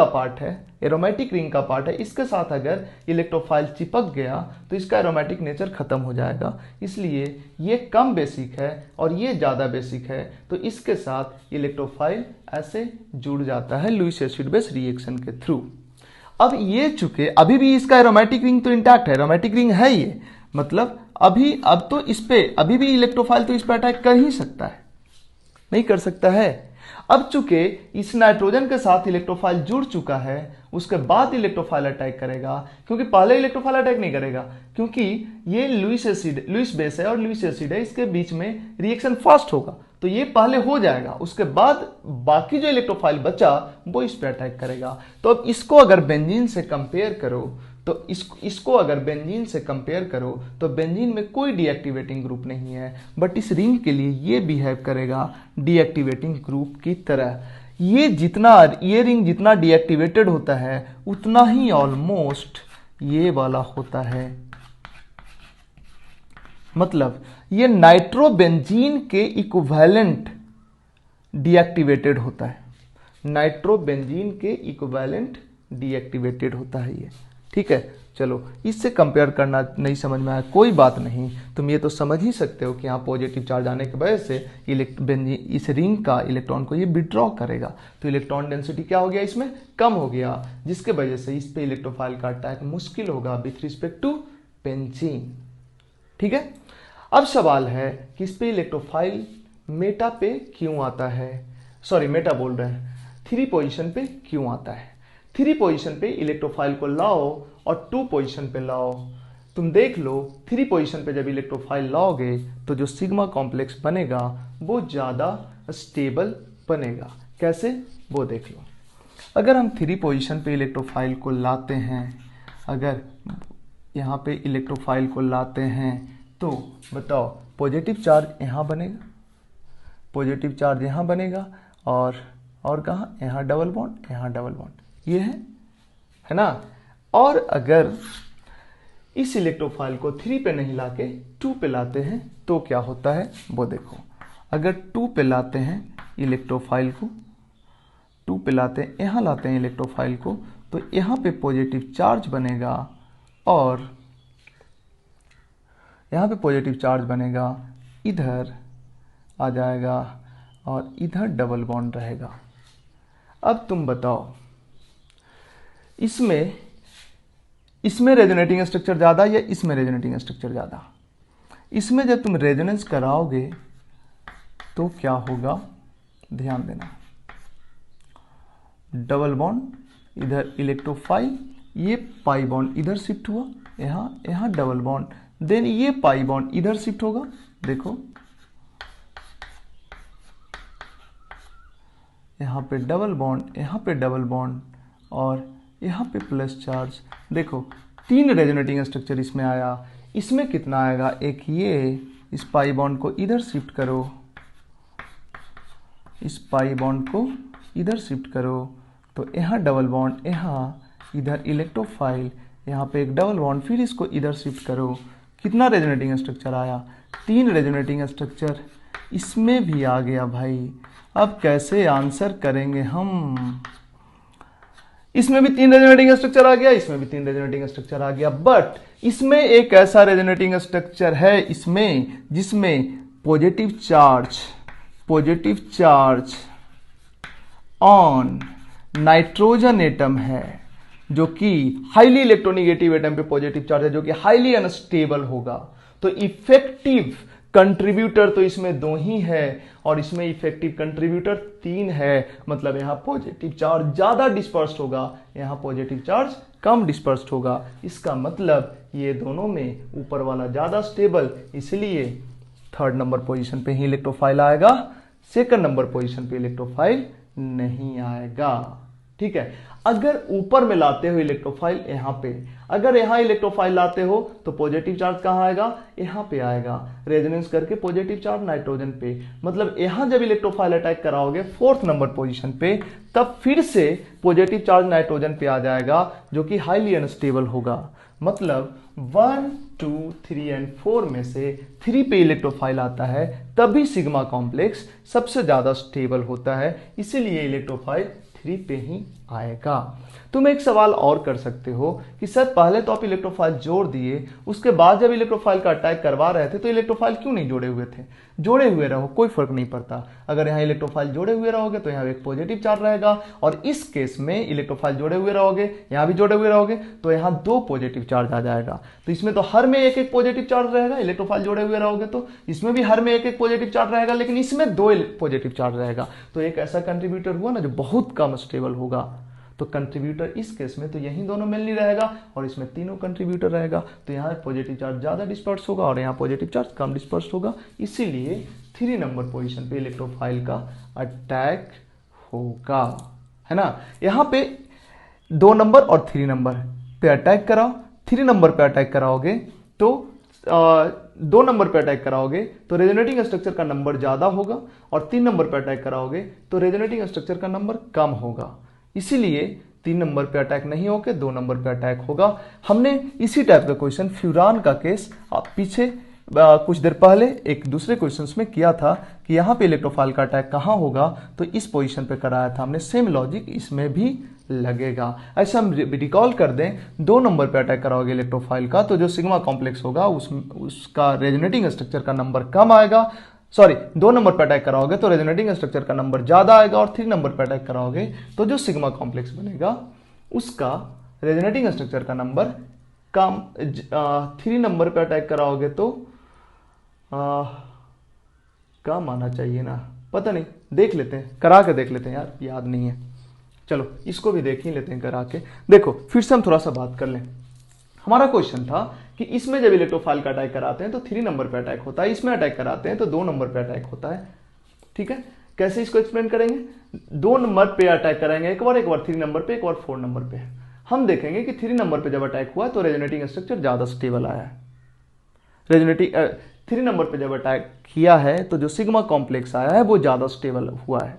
का पार्ट है। इसके साथ अगर इलेक्ट्रोफाइल चिपक गया तो इसका एरोमेटिक नेचर खत्म हो जाएगा, इसलिए ये कम बेसिक है और ये ज़्यादा बेसिक है, तो इसके साथ इलेक्ट्रोफाइल ऐसे जुड़ जाता है लुईस एसिड बेस रिएक्शन के थ्रू। अब ये चूंकि अभी भी इसका एरोमेटिक रिंग तो इंटैक्ट है, एरोमेटिक रिंग है ये, मतलब अब तो इस पे अभी भी इलेक्ट्रोफाइल तो इस पे अटैक कर ही सकता है, नहीं कर सकता है। अब चूंकि इस नाइट्रोजन के साथ इलेक्ट्रोफाइल जुड़ चुका है, उसके बाद इलेक्ट्रोफाइल अटैक करेगा, क्योंकि पहले इलेक्ट्रोफाइल अटैक नहीं करेगा, क्योंकि ये लुईस बेस है और लुईस एसिड है, इसके बीच में रिएक्शन फास्ट होगा, तो ये पहले हो जाएगा, उसके बाद बाकी जो इलेक्ट्रोफाइल बचा वो इस पे अटैक करेगा। तो अब इसको अगर बेंजीन से कंपेयर करो तो इसको अगर बेंजीन से कंपेयर करो तो बेंजीन में कोई डीएक्टिवेटिंग ग्रुप नहीं है, बट इस रिंग के लिए ये बिहेव करेगा डीएक्टिवेटिंग ग्रुप की तरह। ये रिंग जितना डीएक्टिवेटेड होता है उतना ही ऑलमोस्ट ये वाला होता है, मतलब ये नाइट्रोबेंजीन के इक्विवेलेंट डीएक्टिवेटेड होता है, नाइट्रोबेंजीन के इक्विवेलेंट डीएक्टिवेटेड होता है ये। ठीक है, चलो इससे कंपेयर करना नहीं समझ में आया कोई बात नहीं, तुम ये तो समझ ही सकते हो कि यहाँ पॉजिटिव चार्ज आने की वजह से इस रिंग का इलेक्ट्रॉन को ये विड्रॉ करेगा, तो इलेक्ट्रॉन डेंसिटी क्या हो गया, इसमें कम हो गया, जिसके वजह से इस पे इलेक्ट्रोफाइल का अटैक मुश्किल होगा विथ रिस्पेक्ट टू बेंजीन। ठीक है, अब सवाल है कि इस पे इलेक्ट्रोफाइल मेटा पे क्यों आता है, सॉरी मेटा बोल रहे हैं, 3 पोजीशन पे क्यों आता है। 3 पोजीशन पे इलेक्ट्रोफाइल को लाओ और 2 पोजीशन पे लाओ, तुम देख लो 3 पोजीशन पे जब इलेक्ट्रोफाइल लाओगे तो जो सिग्मा कॉम्प्लेक्स बनेगा वो ज़्यादा स्टेबल बनेगा। कैसे, वो देख लो। अगर हम 3 पोजीशन पे इलेक्ट्रोफाइल को लाते हैं, अगर यहाँ पे इलेक्ट्रोफाइल को लाते हैं तो बताओ पॉजिटिव चार्ज यहाँ बनेगा, पॉजिटिव चार्ज यहाँ बनेगा, और कहाँ, यहाँ डबल बॉन्ड, यहाँ डबल बॉन्ड, ये है ना। और अगर इस इलेक्ट्रोफाइल को 3 पे नहीं लाके 2 पे लाते हैं तो क्या होता है वो देखो। अगर 2 पे लाते हैं इलेक्ट्रोफाइल को, 2 पे लाते हैं, यहाँ लाते हैं इलेक्ट्रोफाइल को, तो यहाँ पे पॉजिटिव चार्ज बनेगा और यहाँ पे पॉजिटिव चार्ज बनेगा, इधर आ जाएगा और इधर डबल बॉन्ड रहेगा। अब तुम बताओ इसमें रेजोनेटिंग स्ट्रक्चर ज़्यादा या इसमें रेजोनेटिंग स्ट्रक्चर ज़्यादा। इसमें जब तुम रेजोनेंस कराओगे तो क्या होगा, ध्यान देना, डबल बॉन्ड इधर इलेक्ट्रोफाइल, ये पाई बॉन्ड इधर शिफ्ट हुआ, यहाँ डबल बॉन्ड, देन ये पाई बॉन्ड इधर शिफ्ट होगा, देखो यहाँ पे डबल बॉन्ड, यहाँ पे डबल बॉन्ड और यहाँ पे प्लस चार्ज। देखो 3 रेजोनेटिंग स्ट्रक्चर इसमें आया, इसमें कितना आएगा, एक ये, इस पाई बॉन्ड को इधर शिफ्ट करो, इस पाई बॉन्ड को इधर शिफ्ट करो, तो यहाँ डबल बॉन्ड, यहाँ इधर इलेक्ट्रोफाइल, यहाँ पे एक डबल बॉन्ड, फिर इसको इधर शिफ्ट करो, कितना रेजोनेटिंग स्ट्रक्चर आया, 3 रेजोनेटिंग स्ट्रक्चर इसमें भी आ गया भाई। अब कैसे आंसर करेंगे हम, इसमें भी 3 रेजोनेटिंग स्ट्रक्चर आ गया, इसमें भी 3 रेजोनेटिंग स्ट्रक्चर आ गया, बट इसमें एक ऐसा रेजोनेटिंग स्ट्रक्चर है इसमें जिसमें positive charge on nitrogen atom है, जो कि हाईली इलेक्ट्रोनिगेटिव एटम पे पॉजिटिव चार्ज है, जो कि हाईली अनस्टेबल होगा। तो इफेक्टिव कंट्रीब्यूटर तो इसमें 2 ही है और इसमें इफेक्टिव कंट्रीब्यूटर 3 है, मतलब यहाँ पॉजिटिव चार्ज ज्यादा डिस्पर्स्ड होगा, यहाँ पॉजिटिव चार्ज कम डिस्पर्स्ड होगा। इसका मतलब ये दोनों में ऊपर वाला ज्यादा स्टेबल, इसलिए 3rd नंबर पोजीशन पे ही इलेक्ट्रोफाइल आएगा, 2nd नंबर पोजीशन पे इलेक्ट्रोफाइल नहीं आएगा। ठीक है, अगर ऊपर में लाते हो इलेक्ट्रोफाइल यहाँ पे, अगर यहाँ इलेक्ट्रोफाइल लाते हो तो पॉजिटिव चार्ज कहाँ आएगा, यहाँ पे आएगा, रेजोनेंस करके पॉजिटिव चार्ज नाइट्रोजन पे, मतलब यहाँ जब इलेक्ट्रोफाइल अटैक कराओगे 4th नंबर पोजीशन पे, तब फिर से पॉजिटिव चार्ज नाइट्रोजन पे आ जाएगा, जो कि हाईली अनस्टेबल होगा। मतलब 1, 2, 3 एंड 4 में से 3 पे इलेक्ट्रोफाइल आता है, तभी सिग्मा कॉम्प्लेक्स सबसे ज्यादा स्टेबल होता है, इसीलिए इलेक्ट्रोफाइल 3 पे ही आएगा। तुम एक सवाल और कर सकते हो कि सर पहले तो आप इलेक्ट्रोफाइल जोड़ दिए, उसके बाद जब इलेक्ट्रोफाइल का अटैक करवा रहे थे तो इलेक्ट्रोफाइल क्यों नहीं जोड़े हुए थे। जोड़े हुए रहो, कोई फर्क नहीं पड़ता। अगर यहाँ इलेक्ट्रोफाइल जोड़े हुए रहोगे तो यहाँ एक पॉजिटिव चार्ज रहेगा, और इस केस में इलेक्ट्रोफाइल जोड़े हुए रहोगे, यहाँ भी जोड़े हुए रहोगे, तो यहाँ 2 पॉजिटिव चार्ज आ जाएगा। तो इसमें तो हर में एक पॉजिटिव चार्ज रहेगा, इलेक्ट्रोफाइल जोड़े हुए रहोगे तो इसमें भी हर में एक पॉजिटिव चार्ज रहेगा, लेकिन इसमें 2 पॉजिटिव चार्ज रहेगा। तो एक ऐसा कंट्रीब्यूटर हुआ ना जो बहुत कम स्टेबल होगा। तो कंट्रीब्यूटर इस केस में तो यही दोनों मेनली रहेगा, और इसमें तीनों कंट्रीब्यूटर रहेगा, तो यहाँ पॉजिटिव चार्ज ज्यादा डिस्पर्स होगा और यहाँ पॉजिटिव चार्ज कम डिस्पर्स होगा, इसीलिए 3 नंबर पोजीशन पे इलेक्ट्रोफाइल का अटैक होगा, है ना। यहाँ पे 2 नंबर और 3 नंबर पे अटैक कराओ, 3 नंबर पे अटैक कराओगे तो 2 नंबर पे अटैक कराओगे तो रेजोनेटिंग स्ट्रक्चर का नंबर ज्यादा होगा, और 3 नंबर पे अटैक कराओगे तो रेजोनेटिंग स्ट्रक्चर का नंबर कम होगा, इसीलिए 3 नंबर पे अटैक नहीं होके 2 नंबर पे अटैक होगा। हमने इसी टाइप का क्वेश्चन फ्यूरान का केस पीछे कुछ देर पहले एक दूसरे क्वेश्चंस में किया था कि यहाँ पे इलेक्ट्रोफाइल का अटैक कहाँ होगा, तो इस पोजीशन पे कराया था हमने। सेम लॉजिक इसमें भी लगेगा। ऐसा हम रिकॉल कर दें, 2 नंबर पे अटैक कराओगे इलेक्ट्रोफाइल का तो जो सिग्मा कॉम्प्लेक्स होगा उसका रेजोनेटिंग स्ट्रक्चर का नंबर कम आएगा। सॉरी, 2 नंबर पे अटैक कराओगे तो रेजोनेटिंग स्ट्रक्चर का नंबर ज्यादा आएगा, और 3 नंबर पे अटैक कराओगे तो जो सिग्मा कॉम्प्लेक्स बनेगा उसका रेजोनेटिंग स्ट्रक्चर का नंबर कम। 3 नंबर पे अटैक कराओगे तो कम आना चाहिए ना, पता नहीं, देख लेते हैं, करा के देख लेते हैं यार, याद नहीं है। चलो इसको भी देख ही लेते हैं करा के। देखो फिर से हम थोड़ा सा बात कर लें। हमारा क्वेश्चन था कि इसमें जब इलेक्ट्रोफाइल का अटैक कराते हैं तो 3 नंबर पे अटैक होता है, इसमें अटैक कराते हैं तो 2 नंबर पे अटैक होता है। ठीक है, कैसे इसको एक्सप्लेन करेंगे? 2 नंबर पे अटैक करेंगे एक बार 3 नंबर पे, एक बार 4 नंबर पे। हम देखेंगे कि 3 नंबर पे जब अटैक हुआ तो रेजोनेटिंग स्ट्रक्चर ज्यादा स्टेबल आया है। रेजोनेटिंग 3 नंबर पे जब अटैक किया है तो जो सिग्मा कॉम्प्लेक्स आया है वो ज्यादा स्टेबल हुआ है।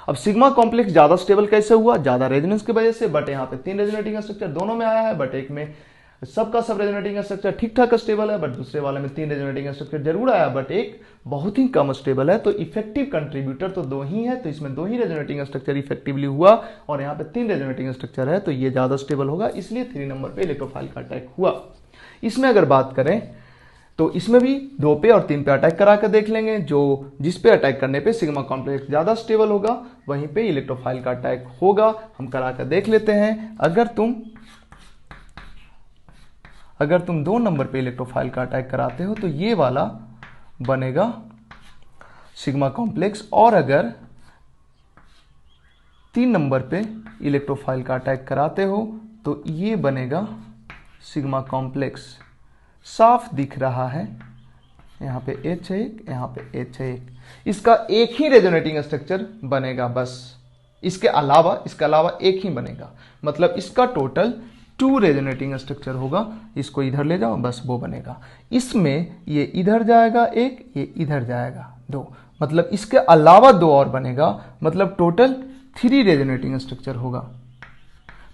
अब सिग्मा कॉम्प्लेक्स ज्यादा स्टेबल कैसे हुआ? ज्यादा रेजोनेंस की वजह से, बट यहाँ पे 3 रेजोनेटिंग स्ट्रक्चर दोनों में आया है, बट एक में सबका सब रेजोनेटिंग स्ट्रक्चर ठीक ठाक स्टेबल है, बट दूसरे वाले में 3 रेजोनेटिंग स्ट्रक्चर जरूर आया, बट एक बहुत ही कम स्टेबल है। तो इफेक्टिव कंट्रीब्यूटर तो 2 ही है, तो इसमें 2 ही रेजोनेटिंग स्ट्रक्चर इफेक्टिवली हुआ, और यहाँ पे 3 रेजोनेटिंग स्ट्रक्चर है तो ये ज्यादा स्टेबल होगा, इसलिए 3 नंबर पे इलेक्ट्रोफाइल का अटैक हुआ। इसमें अगर बात करें तो इसमें भी 2 पे और 3 पे अटैक करा कर देख लेंगे। जो जिस पे अटैक करने पे सिग्मा कॉम्प्लेक्स ज्यादा स्टेबल होगा वहीं पे इलेक्ट्रोफाइल का अटैक होगा। हम करा कर देख लेते हैं। अगर तुम 2 नंबर पे इलेक्ट्रोफाइल का अटैक कराते हो तो ये वाला बनेगा सिग्मा कॉम्प्लेक्स, और अगर 3 नंबर पे इलेक्ट्रोफाइल का अटैक कराते हो तो ये बनेगा सिग्मा कॉम्प्लेक्स। साफ दिख रहा है, यहाँ पे H है एक, यहाँ पे H है एक, इसका एक ही रेजोनेटिंग स्ट्रक्चर बनेगा बस, इसके अलावा एक ही बनेगा, मतलब इसका टोटल 2 रेजोनेटिंग स्ट्रक्चर होगा। इसको इधर ले जाओ, बस वो बनेगा। इसमें ये इधर जाएगा एक, ये इधर जाएगा 2, मतलब इसके अलावा 2 और बनेगा, मतलब टोटल 3 रेजोनेटिंग स्ट्रक्चर होगा।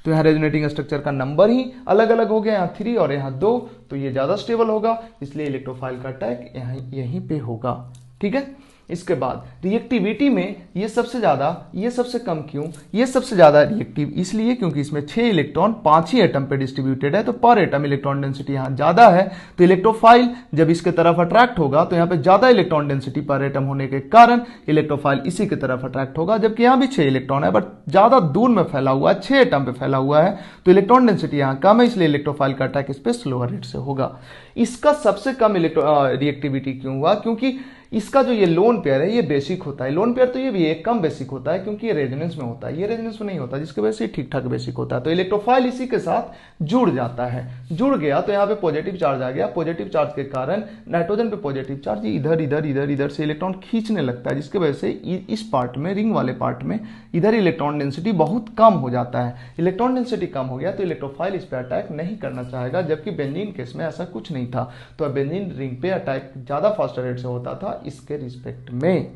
तो यहाँ रेजोनेटिंग स्ट्रक्चर का नंबर ही अलग अलग हो गया, यहाँ 3 और यहाँ 2, तो ये ज्यादा स्टेबल होगा, इसलिए इलेक्ट्रोफाइल का अटैक यहीं पे होगा। ठीक है, इसके बाद रिएक्टिविटी में ये सबसे ज्यादा, ये सबसे कम क्यों? ये सबसे ज्यादा रिएक्टिव इसलिए क्योंकि इसमें 6 इलेक्ट्रॉन 5 ही एटम पे डिस्ट्रीब्यूटेड है, तो पर एटम इलेक्ट्रॉन डेंसिटी यहाँ ज्यादा है। तो इलेक्ट्रोफाइल जब इसके तरफ अट्रैक्ट होगा तो यहाँ पे ज्यादा इलेक्ट्रॉन डेंसिटी पर एटम होने के कारण इलेक्ट्रोफाइल इसी की तरफ अट्रैक्ट होगा, जबकि यहाँ भी 6 इलेक्ट्रॉन है बट ज्यादा दूर में फैला हुआ है, 6 एटम पे फैला हुआ है, तो इलेक्ट्रॉन डेंसिटी यहाँ कम है, इसलिए इलेक्ट्रोफाइल का अटैक इस पे स्लोअर रेट से होगा। इसका सबसे कम रिएक्टिविटी क्यों हुआ? क्योंकि इसका जो ये लोन पेयर है ये बेसिक होता है। लोन पेयर तो ये भी एक कम बेसिक होता है क्योंकि ये रेजोनेंस में होता है, ये रेजोनेंस में नहीं होता, जिसकी वजह से ठीक ठाक बेसिक होता है। तो इलेक्ट्रोफाइल इसी के साथ जुड़ जाता है, जुड़ गया तो यहाँ पे पॉजिटिव चार्ज आ गया। पॉजिटिव चार्ज के कारण नाइट्रोजन पे पॉजिटिव चार्ज इधर से इलेक्ट्रॉन खींचने लगता है, जिसकी वजह से इस पार्ट में, रिंग वाले पार्ट में इधर इलेक्ट्रॉन डेंसिटी बहुत कम हो जाता है। इलेक्ट्रॉन डेंसिटी कम हो गया तो इलेक्ट्रोफाइल इस पे अटैक नहीं करना चाहेगा, जबकि बेंजीन केस में ऐसा कुछ नहीं था। तो बेंजीन रिंग पे अटैक ज्यादा फास्टर रेट से होता था इसके रिस्पेक्ट में।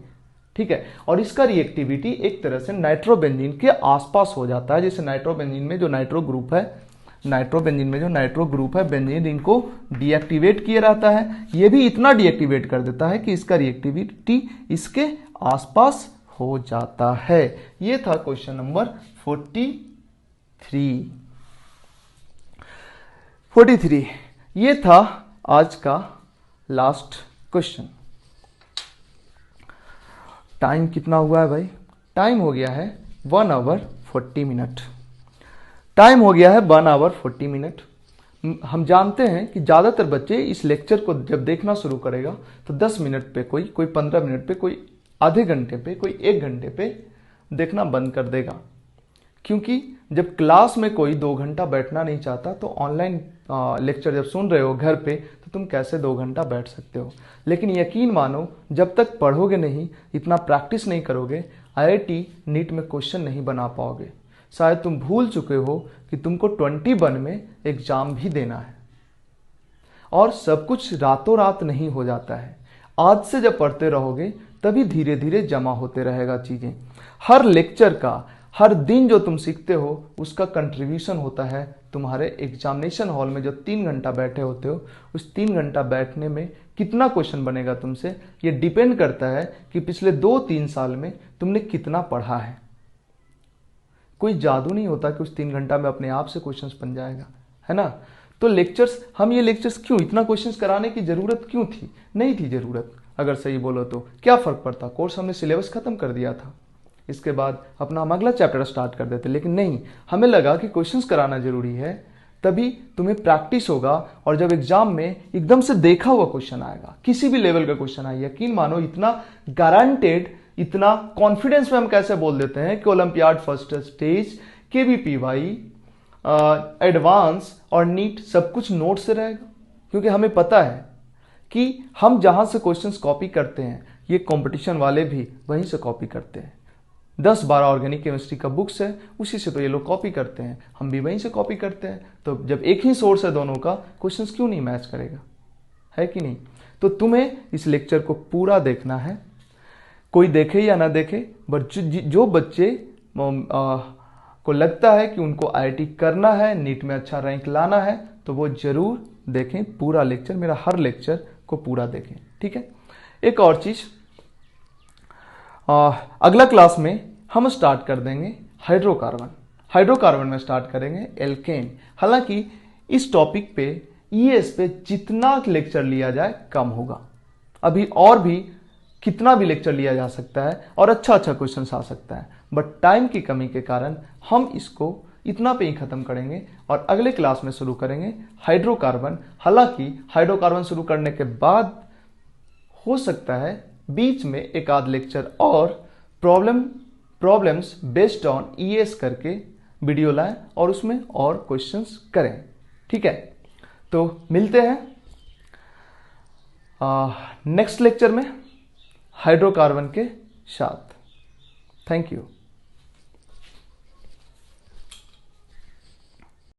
ठीक है, और इसका रिएक्टिविटी एक तरह से नाइट्रोबेंजीन के आसपास हो जाता है। जैसे नाइट्रोबेंजीन में जो नाइट्रो ग्रुप है, बेंजीन रिंग को डीएक्टिवेट किए रहता है, ये भी इतना डीएक्टिवेट कर देता है कि इसका रिएक्टिविटी इसके आसपास हो जाता है। ये था क्वेश्चन नंबर 43। ये था आज का लास्ट क्वेश्चन। टाइम कितना हुआ है भाई? टाइम हो गया है 1 आवर 40 मिनट। टाइम हो गया है 1 आवर 40 मिनट। हम जानते हैं कि ज़्यादातर बच्चे इस लेक्चर को जब देखना शुरू करेगा तो 10 मिनट पे, कोई 15 मिनट पे, कोई आधे घंटे पे, कोई 1 घंटे पे देखना बंद कर देगा। क्योंकि जब क्लास में कोई 2 घंटा बैठना नहीं चाहता तो ऑनलाइन लेक्चर जब सुन रहे हो घर पे तो तुम कैसे 2 घंटा बैठ सकते हो। लेकिन यकीन मानो, जब तक पढ़ोगे नहीं, इतना प्रैक्टिस नहीं करोगे, IIT नीट में क्वेश्चन नहीं बना पाओगे। शायद तुम भूल चुके हो कि तुमको 21 में एग्जाम भी देना है, और सब कुछ रातों रात नहीं हो जाता है। आज से जब पढ़ते रहोगे तभी धीरे धीरे जमा होते रहेगा चीजें। हर लेक्चर का, हर दिन जो तुम सीखते हो उसका कंट्रीब्यूशन होता है तुम्हारे एग्जामिनेशन हॉल में। जो 3 घंटा बैठे होते हो, उस 3 घंटा बैठने में कितना क्वेश्चन बनेगा तुमसे, ये डिपेंड करता है कि पिछले 2-3 साल में तुमने कितना पढ़ा है। कोई जादू नहीं होता कि उस 3 घंटा में अपने आप से क्वेश्चंस बन जाएगा, है ना। तो लेक्चर्स, हम ये लेक्चर्स क्यों, इतना क्वेश्चंस कराने की जरूरत क्यों थी? नहीं थी जरूरत। अगर सही बोलो तो क्या फर्क पड़ता, कोर्स हमने सिलेबस खत्म कर दिया था, इसके बाद अपना हम अगला चैप्टर स्टार्ट कर देते। लेकिन नहीं, हमें लगा कि क्वेश्चंस कराना जरूरी है, तभी तुम्हें प्रैक्टिस होगा। और जब एग्जाम में एकदम से देखा हुआ क्वेश्चन आएगा, किसी भी लेवल का क्वेश्चन आए, यकीन मानो इतना गारंटेड, इतना कॉन्फिडेंस में हम कैसे बोल देते हैं कि olympiad first stage, KVPY, advance और नीट सब कुछ नोट से रहेगा। क्योंकि हमें पता है कि हम जहां से क्वेश्चंस कॉपी करते हैं, ये कंपटीशन वाले भी वहीं से कॉपी करते हैं। 10-12 ऑर्गेनिक केमिस्ट्री का बुक्स है, उसी से तो ये लोग कॉपी करते हैं, हम भी वहीं से कॉपी करते हैं। तो जब एक ही सोर्स है दोनों का, क्वेश्चंस क्यों नहीं मैच करेगा, है कि नहीं। तो तुम्हें इस लेक्चर को पूरा देखना है, कोई देखे या ना देखे, बट जो बच्चे को लगता है कि उनको आईआईटी करना है, नीट में अच्छा रैंक लाना है, तो वो जरूर देखें पूरा लेक्चर, मेरा हर लेक्चर को पूरा देखें, ठीक है। एक और चीज, अगला क्लास में हम स्टार्ट कर देंगे हाइड्रोकार्बन में स्टार्ट करेंगे एल्केन। हालांकि इस टॉपिक पे ईएस पे जितना लेक्चर लिया जाए कम होगा, अभी और भी कितना भी लेक्चर लिया जा सकता है और अच्छा क्वेश्चन आ सकता है, बट टाइम की कमी के कारण हम इसको इतना पे ही खत्म करेंगे और अगले क्लास में शुरू करेंगे हाइड्रोकार्बन। हालांकि हाइड्रोकार्बन शुरू करने के बाद हो सकता है बीच में एक आध लेक्चर और प्रॉब्लम्स बेस्ड ऑन ईएस करके वीडियो लाएं और उसमें और क्वेश्चंस करें, ठीक है। तो मिलते हैं नेक्स्ट लेक्चर में हाइड्रोकार्बन के साथ। Thank you.